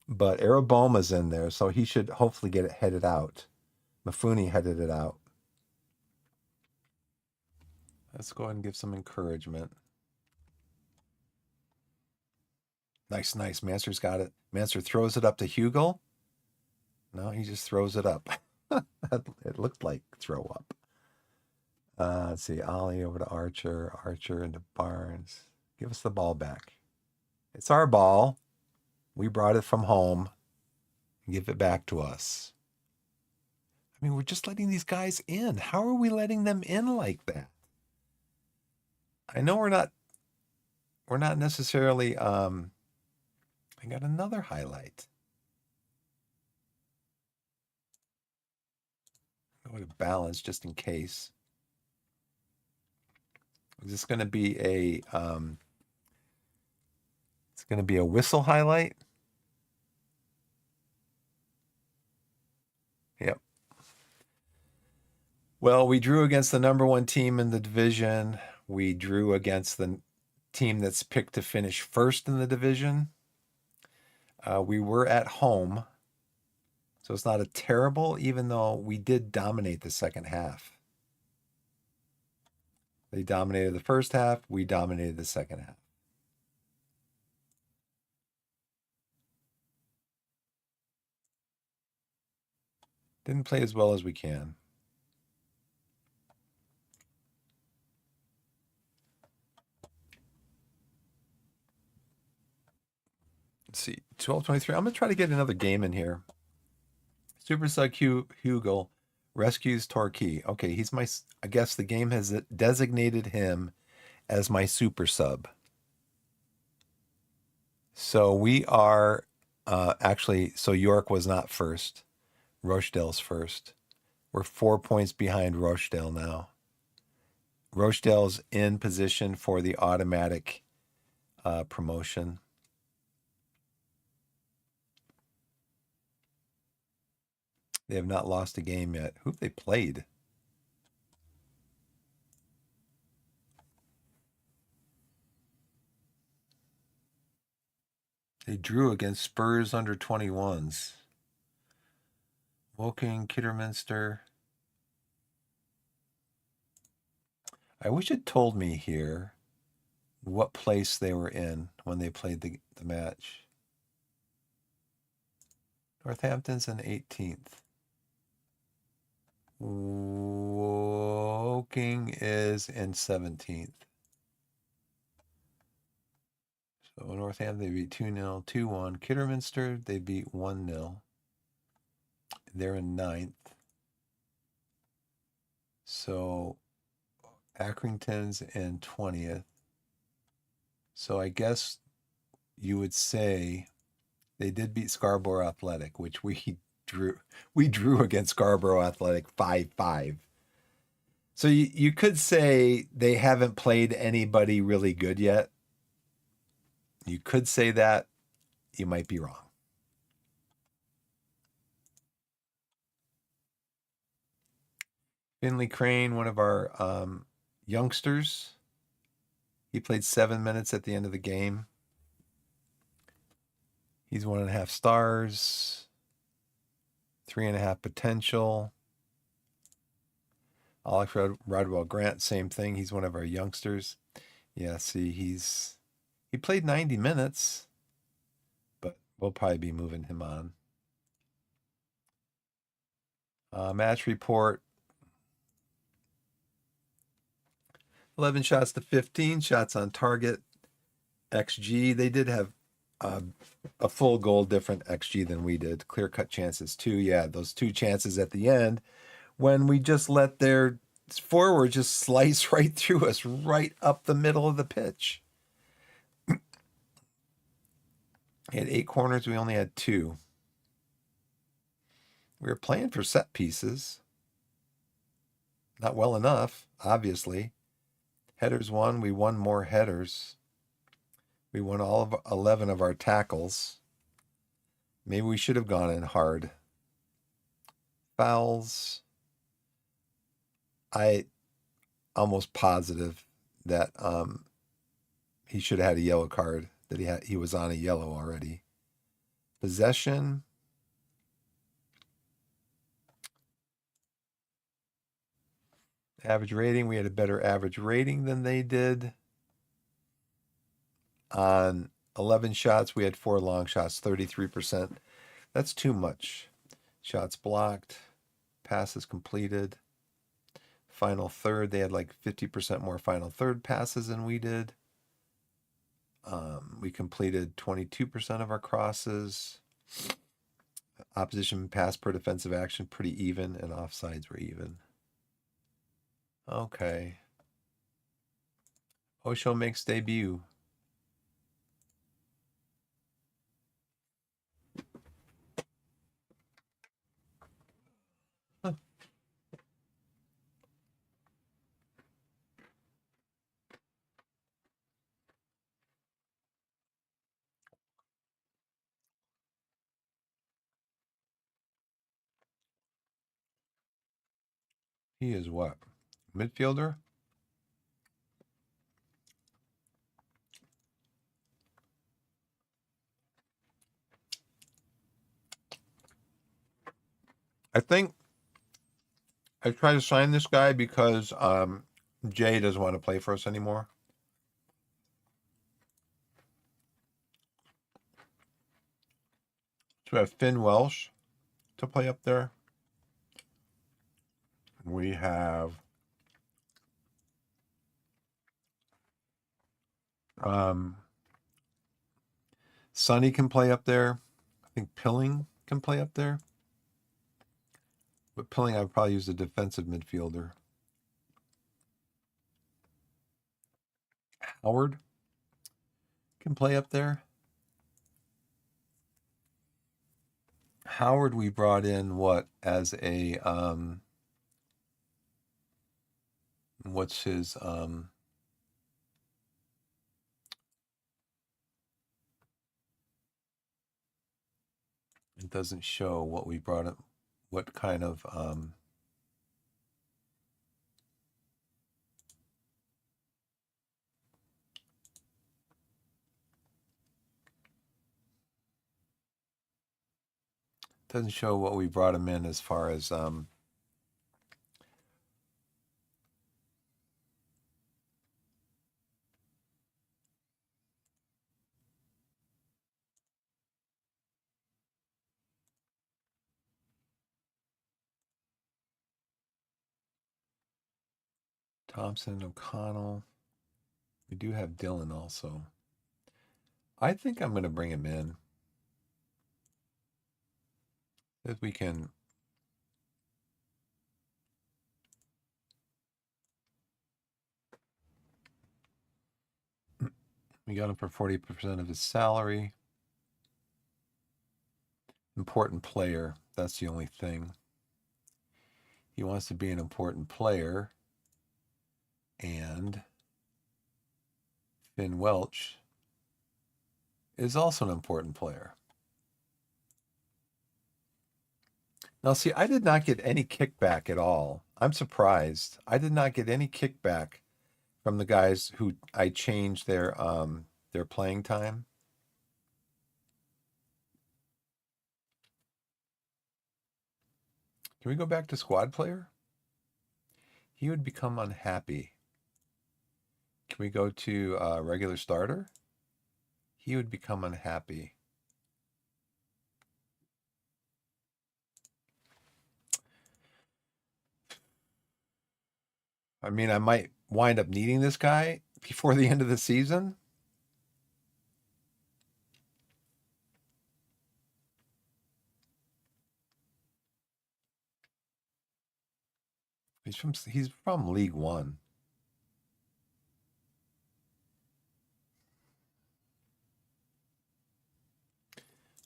But Araboma's in there, so he should hopefully get it headed out. Mafuni headed it out. Let's go ahead and give some encouragement. Nice, nice. Mansur's got it. Mansur throws it up to Hugel. No, he just throws it up. It looked like throw up. Let's see. Ollie over to Archer. Archer into Barnes. Give us the ball back. It's our ball. We brought it from home. Give it back to us. I mean, we're just letting these guys in. How are we letting them in like that? I know we're not necessarily I got another highlight. Go to balance just in case. Is this going to be a it's going to be a whistle highlight? Yep. Well, we drew against the number 1 team in the division. We drew against the team that's picked to finish first in the division. We were at home, so it's not a terrible, even though we did dominate the second half. They dominated the first half. We dominated the second half. Didn't play as well as we can. Let's see, 12:23. I'm going to try to get another game in here. Super Sub Hugel rescues Torquay. Okay, he's my, I guess the game has designated him as my super sub. So we are actually, so York was not first. Rochdale's first. We're 4 points behind Rochdale now. Rochdale's in position for the automatic promotion. They have not lost a game yet. Who've they played? They drew against Spurs under 21s. Woking, Kidderminster. I wish it told me here what place they were in when they played the match. Northampton's in 18th. Woking is in 17th. So Northampton, they beat 2-0, 2-1. Kidderminster, they beat 1-0. They're in 9th. So Accrington's in 20th. So I guess you would say they did beat Scarborough Athletic, which we drew. We drew against Scarborough Athletic 5-5. So you could say they haven't played anybody really good yet. You could say that. You might be wrong. Finley Crane, one of our youngsters. He played 7 minutes at the end of the game. He's 1.5 stars, 3.5 potential. Alex Rodwell Grant, same thing. He's one of our youngsters. Yeah, see, he played 90 minutes, but we'll probably be moving him on. Match report. 11 shots to 15 shots on target. XG, they did have a full goal different XG than we did. Clear cut chances too. Yeah, those 2 chances at the end when we just let their forward just slice right through us, right up the middle of the pitch. He had 8 corners. We only had 2. We were playing for set pieces. Not well enough, obviously. Headers won. We won more headers. We won all of 11 of our tackles. Maybe we should have gone in hard. Fouls. I almost positive that he should have had a yellow card. That he was on a yellow already. Possession. Average rating. We had a better average rating than they did. On 11 shots, we had 4 long shots, 33%. That's too much. Shots blocked, passes completed. Final third, they had like 50% more final third passes than we did. We completed 22% of our crosses. Opposition pass per defensive action, pretty even, and offsides were even. Okay. Osho makes debut. He is what? Midfielder? I think I tried to sign this guy because Jay doesn't want to play for us anymore. So we have Finn Welsh to play up there. We have Sonny can play up there. I think Pilling can play up there. But Pilling, I would probably use a defensive midfielder. Howard can play up there. Howard, we brought in what as a what's his it doesn't show what we brought him. what kind of doesn't show what we brought him in as far as Thompson, O'Connell. We do have Dylan also. I think I'm going to bring him in. If we can. We got him for 40% of his salary. Important player. That's the only thing. He wants to be an important player. And Finn Welch is also an important player. Now, see, I did not get any kickback at all. I'm surprised. I did not get any kickback from the guys who I changed their playing time. Can we go back to squad player? He would become unhappy. Can we go to regular starter? He would become unhappy. I mean, I might wind up needing this guy before the end of the season. He's from League One.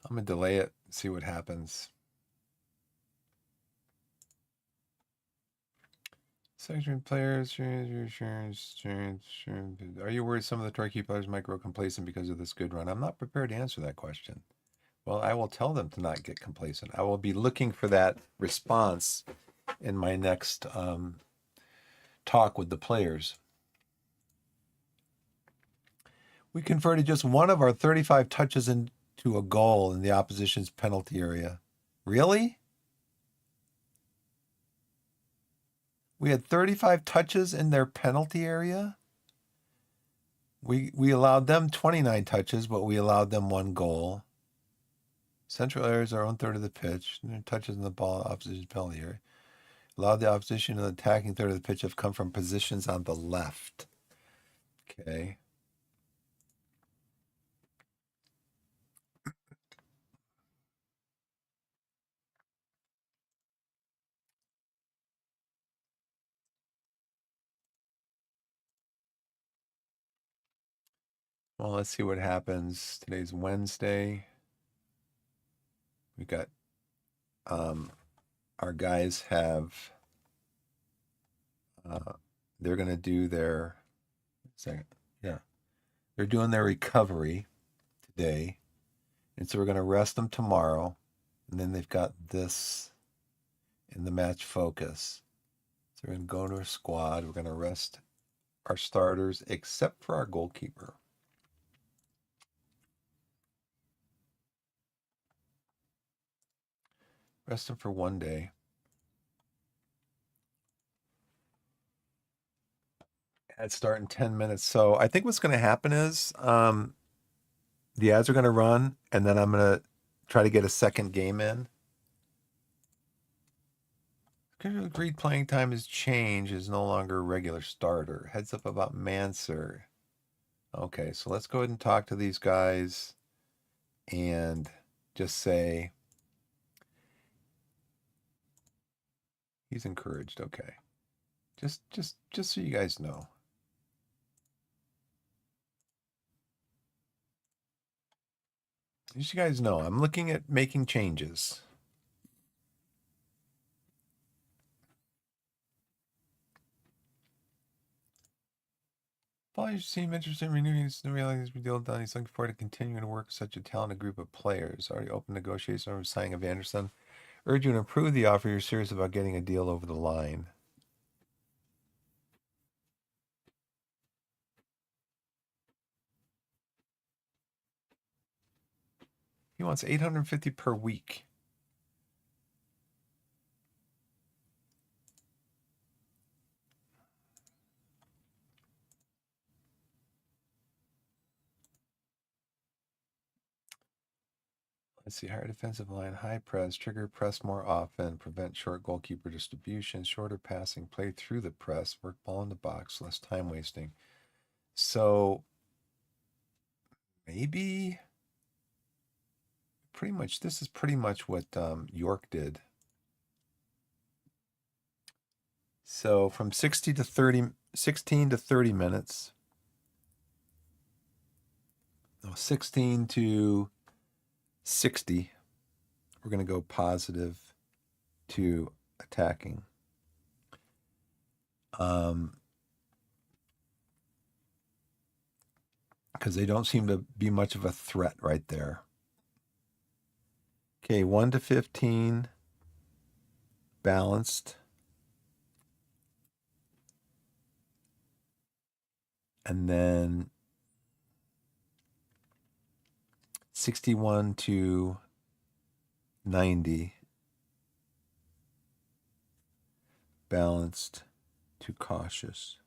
I'm gonna delay it, see what happens. Section players, insurance. Are you worried some of the Torquay players might grow complacent because of this good run? I'm not prepared to answer that question. Well, I will tell them to not get complacent. I will be looking for that response in my next talk with the players. We converted just one of our 35 touches into a goal in the opposition's penalty area. Really? We had 35 touches in their penalty area? We allowed them 29 touches, but we allowed them one goal. Central area is our own third of the pitch. Touches in the ball, opposition penalty area. Allowed the opposition in the attacking third of the pitch have come from positions on the left. Okay. Well, let's see what happens. Today's Wednesday. We got our guys have they're gonna do their second. Yeah. They're doing their recovery today. And so we're gonna rest them tomorrow. And then they've got this in the match focus. So we're gonna go to our squad. We're gonna rest our starters except for our goalkeeper. Rest him for one day. Ads start in 10 minutes. So I think what's going to happen is the ads are going to run, and then I'm going to try to get a second game in. Agreed playing time has changed, is no longer a regular starter. Heads up about Manser. Okay, so let's go ahead and talk to these guys and just say he's encouraged. Okay. Just so you guys know. Just so you guys know, I'm looking at making changes. Paul, you seem interested in renewing his realize we deal done. He's looking forward to continuing to work with such a talented group of players. Already open negotiations over signing of Anderson. Urge you to improve the offer. You're serious about getting a deal over the line. He wants $850 per week. Let's see, higher defensive line, high press, trigger press more often, prevent short goalkeeper distribution, shorter passing, play through the press, work ball in the box, less time wasting. So maybe pretty much this is pretty much what York did. So from 16 to 30 minutes. No, 16 to 60. We're going to go positive to attacking. Because they don't seem to be much of a threat right there. Okay, 1 to 15, balanced. And then 61 to 90, balanced to cautious.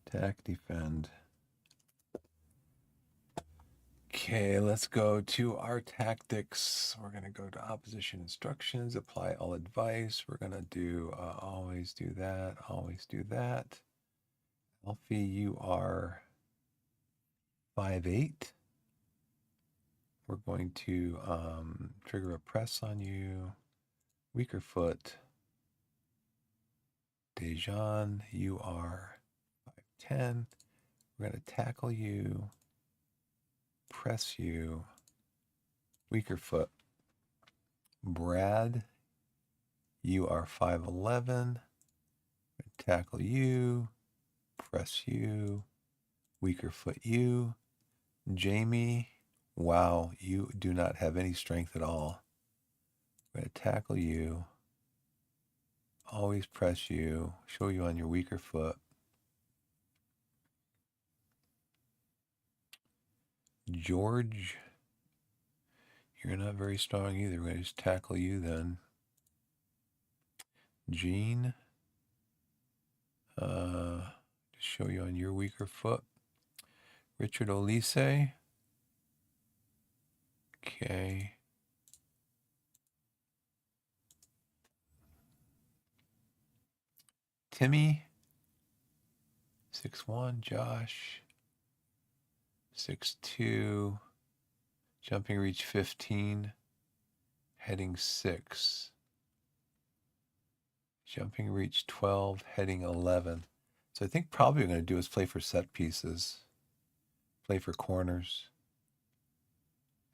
Attack, defend. Okay, let's go to our tactics. We're going to go to opposition instructions, apply all advice. We're going to do always do that, always do that. Alfie, you are 5'8". We're going to trigger a press on you. Weaker foot. Dejan, you are 5'10". We're going to tackle you, press you, weaker foot. Brad, you are 5'11". Tackle you, press you, weaker foot you. Jamie, wow, you do not have any strength at all. I'm going to tackle you, always press you, show you on your weaker foot. George, you're not very strong either. We're going to just tackle you then. Gene, just show you on your weaker foot. Richard Olise. Okay. Timmy, 6'1". Josh, 6'2". Jumping reach 15. Heading 6. Jumping reach 12. Heading 11. So I think probably what I'm going to do is play for set pieces. Play for corners.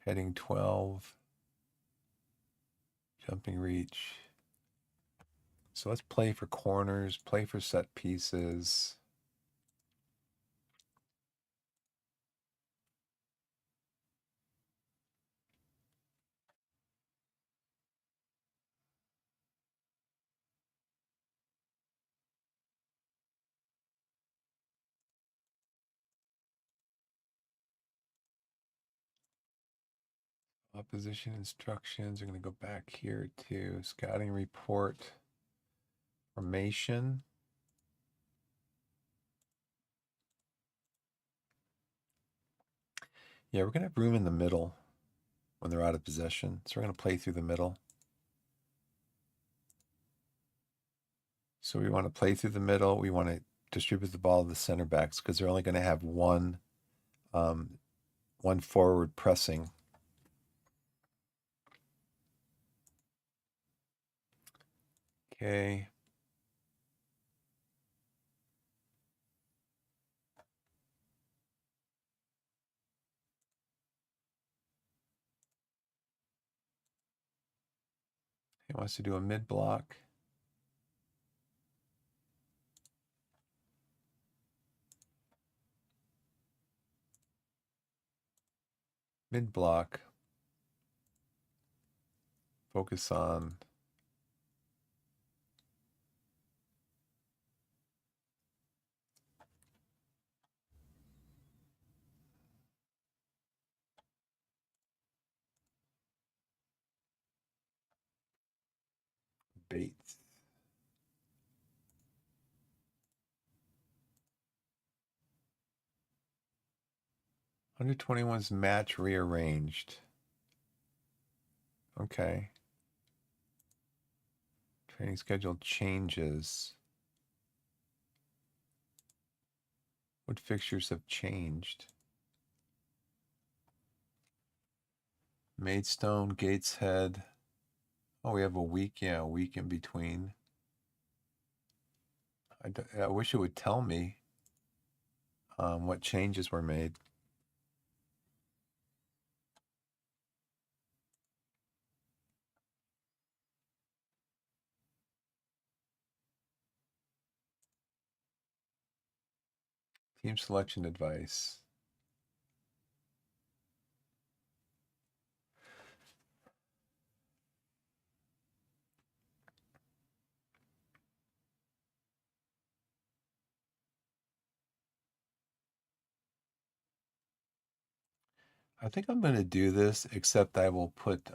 Heading 12. Jumping reach. So let's play for corners, play for set pieces. Opposition instructions. We're going to go back here to scouting report. Formation. Yeah, we're going to have room in the middle when they're out of possession. So we're going to play through the middle. So we want to play through the middle. We want to distribute the ball to the center backs because they're only going to have one forward pressing. Okay. He wants to do a mid block. Mid block. Focus on Bates. 121's match rearranged. Okay. Training schedule changes. What fixtures have changed? Maidstone, Gateshead. Oh, we have a week. Yeah, a week in between. I wish it would tell me what changes were made. Team selection advice. I think I'm going to do this, except I will put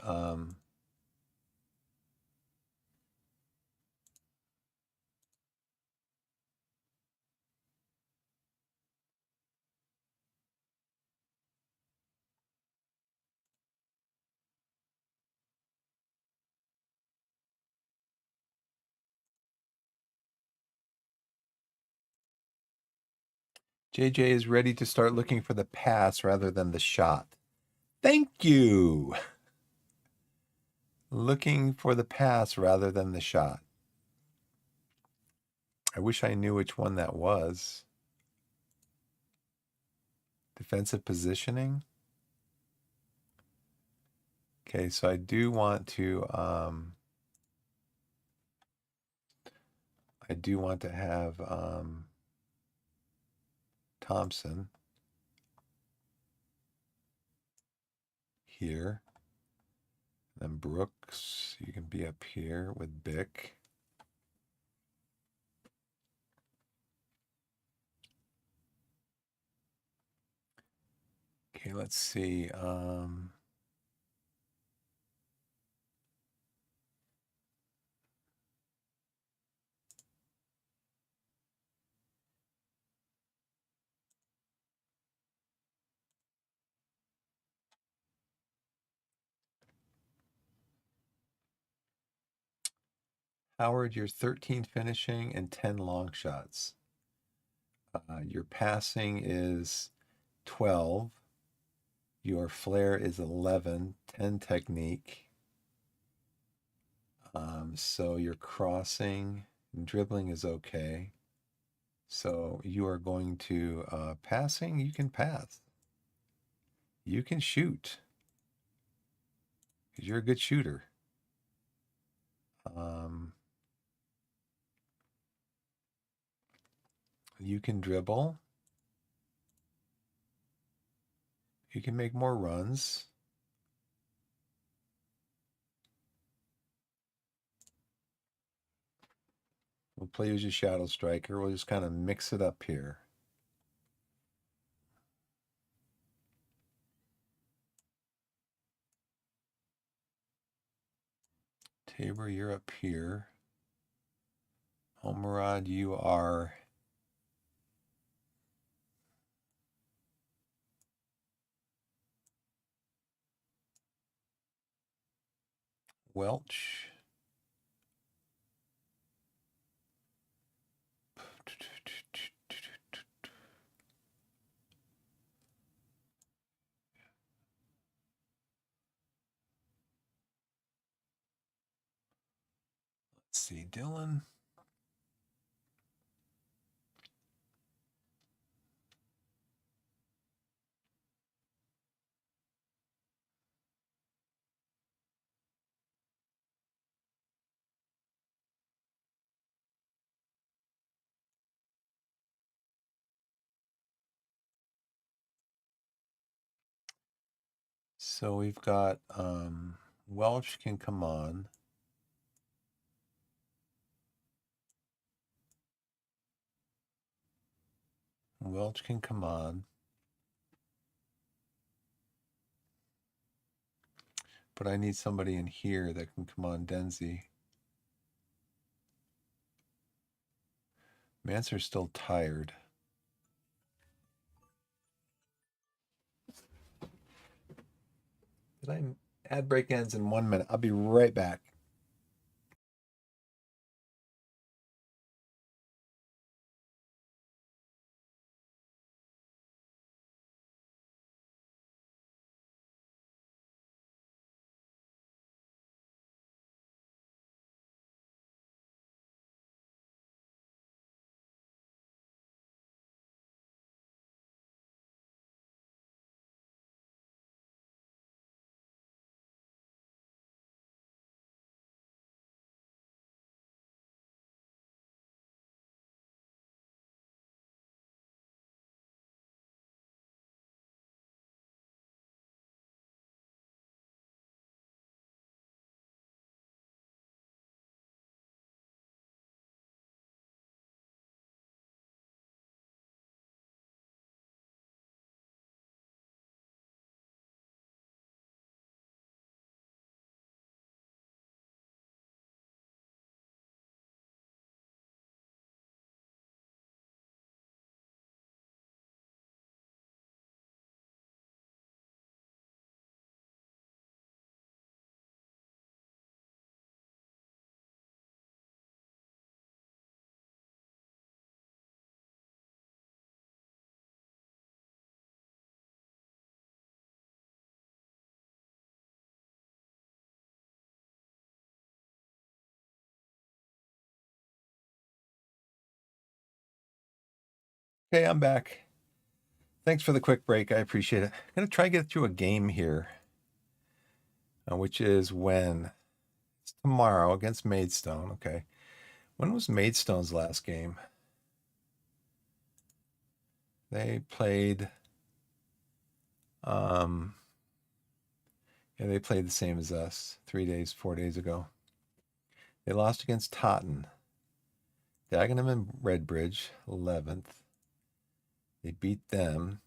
JJ is ready to start looking for the pass rather than the shot. Thank you. Looking for the pass rather than the shot. I wish I knew which one that was. Defensive positioning. Okay, so I do want to have Thompson here. Then Brooks, you can be up here with Bick. Okay, let's see. Howard, you're 13 finishing and 10 long shots. Your passing is 12. Your flair is 11, 10 technique. So your crossing and dribbling is okay. So you are going to passing, you can pass. You can shoot. Because you're a good shooter. You can dribble. You can make more runs. We'll play you as a shadow striker. We'll just kind of mix it up here. Tabor, you're up here. Homerod, you are Welch. Let's see, Dylan. So we've got Welsh can come on. Welch can come on. But I need somebody in here that can come on Denzi. Manser's still tired. Did I ad break ends in 1 minute? I'll be right back. Okay, I'm back. Thanks for the quick break. I appreciate it. I'm going to try to get through a game here, which is when? It's tomorrow against Maidstone. Okay. When was Maidstone's last game? They played, yeah, they played the same as us 4 days ago. They lost against Totten. Dagenham and Redbridge, 11th. They beat them.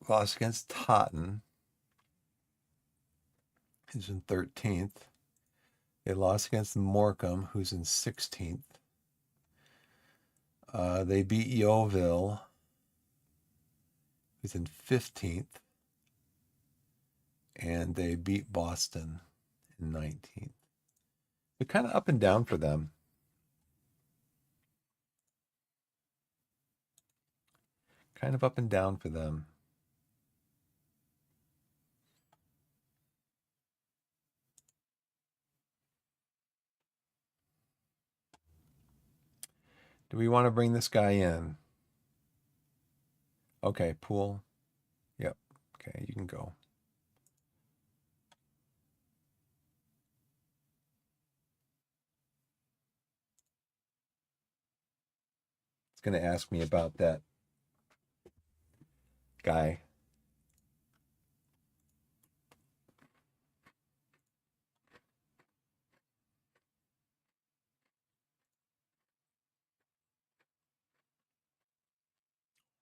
Lost against Totten, who's in 13th. They lost against Morecambe, who's in 16th. They beat Yeovil, who's in 15th. And they beat Boston in 19th. They're kind of up and down for them. Kind of up and down for them. Do we want to bring this guy in? Okay, Pool. Yep. Okay, you can go. It's going to ask me about that guy.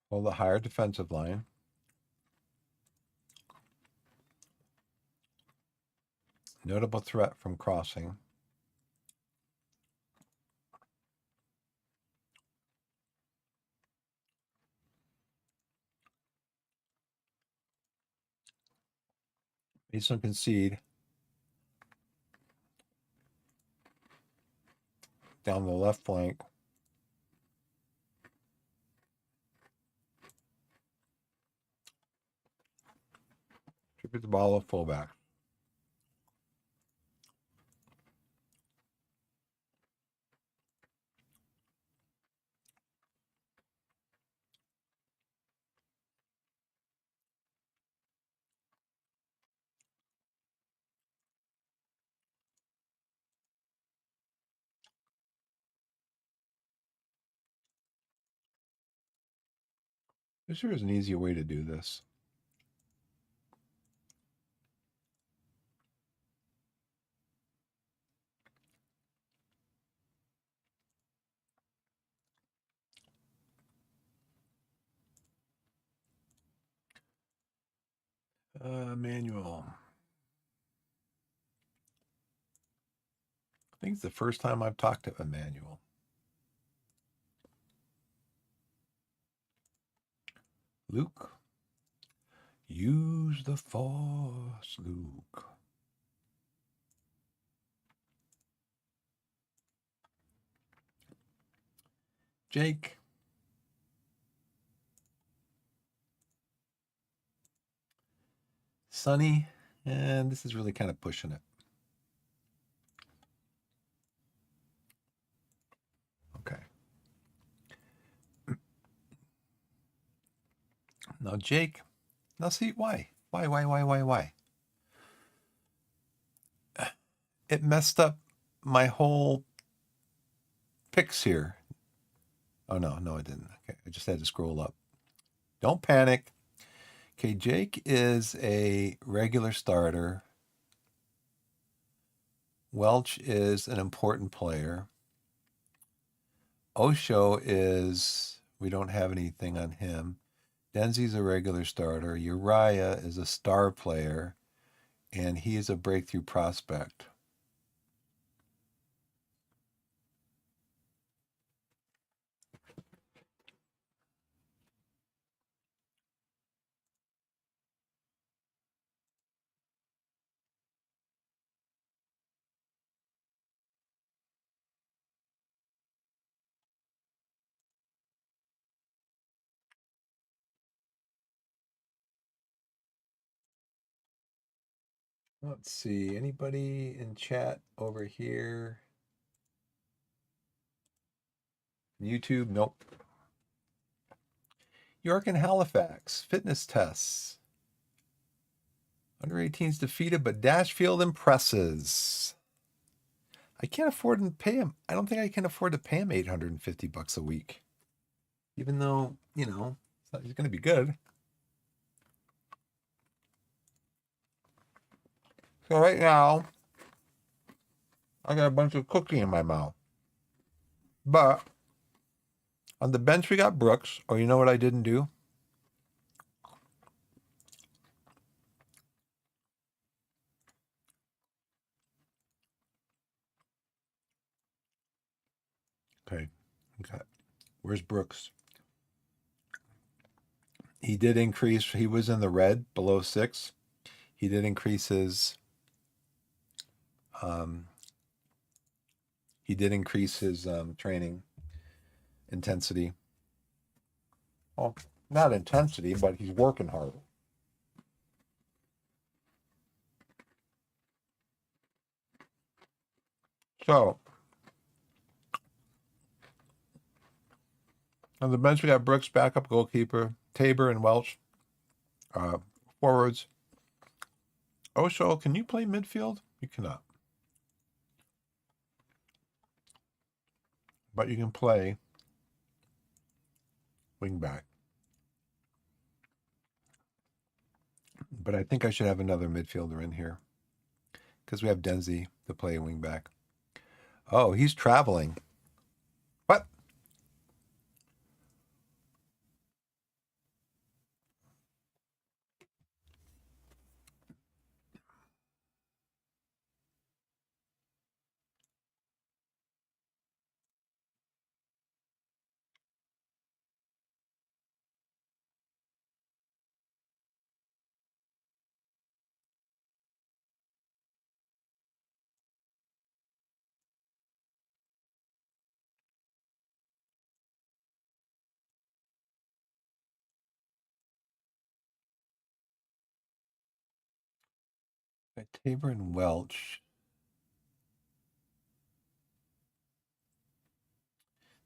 Hold the higher defensive line. Notable threat from crossing. Please don't concede. Down the left flank. Tribute the ball of fullback. There is an easier way to do this. Manual. I think it's the first time I've talked to Emmanuel. Luke. Use the force, Luke. Jake. Sunny. And this is really kind of pushing it. Okay. Now, Jake. Now, see, why? Why? It messed up my whole picks here. Oh, no, it didn't. Okay, I just had to scroll up. Don't panic. Okay, Jake is a regular starter. Welch is an important player. Osho is, we don't have anything on him. Denzi's a regular starter. Uriah is a star player, and he is a breakthrough prospect. Let's see, anybody in chat over here? YouTube? Nope. York and Halifax, fitness tests. Under 18s defeated, but Dashfield impresses. I can't afford to pay him. I don't think I can afford to pay him $850 a week. Even though, he's going to be good. So right now, I got a bunch of cookie in my mouth. But on the bench, we got Brooks. Or you know what I didn't do? Okay. Where's Brooks? He did increase. He was in the red, below 6. He did increase his. Training intensity. Well, not intensity, but he's working hard. So on the bench, we got Brooks, backup goalkeeper, Tabor and Welch, forwards. Osho, can you play midfield? You cannot. But you can play wing back. But I think I should have another midfielder in here because we have Denzi to play wing back. Oh, he's traveling. What? Got Tabor and Welch.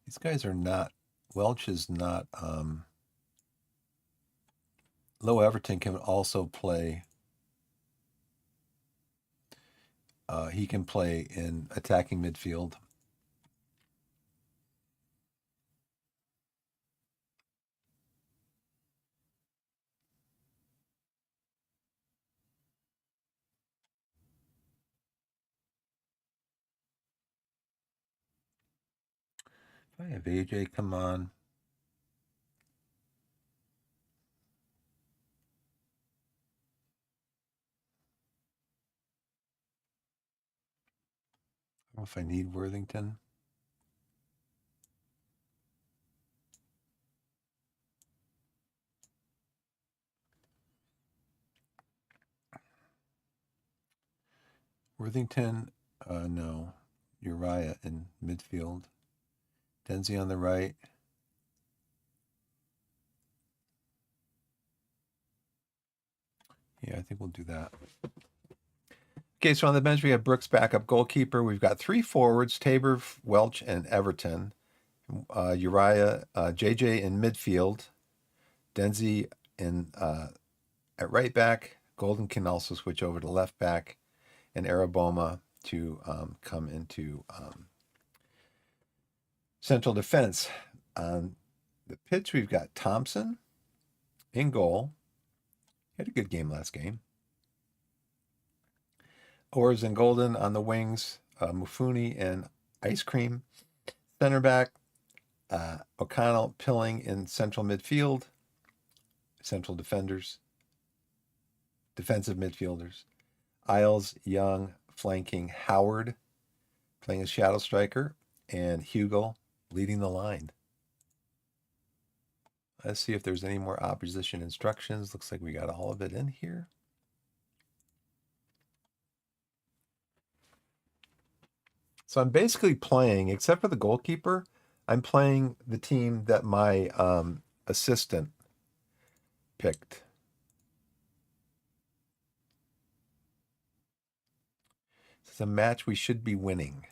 These guys are not. Welch is not. Low Everton can also play. He can play in attacking midfield. If I have AJ come on. if I need Worthington. Worthington, no. Uriah in midfield. Denzi on the right. Yeah, I think we'll do that. Okay, so on the bench, we have Brooks backup goalkeeper. We've got 3 forwards, Tabor, Welch, and Everton. Uriah, JJ in midfield. Denzi in at right back. Golden can also switch over to left back. And Araboma to come into central defense. On the pitch, we've got Thompson in goal. He had a good game last game. Ors and Golden on the wings. Mufuni and Ice Cream. Center back. O'Connell, Pilling in central midfield. Central defenders. Defensive midfielders. Isles, Young, flanking Howard, playing as shadow striker, and Hugel leading the line. Let's see if there's any more opposition instructions. Looks like we got all of it in here. So I'm basically playing, except for the goalkeeper, I'm playing the team that my assistant picked. It's a match we should be winning.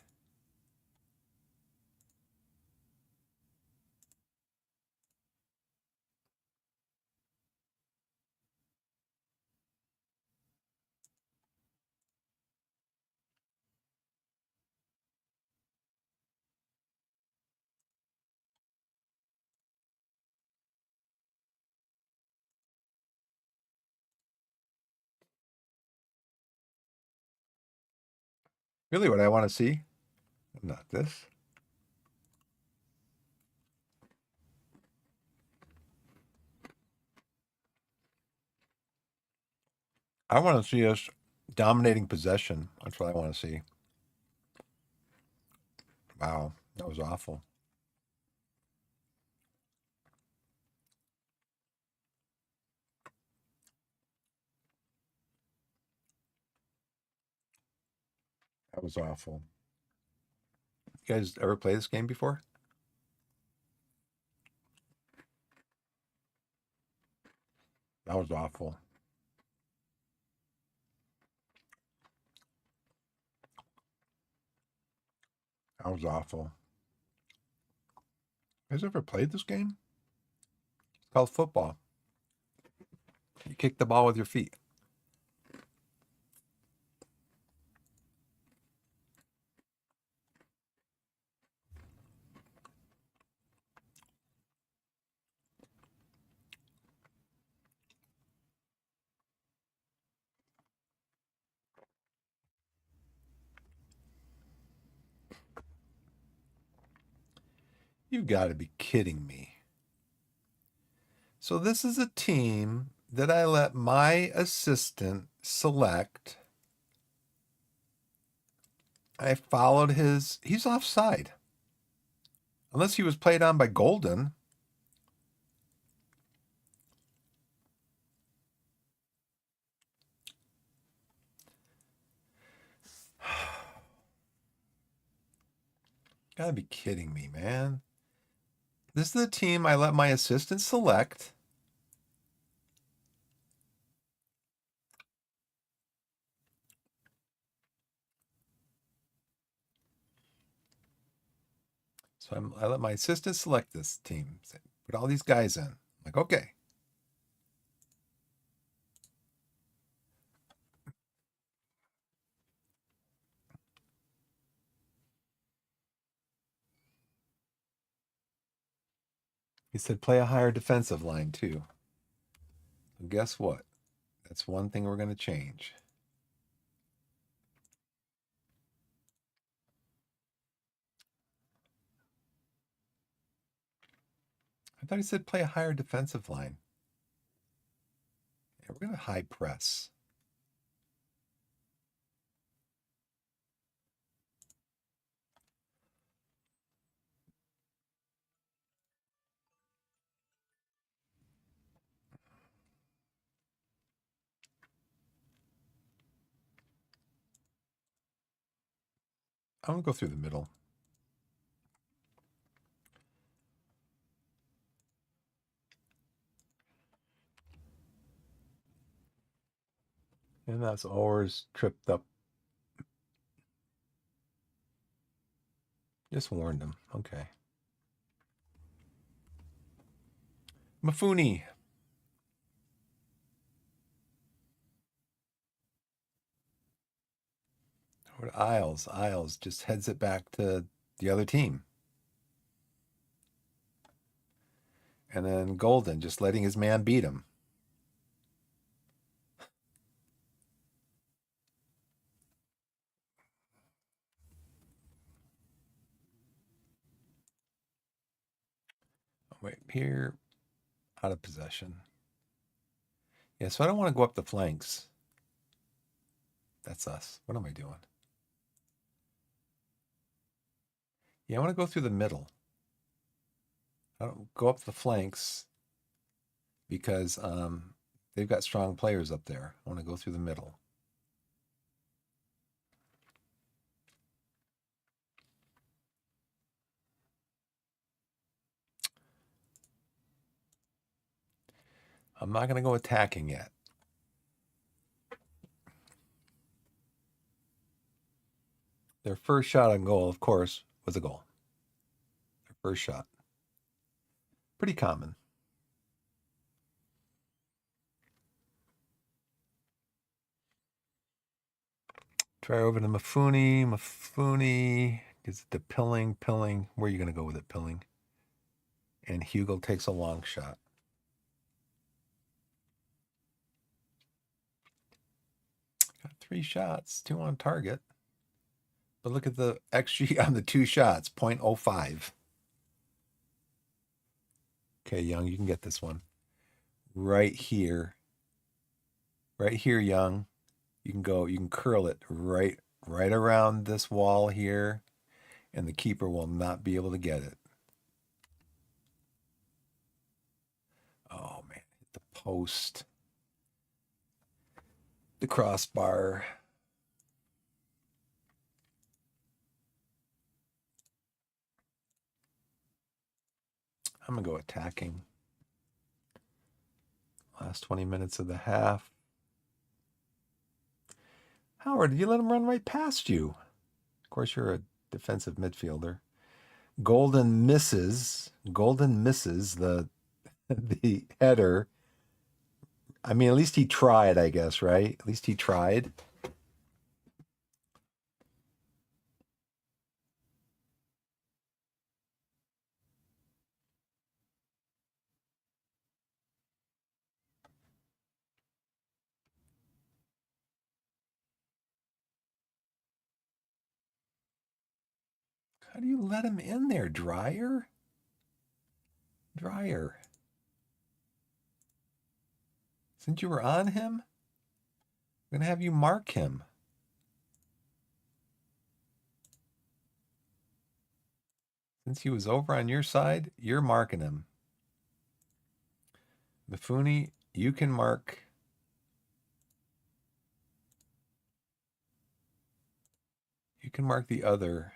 Really what I want to see? Not this. I want to see us dominating possession. That's what I want to see. Wow, that was awful. That was awful. You guys ever play this game before? That was awful. That was awful. You guys ever played this game? It's called football. You kick the ball with your feet. You've got to be kidding me. So this is a team that I let my assistant select. I followed he's offside. Unless he was played on by Golden. Gotta be kidding me, man. This is the team I let my assistant select. So I let my assistant select this team. Put all these guys in. I'm like, okay. He said play a higher defensive line too. So guess what? That's one thing we're going to change. I thought he said play a higher defensive line. Yeah, we're going to high press. I'm going to go through the middle. And that's oars tripped up. Just warned him. Okay. Mafuni. Or Isles. Isles just heads it back to the other team. And then Golden just letting his man beat him. Wait, here, out of possession. Yeah, so I don't want to go up the flanks. That's us. What am I doing? Yeah, I want to go through the middle. I don't go up the flanks because they've got strong players up there. I want to go through the middle. I'm not going to go attacking yet. Their first shot on goal, of course, was a goal. Their first shot. Pretty common. Try over to Mafuni. Mafuni gets it to Pilling. Pilling. Where are you going to go with it, Pilling? And Hugel takes a long shot. Got 3 shots, 2 on target. But look at the XG on the 2 shots, 0.05. Okay, Young, you can get this one. Right here. Right here, Young. You can curl it right around this wall here, and the keeper will not be able to get it. Oh, man. Hit the post. The crossbar. I'm going to go attacking. Last 20 minutes of the half. Howard, did you let him run right past you? Of course, you're a defensive midfielder. Golden misses the the header. I mean, at least he tried, I guess, right? At least he tried. How do you let him in there, Dryer? Dryer. Since you were on him, I'm going to have you mark him. Since he was over on your side, you're marking him. Mifune, you can mark. You can mark the other.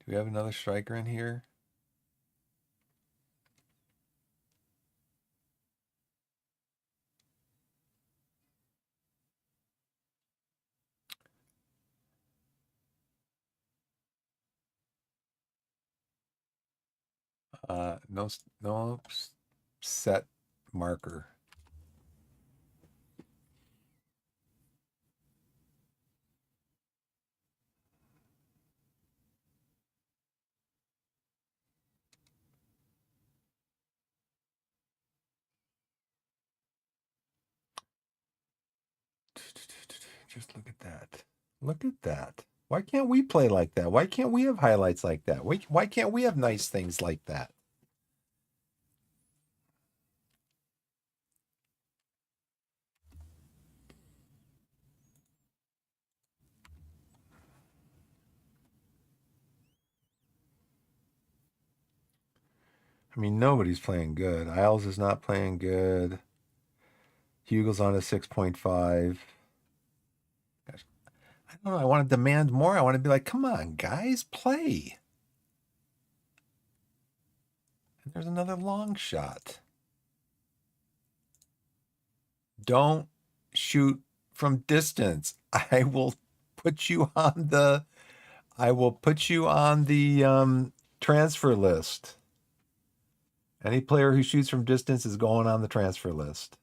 Do we have another striker in here? No set marker. Just look at that. Look at that. Why can't we play like that? Why can't we have highlights like that? Why can't we have nice things like that? I mean, nobody's playing good. Isles is not playing good. Hugel's on a 6.5. Gosh, I I want to demand more. I want to be like, come on, guys, play. And there's another long shot. Don't shoot from distance. I will put you on the transfer list. Any player who shoots from distance is going on the transfer list.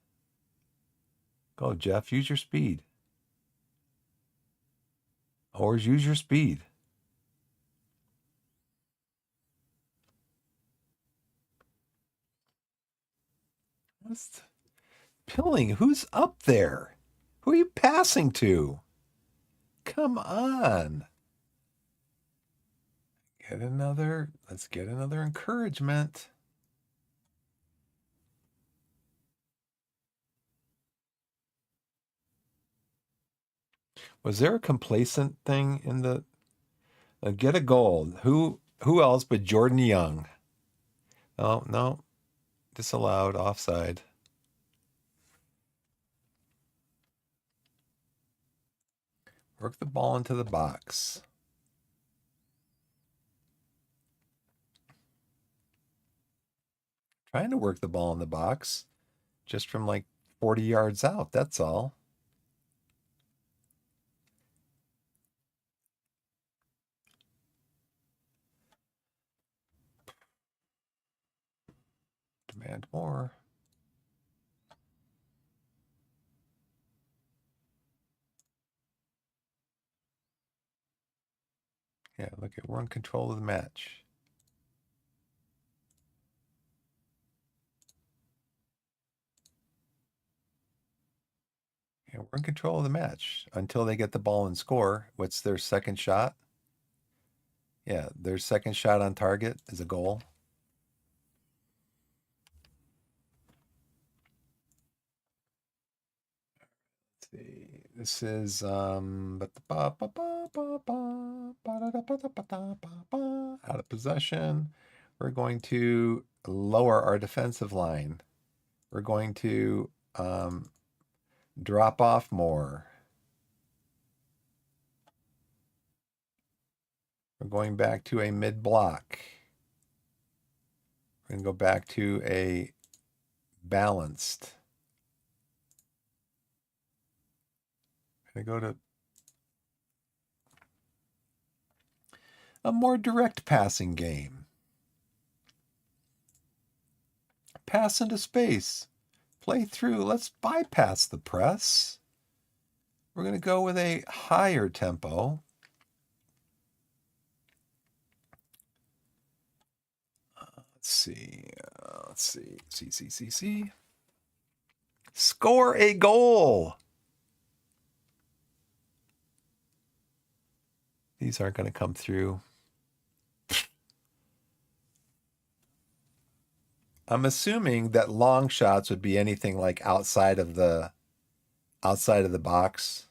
Go, Jeff. Use your speed. Or use your speed. Pilling, who's up there? Who are you passing to? Come on. Let's get another encouragement. Was there a complacent thing in the get a goal? Who else but Jordan Young? Oh, no. Disallowed, offside. Work the ball into the box. Trying to work the ball in the box just from like 40 yards out. That's all. Demand more. Yeah, look at we're in control of the match. Yeah, we're in control of the match until they get the ball and score. What's their second shot? Yeah, their second shot on target is a goal. Let's see. This is out of possession. We're going to lower our defensive line. We're going to drop off more. We're going back to a mid block. We're going to go back to a balanced. We're going to go to a more direct passing game. Pass into space. Play through. Let's bypass the press. We're going to go with a higher tempo. Let's see. See. Score a goal. These aren't going to come through. I'm assuming that long shots would be anything like outside of the box,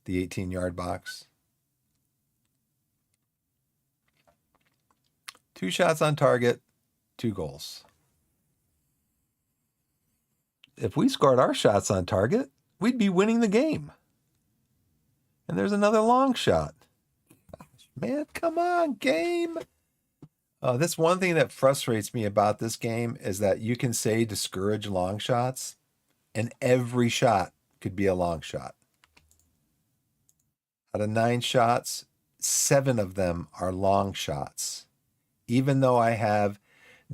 the 18-yard box. 2 shots on target, 2 goals. If we scored our shots on target, we'd be winning the game. And there's another long shot. Man, come on, game. That's one thing that frustrates me about this game is that you can say discourage long shots, and every shot could be a long shot. Out of 9 shots, 7 of them are long shots, even though I have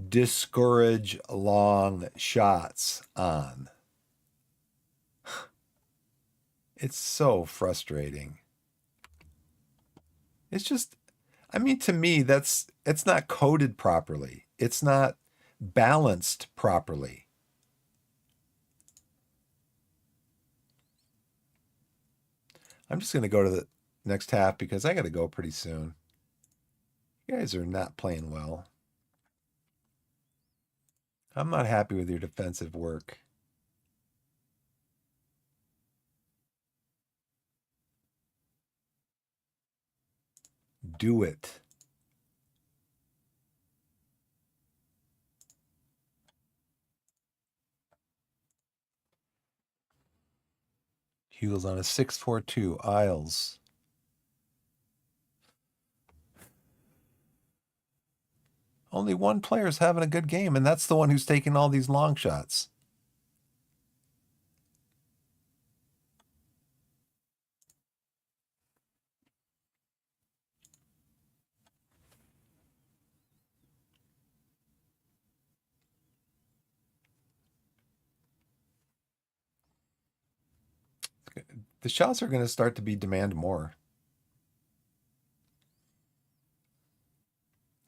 discourage long shots on. It's so frustrating. It's just, I mean, to me, it's not coded properly. It's not balanced properly. I'm just going to go to the next half because I got to go pretty soon. You guys are not playing well. I'm not happy with your defensive work. Do it. Hughes on a 6-4-2. Isles. Only one player's having a good game, and that's the one who's taking all these long shots. The shots are going to start to be demand more.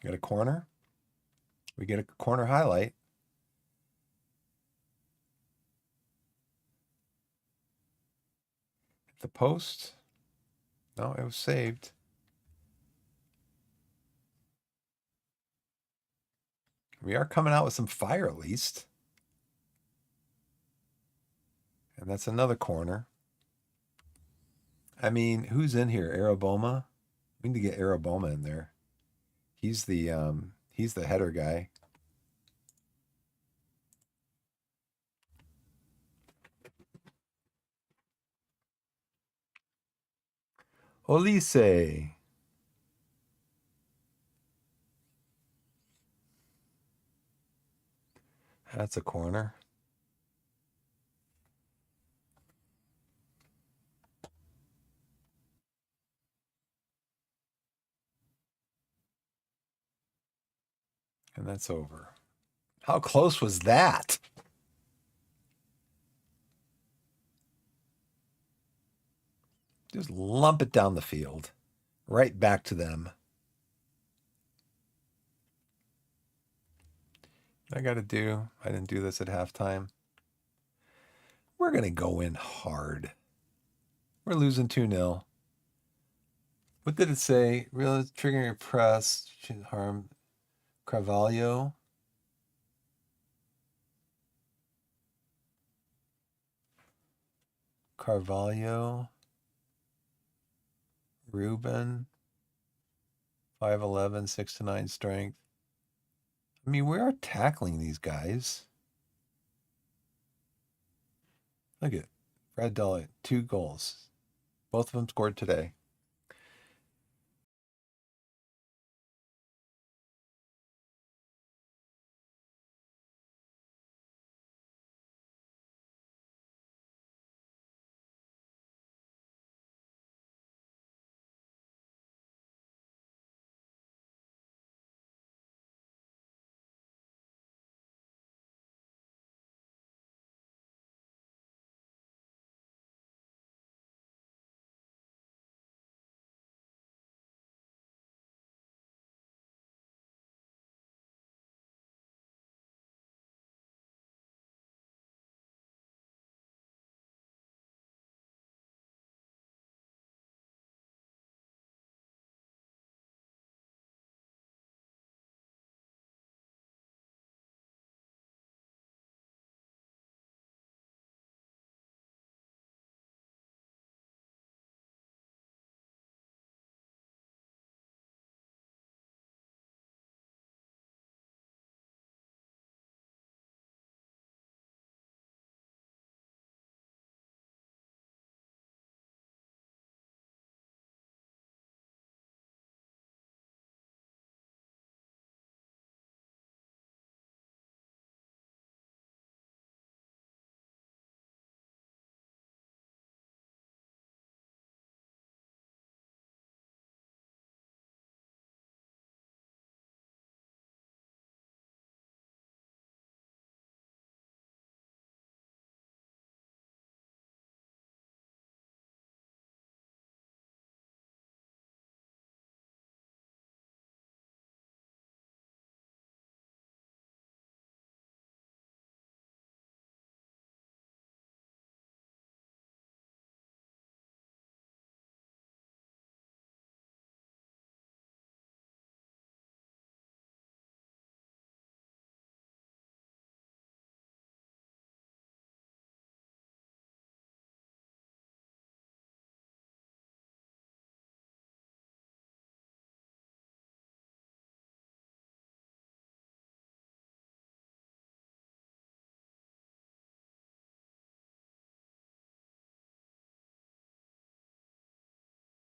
Got a corner. We get a corner highlight. The post. No, it was saved. We are coming out with some fire at least. And that's another corner. I mean, who's in here? Araboma? We need to get Araboma in there. He's the header guy. Olise. That's a corner. And that's over. How close was that? Just lump it down the field. Right back to them. I got to do. I didn't do this at halftime. We're going to go in hard. We're losing 2-0. What did it say? Real triggering your press should harm Carvalho. Ruben. 5'11", 6'9" strength. I mean, we are tackling these guys. Look at Brad Dolly, 2 goals. Both of them scored today.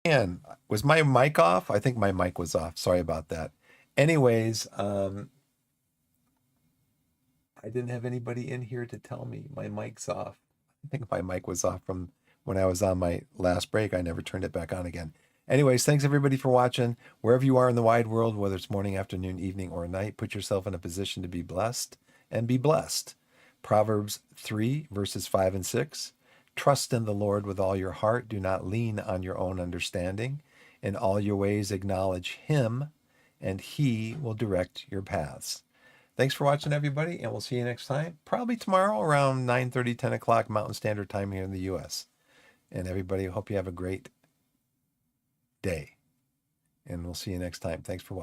And was my mic off? I think my mic was off. Sorry about that. Anyways, I didn't have anybody in here to tell me my mic's off. I think my mic was off from when I was on my last break. I never turned it back on again. Anyways, thanks everybody for watching. Wherever you are in the wide world, whether it's morning, afternoon, evening, or night, put yourself in a position to be blessed and be blessed. Proverbs 3, verses 5 and 6. Trust in the Lord with all your heart. Do not lean on your own understanding. In all your ways, acknowledge Him, and He will direct your paths. Thanks for watching, everybody, and we'll see you next time. Probably tomorrow around 9:30, 10 o'clock Mountain Standard Time here in the U.S. And everybody, hope you have a great day. And we'll see you next time. Thanks for watching.